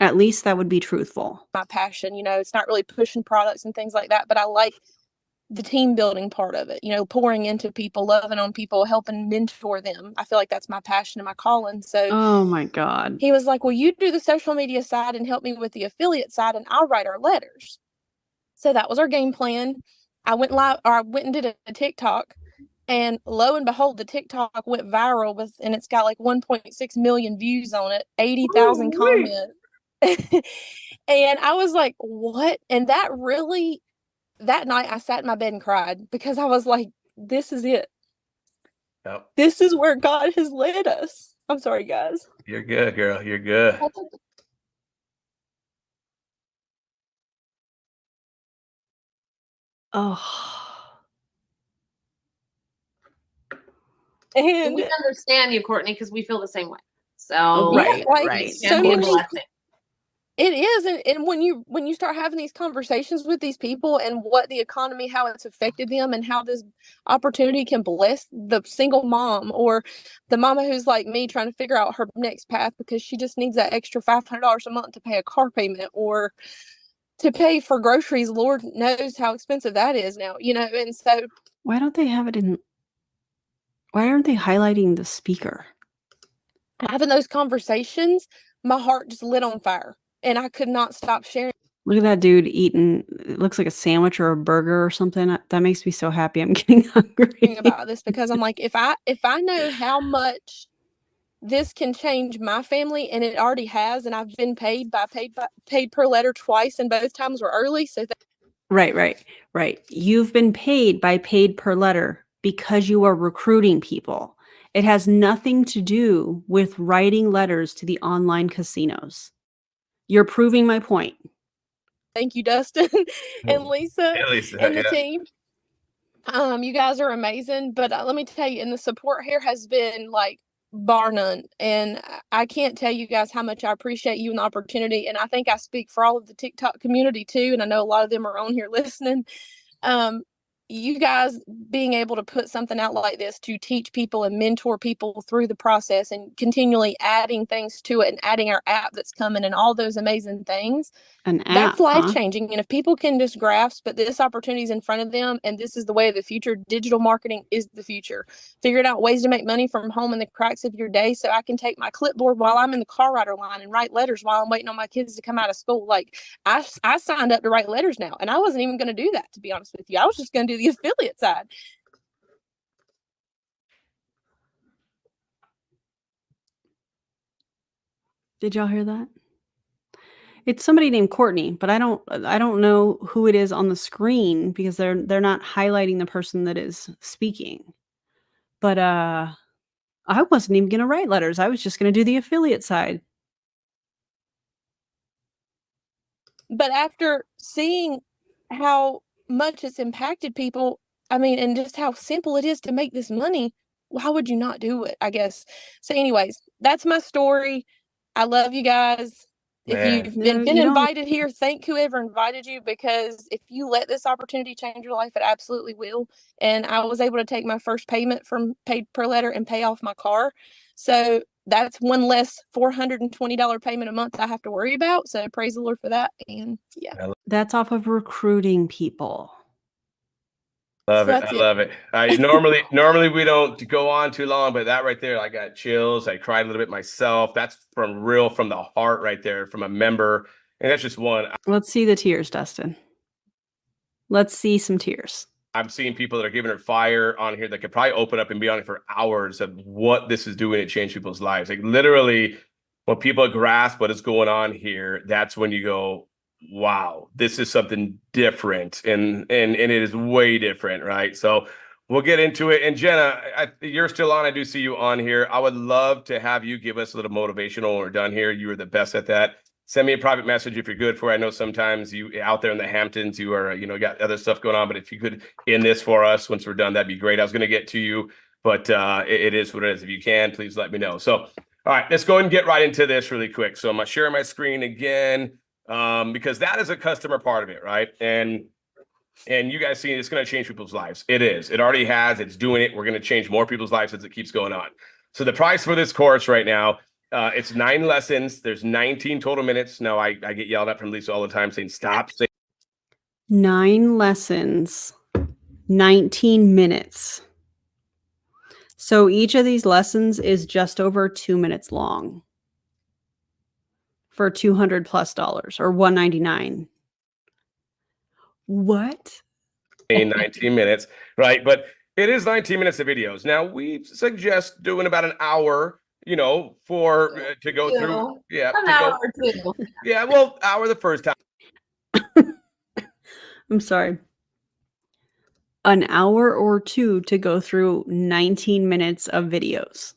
Speaker 1: At least that would be truthful.
Speaker 5: my passion. It's not really pushing products and things like that, but I like the team building part of it, pouring into people, loving on people, helping mentor them. I feel like that's my passion and my calling. So
Speaker 1: Oh my God.
Speaker 5: he was like, well, you do the social media side and help me with the affiliate side, and I'll write our letters. So that was our game plan. I went and did a TikTok, and lo and behold, the TikTok went viral and it's got like 1.6 million views on it, 80,000 comments. And I was like, what? And that night I sat in my bed and cried, because I was like, this is it.
Speaker 3: Yep.
Speaker 5: This is where God has led us. I'm sorry, guys.
Speaker 3: You're good, girl. You're good.
Speaker 1: Oh.
Speaker 5: And
Speaker 4: we understand you, Courtney, because we feel the same way. So
Speaker 1: Right,
Speaker 5: right.
Speaker 4: So many.
Speaker 5: It is, and when you start having these conversations with these people and what the economy, how it's affected them, and how this opportunity can bless the single mom or the mama who's like me trying to figure out her next path because she just needs that extra $500 a month to pay a car payment or to pay for groceries. Lord knows how expensive that is now, and so
Speaker 1: Why don't they have it in? Why aren't they highlighting the speaker?
Speaker 5: having those conversations, my heart just lit on fire, and I could not stop sharing.
Speaker 1: Look at that dude eating, it looks like a sandwich or a burger or something. That makes me so happy. I'm getting hungry.
Speaker 5: About this, because I'm like, if I know how much this can change my family, and it already has, and I've been paid per letter twice, and both times were early. So
Speaker 1: Right. You've been paid by paid per letter because you are recruiting people. It has nothing to do with writing letters to the online casinos. You're proving my point.
Speaker 5: thank you, Dustin and Lisa, and the team. You guys are amazing. But let me tell you, and the support here has been like bar none. And I can't tell you guys how much I appreciate you and the opportunity. And I think I speak for all of the TikTok community too. And I know a lot of them are on here listening. you guys being able to put something out like this to teach people and mentor people through the process and continually adding things to it and adding our app that's coming and all those amazing things.
Speaker 1: An
Speaker 5: That's
Speaker 1: app,
Speaker 5: life
Speaker 1: huh?
Speaker 5: changing. And if people can just grasp that this opportunity is in front of them and this is the way of the future, digital marketing is the future. Figuring out ways to make money from home in the cracks of your day so I can take my clipboard while I'm in the car rider line and write letters while I'm waiting on my kids to come out of school. Like I signed up to write letters now, and I wasn't even going to do that, to be honest with you. I was just going to do the affiliate side.
Speaker 1: Did y'all hear that? It's somebody named Courtney, but I don't know who it is on the screen because they're not highlighting the person that is speaking. But I wasn't even going to write letters. I was just going to do the affiliate side.
Speaker 5: But after seeing how much it's impacted people, I mean, and just how simple it is to make this money, why would you not do it, I guess? So anyways, that's my story. I love you guys. If
Speaker 3: Man.
Speaker 5: you've
Speaker 1: No,
Speaker 5: been
Speaker 1: you don't.
Speaker 5: invited here, thank whoever invited you, because if you let this opportunity change your life, it absolutely will. And I was able to take my first payment from Paid Per Letter and pay off my car. So that's one less $420 payment a month I have to worry about. So praise the Lord for that. And yeah,
Speaker 1: That's off of recruiting people.
Speaker 3: Love
Speaker 5: so
Speaker 3: it.
Speaker 5: that's
Speaker 3: I
Speaker 5: it.
Speaker 3: love it. Normally we don't go on too long, but that right there, I got chills. I cried a little bit myself. That's from the heart right there from a member. And that's just one.
Speaker 1: Let's see the tears, Dustin. Let's see some tears.
Speaker 3: I'm seeing people that are giving her fire on here that could probably open up and be on it for hours of what this is doing to change people's lives. Like literally, when people grasp what is going on here, that's when you go, wow, this is something different. And it is way different, right? So we'll get into it. And Jenna, you're still on. I do see you on here. I would love to have you give us a little motivational when we're done here. You are the best at that. Send me a private message if you're good for it. I know sometimes you out there in the Hamptons, you are, got other stuff going on, but if you could end this for us once we're done, that'd be great. I was going to get to you, but it is what it is. If you can, please let me know. So, all right, let's go ahead and get right into this really quick. So I'm going to share my screen again because that is a customer part of it, right? And you guys see it's going to change people's lives. It is. It already has. It's doing it. We're going to change more people's lives as it keeps going on. So the price for this course right now, it's 9 lessons. There's 19 total minutes. Now, I get yelled at from Lisa all the time saying, stop.
Speaker 1: 9 lessons, 19 minutes. So each of these lessons is just over 2 minutes long for $200+ or $199. What?
Speaker 3: 19 minutes, right? But it is 19 minutes of videos. Now, we suggest doing about an hour, for to go through. Yeah.
Speaker 4: An hour or two.
Speaker 3: Yeah. Well, hour the first time.
Speaker 1: I'm sorry. An hour or two to go through 19 minutes of videos.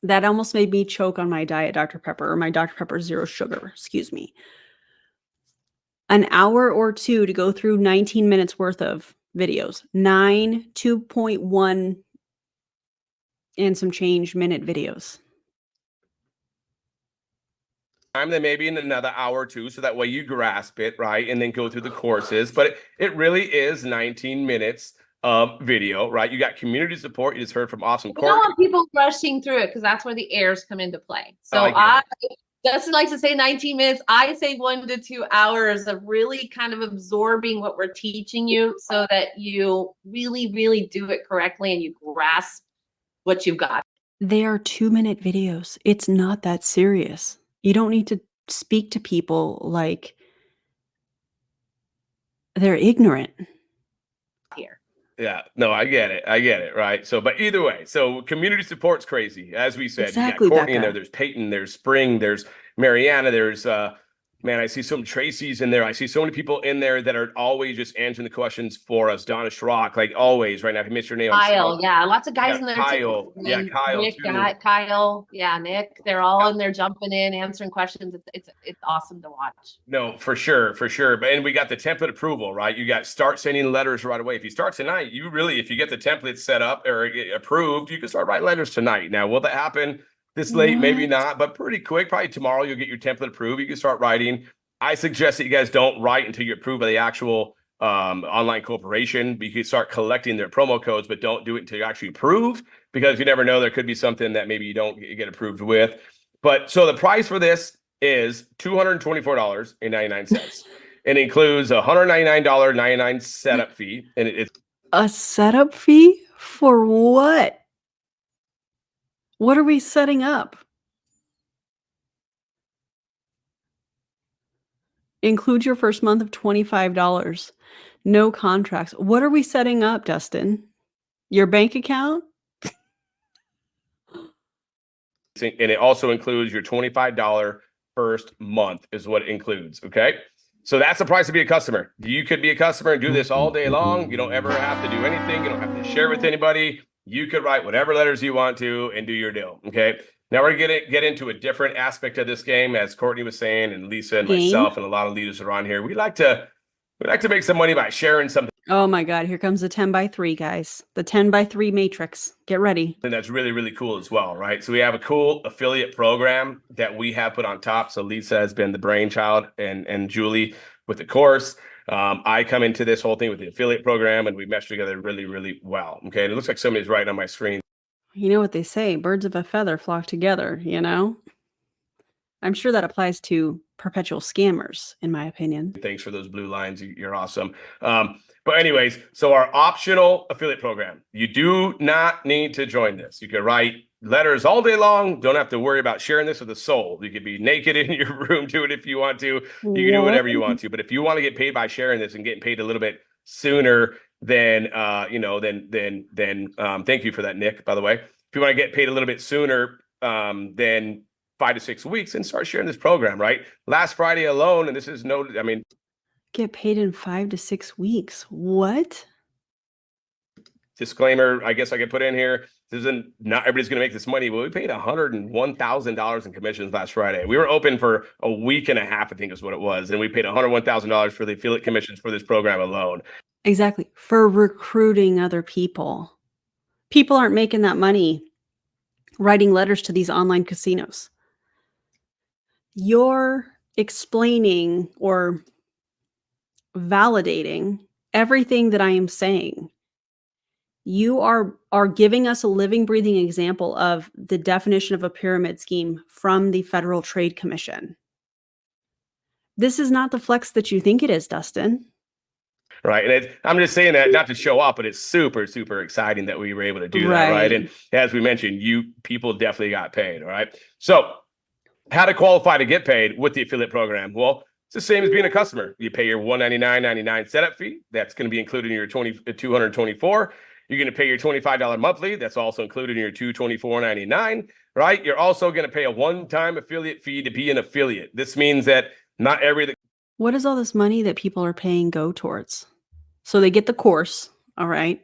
Speaker 1: That almost made me choke on my Diet Dr. Pepper or my Dr. Pepper Zero Sugar, excuse me. An hour or two to go through 19 minutes worth of videos. 9 2.1 and some change minute videos.
Speaker 3: Time then maybe in another hour or two, so that way you grasp it, right? And then go through the courses. But it really is 19 minutes of video, right? You got community support. You just heard from awesome
Speaker 4: We don't want people rushing through it because that's where the errors come into play. So Dustin likes to say 19 minutes. I say 1 to 2 hours of really kind of absorbing what we're teaching you so that you really, really do it correctly and you grasp what you've got.
Speaker 1: They are 2-minute videos. It's not that serious. You don't need to speak to people like they're ignorant.
Speaker 4: Here.
Speaker 3: Yeah, no, I get it, right? So, but either way, so community support's crazy. As we said,
Speaker 1: Exactly,
Speaker 3: you got Courtney in
Speaker 1: Becca.
Speaker 3: there, there's Peyton, there's Spring, there's Mariana, there's man, I see some Tracy's in there. I see so many people in there that are always just answering the questions for us. Donna Schrock, like always, right now. If you missed your name,
Speaker 4: Kyle, yeah, lots of guys in there
Speaker 3: Kyle,
Speaker 4: too.
Speaker 3: yeah, Kyle
Speaker 4: Nick,
Speaker 3: too.
Speaker 4: Kyle, yeah, Nick. They're all in there jumping in, answering questions. It's awesome to watch.
Speaker 3: No, for sure. But and we got the template approval, right? You got start sending letters right away. If you start tonight, if you get the template set up or approved, you can start writing letters tonight. Now, will that happen this late? Maybe not, but pretty quick. Probably tomorrow you'll get your template approved. You can start writing. I suggest that you guys don't write until you're approved by the actual online corporation. You can start collecting their promo codes, but don't do it until you actually approve, because you never know, there could be something that maybe you don't get approved with. But so the price for this is $224.99. It includes a $199.99 setup fee, and it's
Speaker 1: A setup fee for what? What are we setting up? Include your first month of $25. No contracts. What are we setting up, Dustin? Your bank account?
Speaker 3: and it also includes your $25 first month is what it includes. Okay. So that's the price to be a customer. You could be a customer and do this all day long. You don't ever have to do anything. You don't have to share with anybody. You could write whatever letters you want to and do your deal. Okay. Now we're going to get into a different aspect of this game, as Courtney was saying, and Lisa and myself and a lot of leaders around here. We like to make some money by sharing something.
Speaker 1: Oh my God, here comes the 10x3, guys. The 10x3 matrix. Get ready.
Speaker 3: And that's really, really cool as well, right? So we have a cool affiliate program that we have put on top. So Lisa has been the brainchild, and Julie with the course. I come into this whole thing with the affiliate program, and we mesh together really, really well. Okay. And it looks like somebody's writing on my screen.
Speaker 1: You know what they say, birds of a feather flock together, you know? I'm sure that applies to perpetual scammers, in my opinion.
Speaker 3: Thanks for those blue lines. You're awesome. But anyways, so our optional affiliate program, you do not need to join this. You can write letters all day long. Don't have to worry about sharing this with a soul. You could be naked in your room, do it if you want to. You can do whatever you want to. But if you want to get paid by sharing this and getting paid a little bit sooner than, thank you for that, Nick, by the way. If you want to get paid a little bit sooner than 5 to 6 weeks, and start sharing this program, right? Last Friday alone, and this is
Speaker 1: get paid in 5 to 6 weeks. What?
Speaker 3: Disclaimer, I guess I could put in here, not everybody's going to make this money. Well, we paid $101,000 in commissions last Friday. We were open for a week and a half, I think is what it was. And we paid $101,000 for the affiliate commissions for this program alone.
Speaker 1: Exactly. For recruiting other people. People aren't making that money writing letters to these online casinos. You're explaining or validating everything that I am saying. You are giving us a living, breathing example of the definition of a pyramid scheme from the Federal Trade Commission. This is not the flex that you think it is, Dustin.
Speaker 3: Right. And I'm just saying that not to show off, but it's super, super exciting that we were able to do that. Right. And as we mentioned, people definitely got paid. All right. So how to qualify to get paid with the affiliate program? Well, it's the same as being a customer. You pay your $199.99 setup fee. That's going to be included in your $224. You're going to pay your $25 monthly. That's also included in your $224.99. Right. You're also going to pay a one-time affiliate fee to be an affiliate. This means that not every.
Speaker 1: What does all this money that people are paying go towards? So they get the course, all right.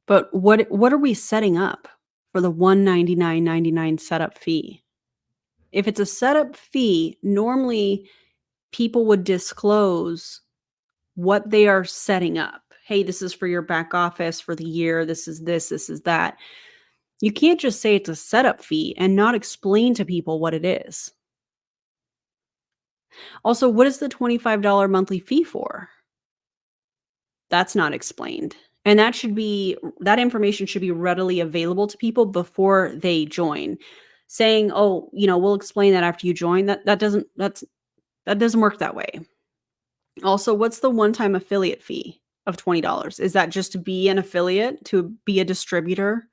Speaker 1: But what are we setting up for the $199.99 setup fee? If it's a setup fee, normally people would disclose what they are setting up. Hey, this is for your back office for the year. This is this is that. You can't just say it's a setup fee and not explain to people what it is. Also, what is the $25 monthly fee for? That's not explained. And that information should be readily available to people before they join. Saying, oh, we'll explain that after you join, that doesn't work that way. Also, what's the one-time affiliate fee of $20? Is that just to be an affiliate, to be a distributor?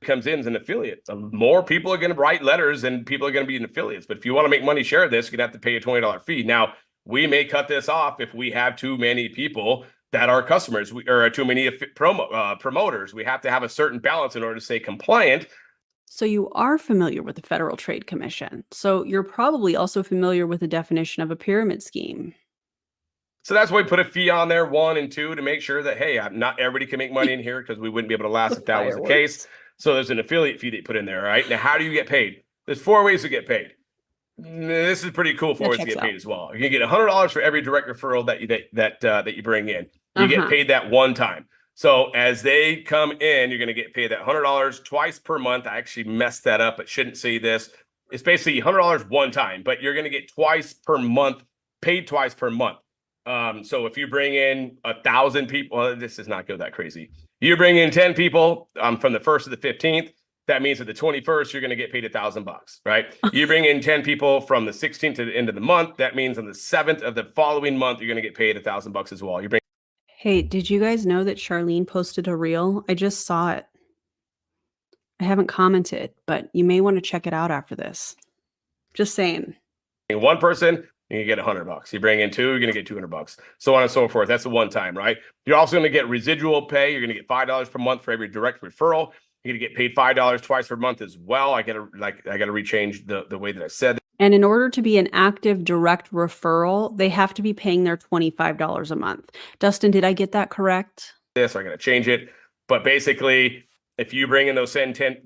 Speaker 3: Comes in as an affiliate. More people are going to write letters and people are going to be in affiliates. But if you want to make money share this, you're going to have to pay a $20 fee. Now, we may cut this off if we have too many people that are customers or too many promoters. We have to have a certain balance in order to stay compliant.
Speaker 1: So you are familiar with the Federal Trade Commission. So you're probably also familiar with the definition of a pyramid scheme.
Speaker 3: So that's why we put a fee on there, 1 and 2, to make sure that, hey, not everybody can make money in here, because we wouldn't be able to last if that was the case. So there's an affiliate fee that you put in there, right? Now, how do you get paid? There's 4 ways to get paid. This is pretty cool, 4 ways to get paid as well. You get $100 for every direct referral that you bring in. You get paid that one time. So as they come in, you're going to get paid that $100 twice per month. I actually messed that up. I shouldn't say this. It's basically $100 one time, but you're going to get twice per month, paid twice per month. So if you bring in 1,000 people, well, this does not go that crazy. You bring in 10 people from the 1st to the 15th. That means at the 21st, you're going to get paid $1,000, right? You bring in 10 people from the 16th to the end of the month. That means on the 7th of the following month, you're going to get paid $1,000 as well. You bring.
Speaker 1: Hey, did you guys know that Charlene posted a reel? I just saw it. I haven't commented, but you may want to check it out after this. Just saying.
Speaker 3: One person, you get $100. You bring in 2, you're going to get $200. So on and so forth. That's the one time, right? You're also going to get residual pay. You're going to get $5 per month for every direct referral. You're going to get paid $5 twice per month as well. I got to rechange the way that I said that.
Speaker 1: And in order to be an active direct referral, they have to be paying their $25 a month. Dustin, did I get that correct?
Speaker 3: This, I got to change it. But basically, if you bring in those same 10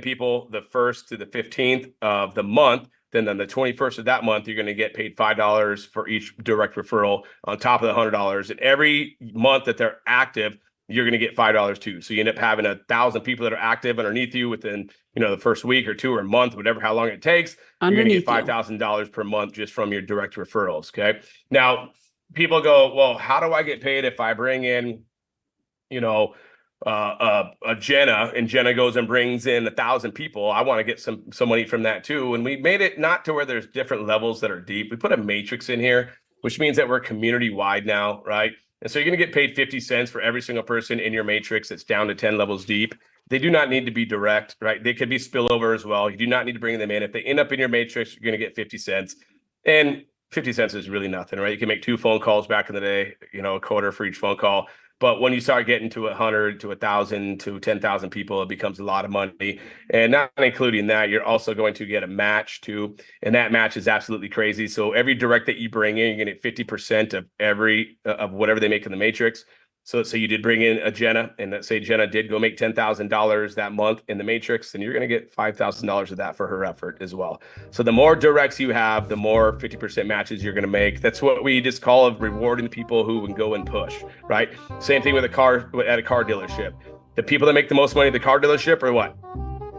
Speaker 3: people the 1st to the 15th of the month, then on the 21st of that month, you're going to get paid $5 for each direct referral on top of the $100. And every month that they're active, you're going to get $5 too. So you end up having 1,000 people that are active underneath you within, the first week or 2 or a month, whatever, how long it takes. You're going to get $5,000 per month just from your direct referrals. Okay. Now, people go, well, how do I get paid if I bring in, a Jenna, and Jenna goes and brings in 1,000 people? I want to get some money from that too. And we made it not to where there's different levels that are deep. We put a matrix in here, which means that we're community wide now, right? And so you're going to get paid 50 cents for every single person in your matrix that's down to 10 levels deep. They do not need to be direct, right? They could be spillover as well. You do not need to bring them in. If they end up in your matrix, you're going to get 50 cents. And 50 cents is really nothing, right? You can make 2 phone calls back in the day, a quarter for each phone call. But when you start getting to 100 to 1,000 to 10,000 people, it becomes a lot of money. And not including that, you're also going to get a match too. And that match is absolutely crazy. So every direct that you bring in, you're going to get 50% of whatever they make in the matrix. So let's say you did bring in a Jenna, and let's say Jenna did go make $10,000 that month in the matrix, then you're going to get $5,000 of that for her effort as well. So the more directs you have, the more 50% matches you're going to make. That's what we just call rewarding people who can go and push, right? Same thing with at a car dealership. The people that make the most money at the car dealership are what?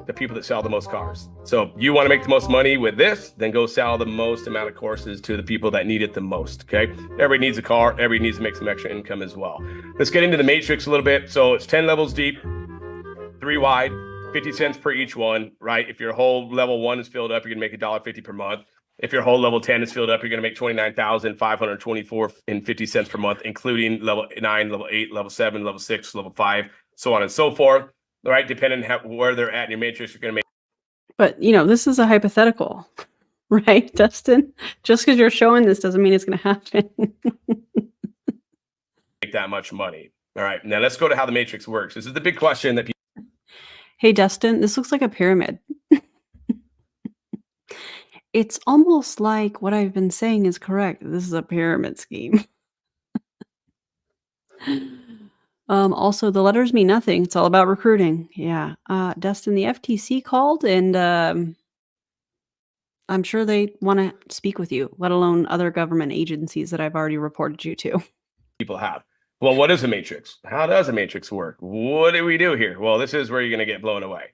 Speaker 3: The people that sell the most cars. So you want to make the most money with this, then go sell the most amount of courses to the people that need it the most, okay? Everybody needs a car. Everybody needs to make some extra income as well. Let's get into the matrix a little bit. So it's 10 levels deep, 3 wide, 50 cents per each one, right? If your whole level 1 is filled up, you're going to make $1.50 per month. If your whole level 10 is filled up, you're going to make $29,524.50 per month, including level 9, level 8, level 7, level 6, level 5, so on and so forth. All right, depending on where they're at in your matrix, you're going to make.
Speaker 1: But, this is a hypothetical, right, Dustin? Just because you're showing this doesn't mean it's going to happen.
Speaker 3: Make that much money. All right, now let's go to how the matrix works. This is the big question that people.
Speaker 1: Hey, Dustin, this looks like a pyramid. It's almost like what I've been saying is correct. This is a pyramid scheme. Also, the letters mean nothing. It's all about recruiting. Yeah. Dustin, the FTC called, and I'm sure they want to speak with you, let alone other government agencies that I've already reported you to.
Speaker 3: People have. Well, what is a matrix? How does a matrix work? What do we do here? Well, this is where you're going to get blown away.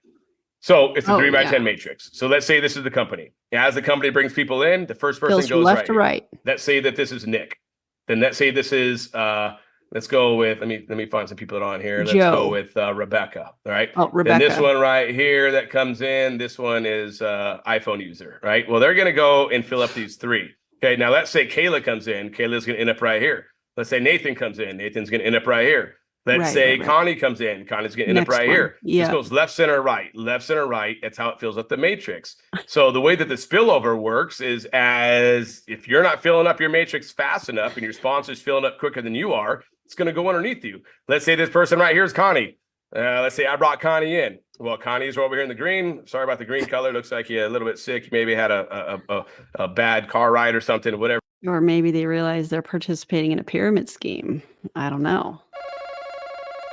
Speaker 3: So it's a 3 by 10 matrix. So let's say this is the company. As the company brings people in, the first person goes
Speaker 1: left to right.
Speaker 3: Let's say that this is Nick. Then let's say this is let's go with, let me find some people that are on here. Let's go with Rebecca. All right.
Speaker 1: Oh, Rebecca.
Speaker 3: Then this one right here that comes in, this one is iPhone user, right? Well, they're going to go and fill up these 3. Okay. Now let's say Kayla comes in. Kayla's going to end up right here. Let's say Nathan comes in. Nathan's going to end up right here. Let's say Connie comes in. Connie's going to end up right here. Yeah. This goes left, center, right. Left, center, right. That's how it fills up the matrix. So the way that the spillover works is as if you're not filling up your matrix fast enough and your sponsor's filling up quicker than you are, it's going to go underneath you. Let's say this person right here is Connie. Let's say I brought Connie in. Well, Connie's over here in the green. Sorry about the green color. Looks like you're a little bit sick. You maybe had a bad car ride or something, whatever.
Speaker 1: Or maybe they realize they're participating in a pyramid scheme. I don't know.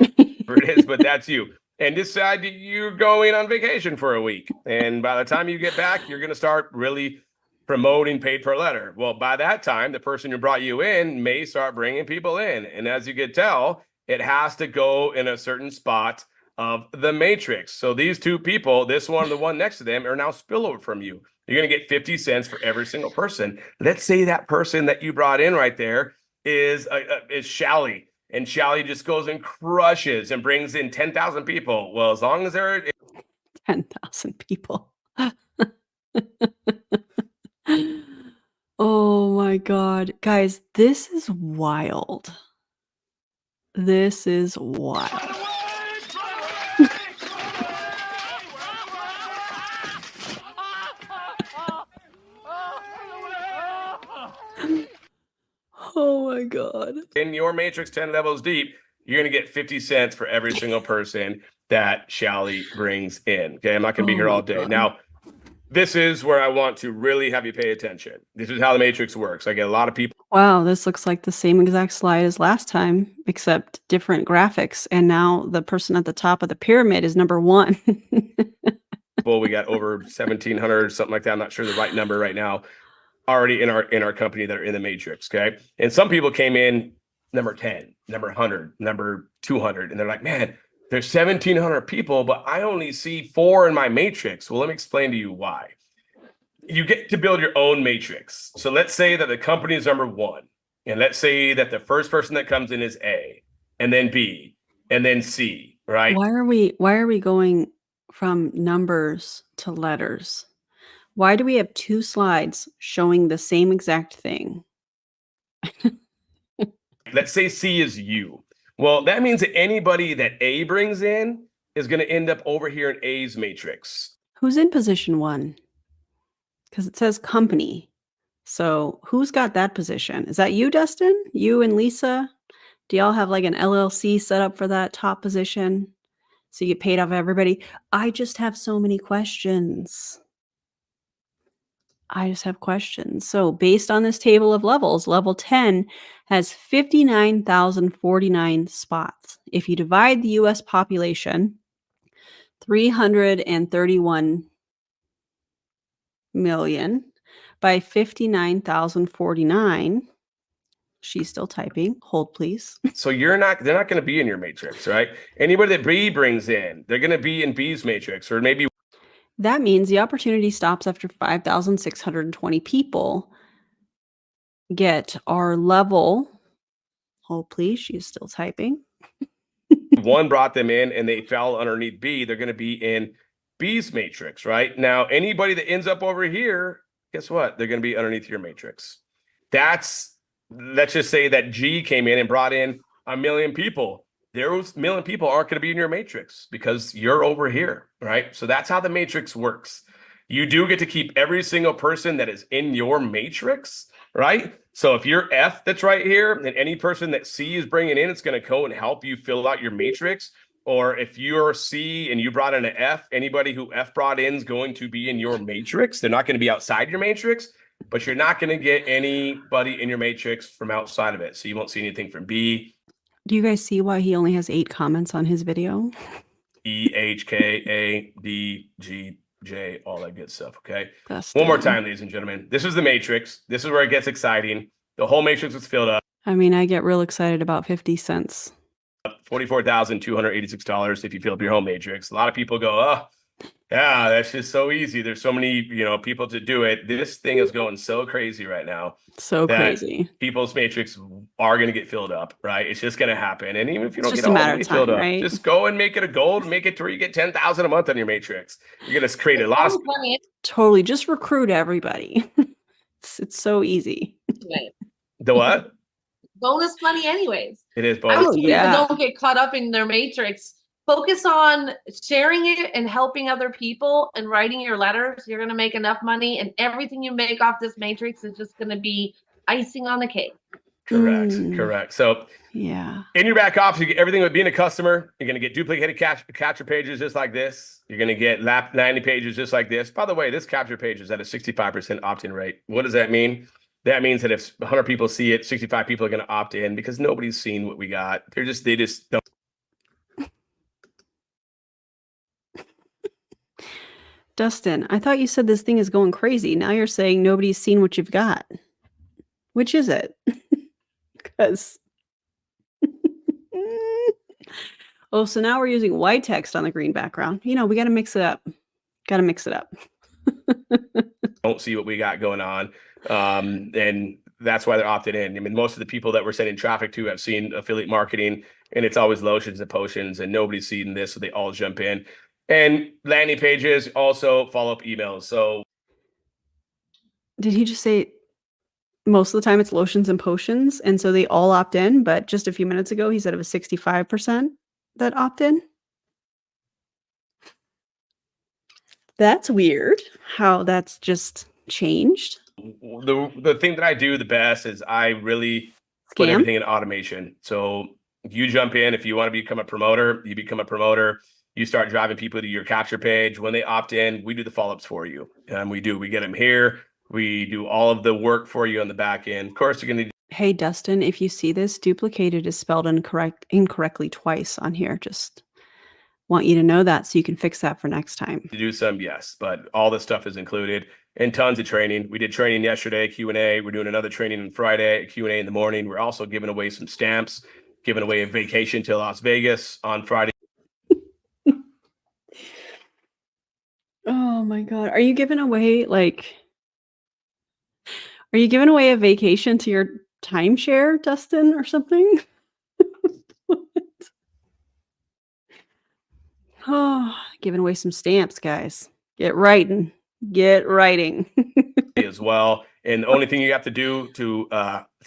Speaker 3: It is, but that's you. And decide you're going on vacation for a week. And by the time you get back, you're going to start really promoting paid per letter. Well, by that time, the person who brought you in may start bringing people in. And as you can tell, it has to go in a certain spot of the matrix. So these 2 people, this one and the one next to them, are now spillover from you. You're going to get 50 cents for every single person. Let's say that person that you brought in right there is Shally. And Shally just goes and crushes and brings in 10,000 people. Well, as long as they're
Speaker 1: 10,000 people. Oh my God. Guys, this is wild. This is wild. Oh my God.
Speaker 3: in your matrix 10 levels deep, you're going to get 50 cents for every single person that Shally brings in. Okay, I'm not going to be here all day.
Speaker 1: God.
Speaker 3: Now, this is where I want to really have you pay attention. This is how the matrix works. I get a lot of people.
Speaker 1: Wow, this looks like the same exact slide as last time, except different graphics. And now the person at the top of the pyramid is number 1.
Speaker 3: We got over 1,700, something like that. I'm not sure the right number right now, already in our company that are in the matrix. Okay, and some people came in number 10, number 100, number 200, and they're like, man, there's 1,700 people, but I only see 4 in my matrix. Well, let me explain to you why. You get to build your own matrix. So let's say that the company is number 1, and let's say that the first person that comes in is A, and then B, and then C, right?
Speaker 1: Why are we going from numbers to letters? Why do we have 2 slides showing the same exact thing?
Speaker 3: Let's say C is you. Well, that means that anybody that A brings in is going to end up over here in A's matrix.
Speaker 1: Who's in position 1? Because it says company. So who's got that position? Is that you, Dustin? You and Lisa? Do y'all have like an LLC set up for that top position? So you get paid off everybody? I just have so many questions. I just have questions. So based on this table of levels, level 10 has 59,049 spots. If you divide the US population, 331 million by 59,049, she's still typing. Hold, please.
Speaker 3: So they're not going to be in your matrix, right? Anybody that B brings in, they're going to be in B's matrix, or maybe.
Speaker 1: That means the opportunity stops after 5,620 people get our level. Hold, please. She's still typing.
Speaker 3: 1 brought them in and they fell underneath B, they're going to be in B's matrix, right? Now, anybody that ends up over here, guess what? They're going to be underneath your matrix. Let's just say that G came in and brought in 1 million people. Those 1 million people aren't going to be in your matrix because you're over here, right? So that's how the matrix works. You do get to keep every single person that is in your matrix, right? So if you're F that's right here, and any person that C is bringing in, it's going to go and help you fill out your matrix. Or if you're C and you brought in an F, anybody who F brought in is going to be in your matrix. They're not going to be outside your matrix, but you're not going to get anybody in your matrix from outside of it. So you won't see anything from B.
Speaker 1: Do you guys see why he only has 8 comments on his video?
Speaker 3: E, H, K, A, D, G, J, all that good stuff. Okay.
Speaker 1: Dustin.
Speaker 3: One more time, ladies and gentlemen. This is the matrix. This is where it gets exciting. The whole matrix is filled up.
Speaker 1: I mean, I get real excited about 50 cents.
Speaker 3: $44,286 if you fill up your home matrix. A lot of people go, oh, yeah, that's just so easy. There's so many, people to do it. This thing is going so crazy right now.
Speaker 1: So crazy.
Speaker 3: People's matrix are going to get filled up, right? It's just going to happen. And even if you don't get
Speaker 1: all the
Speaker 3: way filled up,
Speaker 1: right?
Speaker 3: just go and make it a gold, make it to where you get 10,000 a month on your matrix. You're going to create a lot of
Speaker 4: money.
Speaker 1: Totally. Just recruit everybody. it's so easy.
Speaker 3: The what?
Speaker 4: Bonus money anyways.
Speaker 3: It is
Speaker 4: I
Speaker 3: bonus.
Speaker 4: would say people don't get caught up in their matrix. Focus on sharing it and helping other people and writing your letters. You're going to make enough money, and everything you make off this matrix is just going to be icing on the cake.
Speaker 3: Correct. So
Speaker 1: yeah,
Speaker 3: in your back office, you get everything with being a customer. You're going to get duplicated capture pages just like this. You're going to get landing pages just like this. By the way, this capture page is at a 65% opt-in rate. What does that mean? That means that if 100 people see it, 65 people are going to opt in because nobody's seen what we got. They just don't.
Speaker 1: Dustin, I thought you said this thing is going crazy. Now you're saying nobody's seen what you've got. Which is it? Because oh, so now we're using white text on the green background. We got to mix it up.
Speaker 3: Don't see what we got going on. And that's why they're opted in. I mean, most of the people that we're sending traffic to have seen affiliate marketing, and it's always lotions and potions, and nobody's seen this, so they all jump in. And landing pages, also follow-up emails. So
Speaker 1: Did he just say most of the time it's lotions and potions, and so they all opt in, but just a few minutes ago he said it was 65% that opt in? That's weird how that's just changed.
Speaker 3: the thing that I do the best is I really put
Speaker 1: Scam?
Speaker 3: everything in automation. So you jump in. If you want to become a promoter, you become a promoter. You start driving people to your capture page. When they opt in, we do the follow-ups for you. And we get them here. We do all of the work for you on the back end. Of course, you're going to
Speaker 1: Hey, Dustin, if you see this, duplicated is spelled incorrectly twice on here. Just want you to know that so you can fix that for next time.
Speaker 3: do some, yes, but all this stuff is included and tons of training. We did training yesterday, Q&A. We're doing another training on Friday, Q&A in the morning. We're also giving away some stamps, giving away a vacation to Las Vegas on Friday.
Speaker 1: Oh my God. Are you giving away a vacation to your timeshare, Dustin, or something? What? Oh, giving away some stamps, guys. Get writing. Get writing.
Speaker 3: As well. And the only thing you have to do to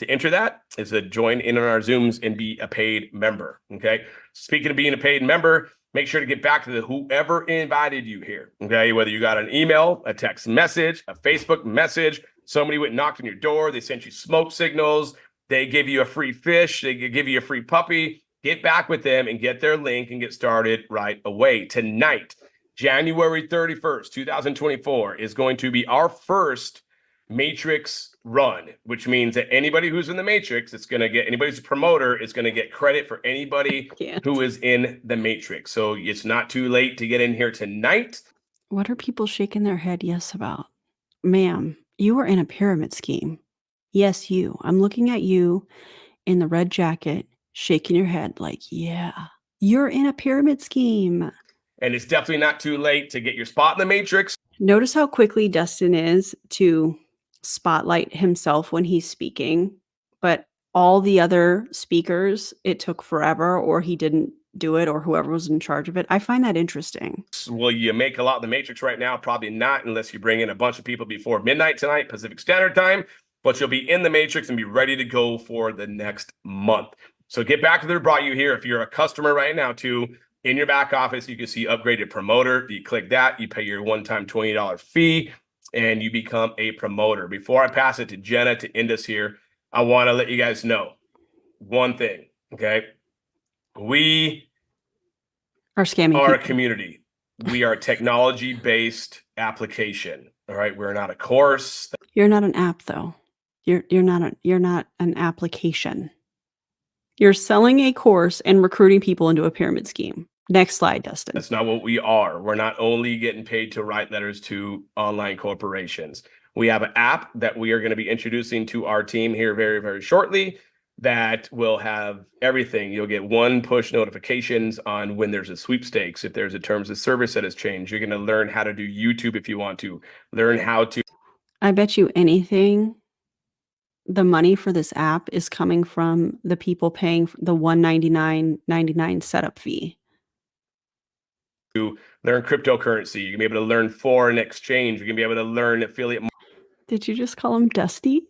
Speaker 3: enter that is to join in on our Zooms and be a paid member. Okay. Speaking of being a paid member, make sure to get back to whoever invited you here. Okay. Whether you got an email, a text message, a Facebook message, somebody went and knocked on your door, they sent you smoke signals, they give you a free fish, they give you a free puppy. Get back with them and get their link and get started right away. Tonight, January 31st, 2024 is going to be our first Matrix run, which means that anybody who's in the Matrix, anybody who's a promoter is going to get credit for anybody who is in the Matrix. So it's not too late to get in here tonight.
Speaker 1: What are people shaking their head yes about? Ma'am, you are in a pyramid scheme. Yes, you. I'm looking at you in the red jacket, shaking your head like, yeah, you're in a pyramid scheme.
Speaker 3: And it's definitely not too late to get your spot in the Matrix.
Speaker 1: Notice how quickly Dustin is to spotlight himself when he's speaking, but all the other speakers, it took forever, or he didn't do it, or whoever was in charge of it. I find that interesting.
Speaker 3: Will you make a lot of the Matrix right now? Probably not, unless you bring in a bunch of people before midnight tonight, Pacific Standard Time. But you'll be in the Matrix and be ready to go for the next month. So get back to who brought you here. If you're a customer right now, too, in your back office, you can see upgraded promoter. You click that, you pay your one-time $20 fee, and you become a promoter. Before I pass it to Jenna to end us here, I want to let you guys know one thing, okay? We
Speaker 1: are scamming
Speaker 3: are
Speaker 1: people.
Speaker 3: A community. We are a technology-based application. All right, we're not a course.
Speaker 1: You're not an app, though. You're not an application. You're selling a course and recruiting people into a pyramid scheme. Next slide, Dustin.
Speaker 3: That's not what we are. We're not only getting paid to write letters to online corporations. We have an app that we are going to be introducing to our team here very, very shortly that will have everything. You'll get one push notifications on when there's a sweepstakes, if there's a terms of service that has changed. You're going to learn how to do YouTube if you want to. Learn how to.
Speaker 1: I bet you anything the money for this app is coming from the people paying the $199.99 setup fee.
Speaker 3: To learn cryptocurrency. You're going to be able to learn foreign exchange. You're going to be able to learn affiliate.
Speaker 1: Did you just call him Dusty?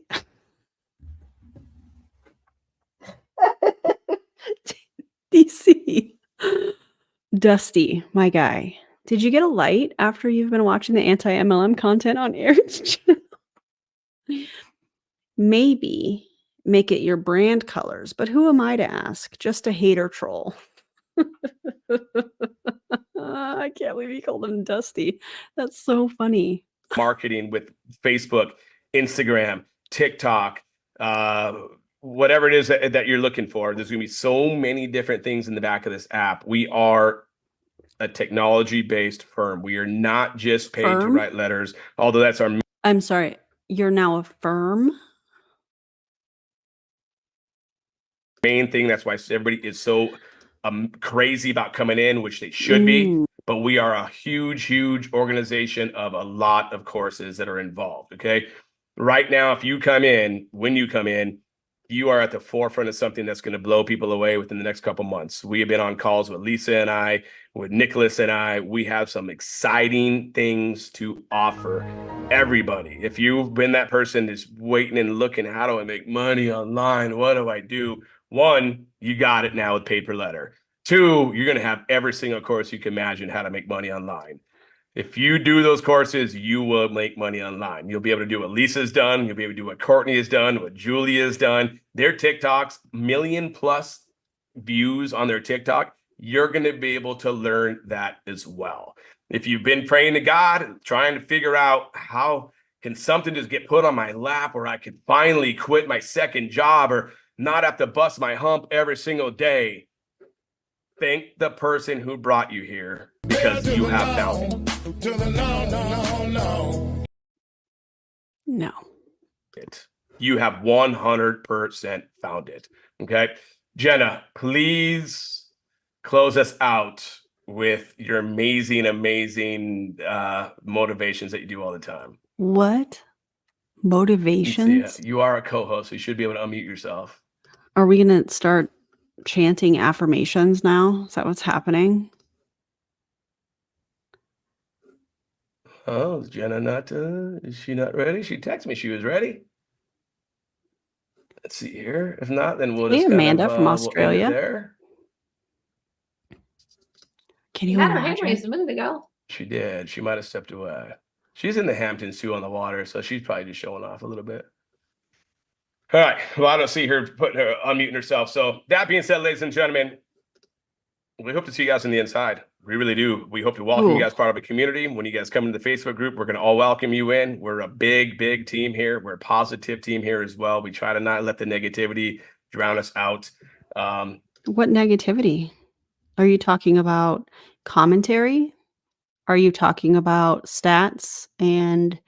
Speaker 1: DC. Dusty, my guy. Did you get a light after you've been watching the anti-MLM content on Aaron's channel? Maybe make it your brand colors, but who am I to ask? Just a hater troll. I can't believe you called him Dusty. That's so funny.
Speaker 3: Marketing with Facebook, Instagram, TikTok, whatever it is that you're looking for. There's going to be so many different things in the back of this app. We are a technology-based firm. We are not just paid to write letters, although that's our...
Speaker 1: I'm sorry. You're now a firm?
Speaker 3: Main thing. That's why everybody is so crazy about coming in, which they should be. But we are a huge organization of a lot of courses that are involved. Okay. right now, if you come in, when you come in, you are at the forefront of something that's going to blow people away within the next couple months. We have been on calls with Lisa and I, with Nicholas and I. We have some exciting things to offer everybody. If you've been that person that's waiting and looking, how do I make money online? What do I do? One, you got it now with paid per letter. Two, you're going to have every single course you can imagine how to make money online. If you do those courses, you will make money online. You'll be able to do what Lisa's done. You'll be able to do what Courtney has done, what Julia's done. Their TikToks, 1 million+ views on their TikTok. You're going to be able to learn that as well. If you've been praying to God, trying to figure out how can something just get put on my lap, or I could finally quit my second job or not have to bust my hump every single day, thank the person who brought you here, because you have found it.
Speaker 1: No.
Speaker 3: You have 100% found it. Okay. Jenna, please close us out with your amazing motivations that you do all the time.
Speaker 1: What? Motivations?
Speaker 3: You are a co-host, so you should be able to unmute yourself.
Speaker 1: Are we going to start chanting affirmations now? Is that what's happening?
Speaker 3: Oh, is Jenna not, is she not ready? She texted me she was ready. Let's see here. If not, then we'll just
Speaker 1: Amanda from Australia.
Speaker 3: we'll end it there.
Speaker 1: Can you
Speaker 4: had her hand
Speaker 1: imagine?
Speaker 4: raised a minute ago.
Speaker 3: She did. She might have stepped away. She's in the Hamptons too on the water, so she's probably just showing off a little bit. All right. Well, I don't see her unmuting herself. So that being said, ladies and gentlemen, we hope to see you guys on the inside. We really do. We hope to welcome you guys part of a community. When you guys come into the Facebook group, we're going to all welcome you in. We're a big team here. We're a positive team here as well. We try to not let the negativity drown us out.
Speaker 1: What negativity? Are you talking about commentary? Are you talking about stats and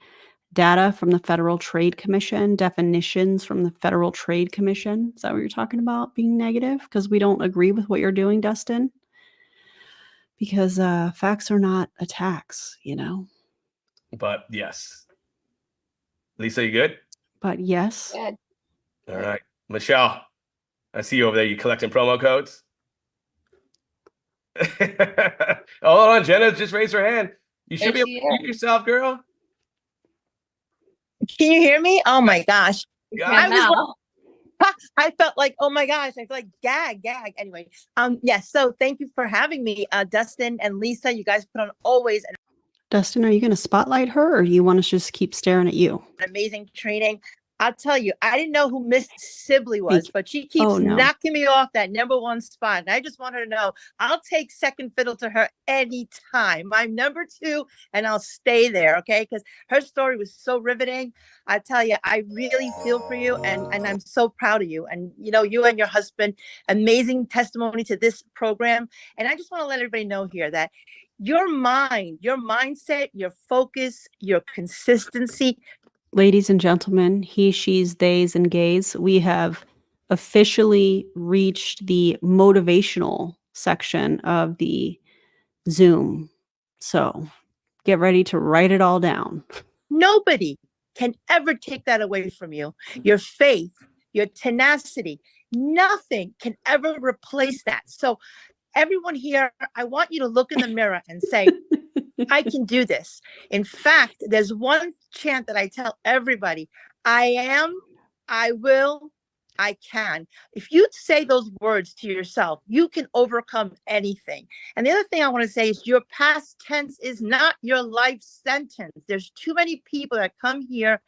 Speaker 1: data from the Federal Trade Commission, definitions from the Federal Trade Commission? Is that what you're talking about, being negative? Because we don't agree with what you're doing, Dustin? Because facts are not attacks, you know?
Speaker 3: But yes. Lisa, you good?
Speaker 1: But yes.
Speaker 2: Good.
Speaker 3: All right. Michelle, I see you over there. You collecting promo codes? Oh, hold on. Jenna just raised her hand. You should be able to mute yourself, girl.
Speaker 6: Can you hear me? Oh my gosh. I felt like, oh my gosh, I feel like gag. Anyway, yes. So thank you for having me, Dustin and Lisa. You guys put on always an
Speaker 1: Dustin, are you going to spotlight her, or do you want us to just keep staring at you?
Speaker 6: amazing training. I'll tell you, I didn't know who Miss Sibley was, but she keeps knocking me off that #1 spot. And I just want her to know I'll take second fiddle to her anytime. I'm #2 and I'll stay there. Okay. Because her story was so riveting. I tell you, I really feel for you and I'm so proud of you. And, you know, you and your husband, amazing testimony to this program. And I just want to let everybody know here that your mind, your mindset, your focus, your consistency.
Speaker 1: Ladies and gentlemen, he, she's, theys, and gays, we have officially reached the motivational section of the Zoom. So get ready to write it all down.
Speaker 6: Nobody can ever take that away from you. Your faith, your tenacity, nothing can ever replace that. So everyone here, I want you to look in the mirror and say, I can do this. In fact, there's one chant that I tell everybody: I am, I will, I can. If you say those words to yourself, you can overcome anything. And the other thing I want to say is your past tense is not your life sentence. There's too many people that come here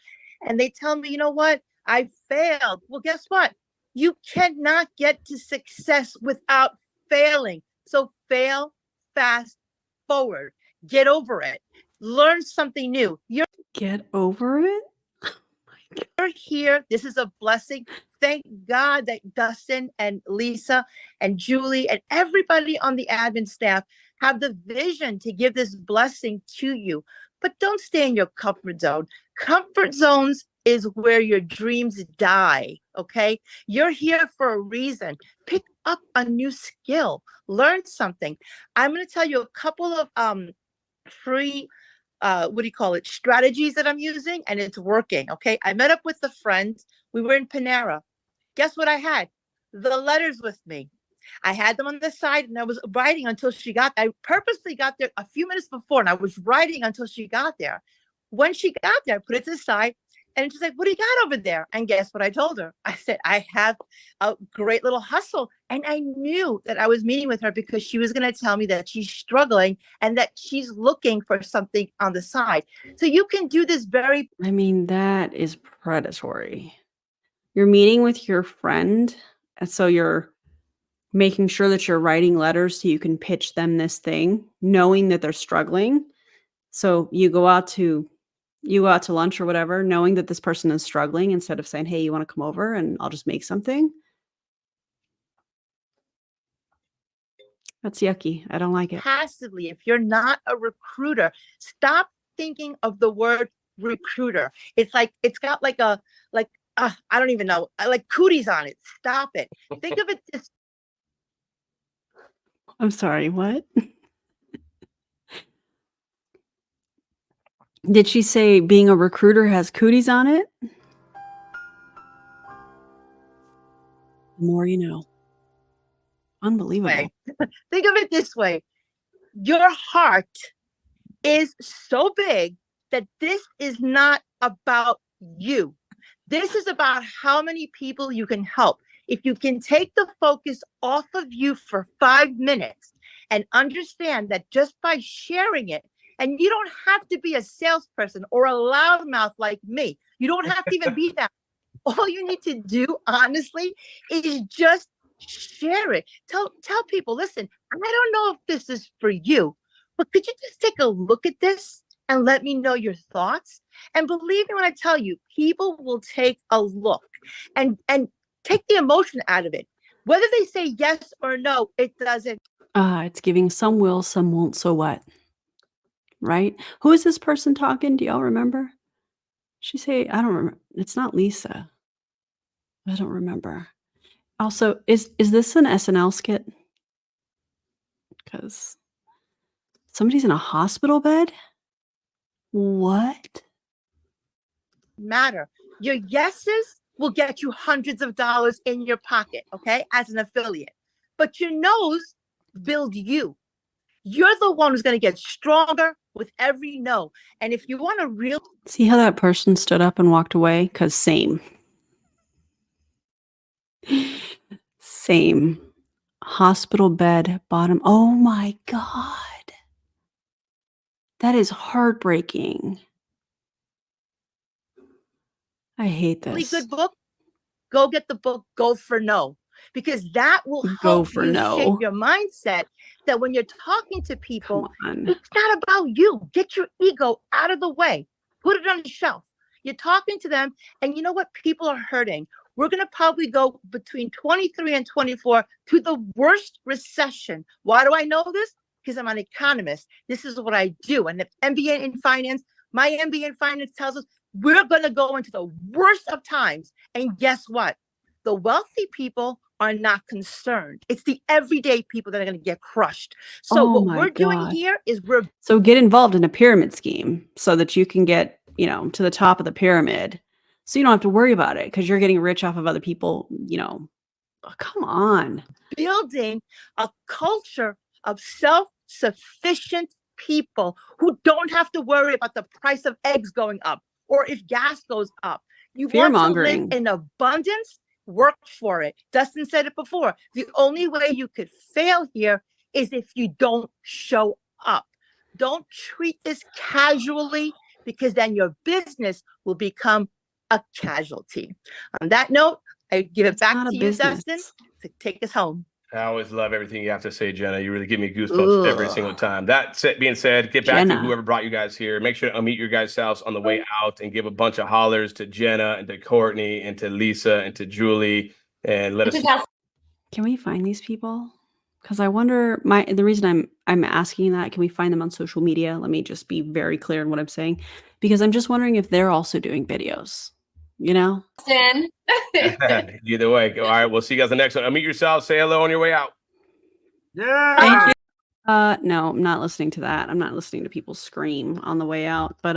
Speaker 6: and they tell me, you know what? I failed. Well, guess what? You cannot get to success without failing. So fail fast forward. Get over it. Learn something new.
Speaker 1: Get over it?
Speaker 6: You're here. This is a blessing. Thank God that Dustin and Lisa and Julie and everybody on the admin staff have the vision to give this blessing to you. But don't stay in your comfort zone. Comfort zones is where your dreams die. Okay. You're here for a reason. Pick up a new skill. Learn something. I'm going to tell you a couple of free what do you call it, strategies that I'm using, and it's working. Okay. I met up with a friend. We were in Panera. Guess what I had? The letters with me. I had them on the side and I was writing until she got, I purposely got there a few minutes before and I was writing until she got there. When she got there, I put it to the side and she's like, what do you got over there? And guess what I told her? I said, I have a great little hustle. And I knew that I was meeting with her because she was going to tell me that she's struggling and that she's looking for something on the side. So you can do this very.
Speaker 1: I mean, that is predatory. You're meeting with your friend, and so you're making sure that you're writing letters so you can pitch them this thing, knowing that they're struggling. So you go out to lunch or whatever, knowing that this person is struggling, instead of saying, hey, you want to come over and I'll just make something. That's yucky. I don't like it.
Speaker 6: Passively, if you're not a recruiter, stop thinking of the word recruiter. It's like, it's got like a, like, I don't even know, like cooties on it. Stop it. Think of it this.
Speaker 1: I'm sorry, what? Did she say being a recruiter has cooties on it? The more you know. Unbelievable.
Speaker 6: Way. Think of it this way. Your heart is so big that this is not about you. This is about how many people you can help. If you can take the focus off of you for 5 minutes and understand that just by sharing it, and you don't have to be a salesperson or a loudmouth like me. You don't have to even be that. All you need to do, honestly, is just share it. Tell people, listen, I don't know if this is for you, but could you just take a look at this and let me know your thoughts? And believe me when I tell you, people will take a look and take the emotion out of it. Whether they say yes or no, it doesn't.
Speaker 1: It's giving some will, some won't, so what? Right? Who is this person talking? Do y'all remember? She say, I don't remember. It's not Lisa. I don't remember. Also, is this an SNL skit? Because somebody's in a hospital bed? What?
Speaker 6: Matter. Your yeses will get you hundreds of dollars in your pocket, okay, as an affiliate. But your no's build you. You're the one who's going to get stronger with every no. And if you want to really
Speaker 1: see how that person stood up and walked away? Because same. Same. Hospital bed, bottom. Oh my God. That is heartbreaking. I hate this.
Speaker 6: good book, go get the book, Go for No. Because that will help you shape your mindset that when you're talking to people, it's not about you. Get your ego out of the way. Put it on the shelf. You're talking to them, and you know what? People are hurting. We're going to probably go between 23 and 24 to the worst recession. Why do I know this? Because I'm an economist. This is what I do. And the MBA in finance, my MBA in finance tells us we're going to go into the worst of times. And guess what? The wealthy people are not concerned. It's the everyday people that are going to get crushed. So what we're doing here is
Speaker 1: so get involved in a pyramid scheme so that you can get, to the top of the pyramid. So you don't have to worry about it because you're getting rich off of other people, come on.
Speaker 6: Building a culture of self-sufficient people who don't have to worry about the price of eggs going up or if gas goes up. You want to live in abundance, work for it. Dustin said it before. The only way you could fail here is if you don't show up. Don't treat this casually because then your business will become a casualty. On that note, I give it back to you, Dustin, to take us home.
Speaker 3: I always love everything you have to say, Jenna. You really give me goosebumps every single time. That being said, get back to whoever brought you guys here. Make sure to unmute your guys' house on the way out and give a bunch of hollers to Jenna and to Courtney and to Lisa and to Julie and let us know.
Speaker 1: Can we find these people? Because I wonder, the reason I'm asking that, can we find them on social media? Let me just be very clear in what I'm saying, because I'm just wondering if they're also doing videos.
Speaker 4: Either
Speaker 3: way. All right. We'll see you guys the next one. Unmute yourself. Say hello on your way out.
Speaker 7: Yeah.
Speaker 1: Thank you. No, I'm not listening to that. I'm not listening to people scream on the way out, but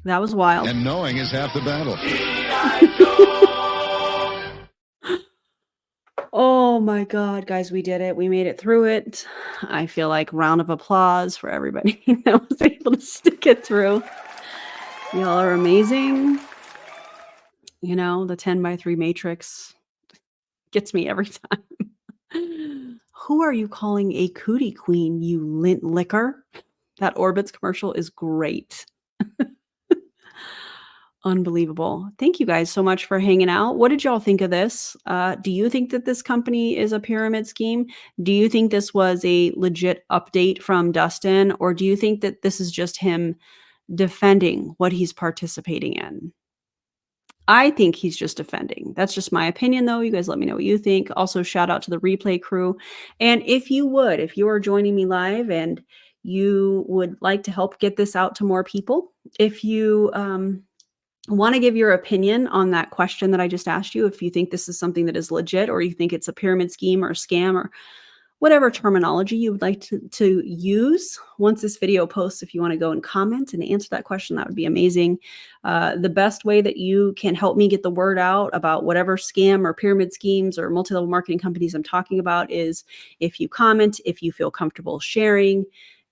Speaker 1: that was wild.
Speaker 7: And knowing is half the battle.
Speaker 1: Oh my God, guys, we did it. We made it through it. I feel like round of applause for everybody that was able to stick it through. Y'all are amazing. You know, the 10x3 matrix gets me every time. Who are you calling a cootie queen, you lint licker? That Orbitz commercial is great. Unbelievable. Thank you guys so much for hanging out. What did y'all think of this? Do you think that this company is a pyramid scheme? Do you think this was a legit update from Dustin? Or do you think that this is just him defending what he's participating in? I think he's just defending. That's just my opinion, though. You guys let me know what you think. Also, shout out to the replay crew. And if you are joining me live and you would like to help get this out to more people, if you want to give your opinion on that question that I just asked you, if you think this is something that is legit or you think it's a pyramid scheme or a scam or whatever terminology you would like to use once this video posts, if you want to go and comment and answer that question, that would be amazing. The best way that you can help me get the word out about whatever scam or pyramid schemes or multi-level marketing companies I'm talking about is if you comment, if you feel comfortable sharing,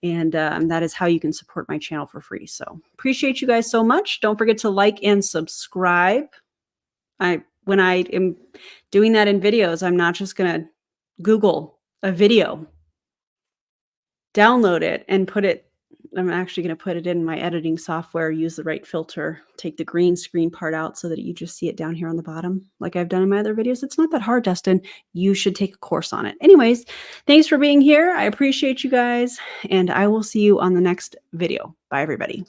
Speaker 1: and that is how you can support my channel for free. So appreciate you guys so much. Don't forget to like and subscribe. When I am doing that in videos, I'm not just going to Google a video, download it, and put it. I'm actually going to put it in my editing software, use the right filter, take the green screen part out so that you just see it down here on the bottom, like I've done in my other videos. It's not that hard, Dustin. You should take a course on it. Anyways, thanks for being here. I appreciate you guys, and I will see you on the next video. Bye, everybody.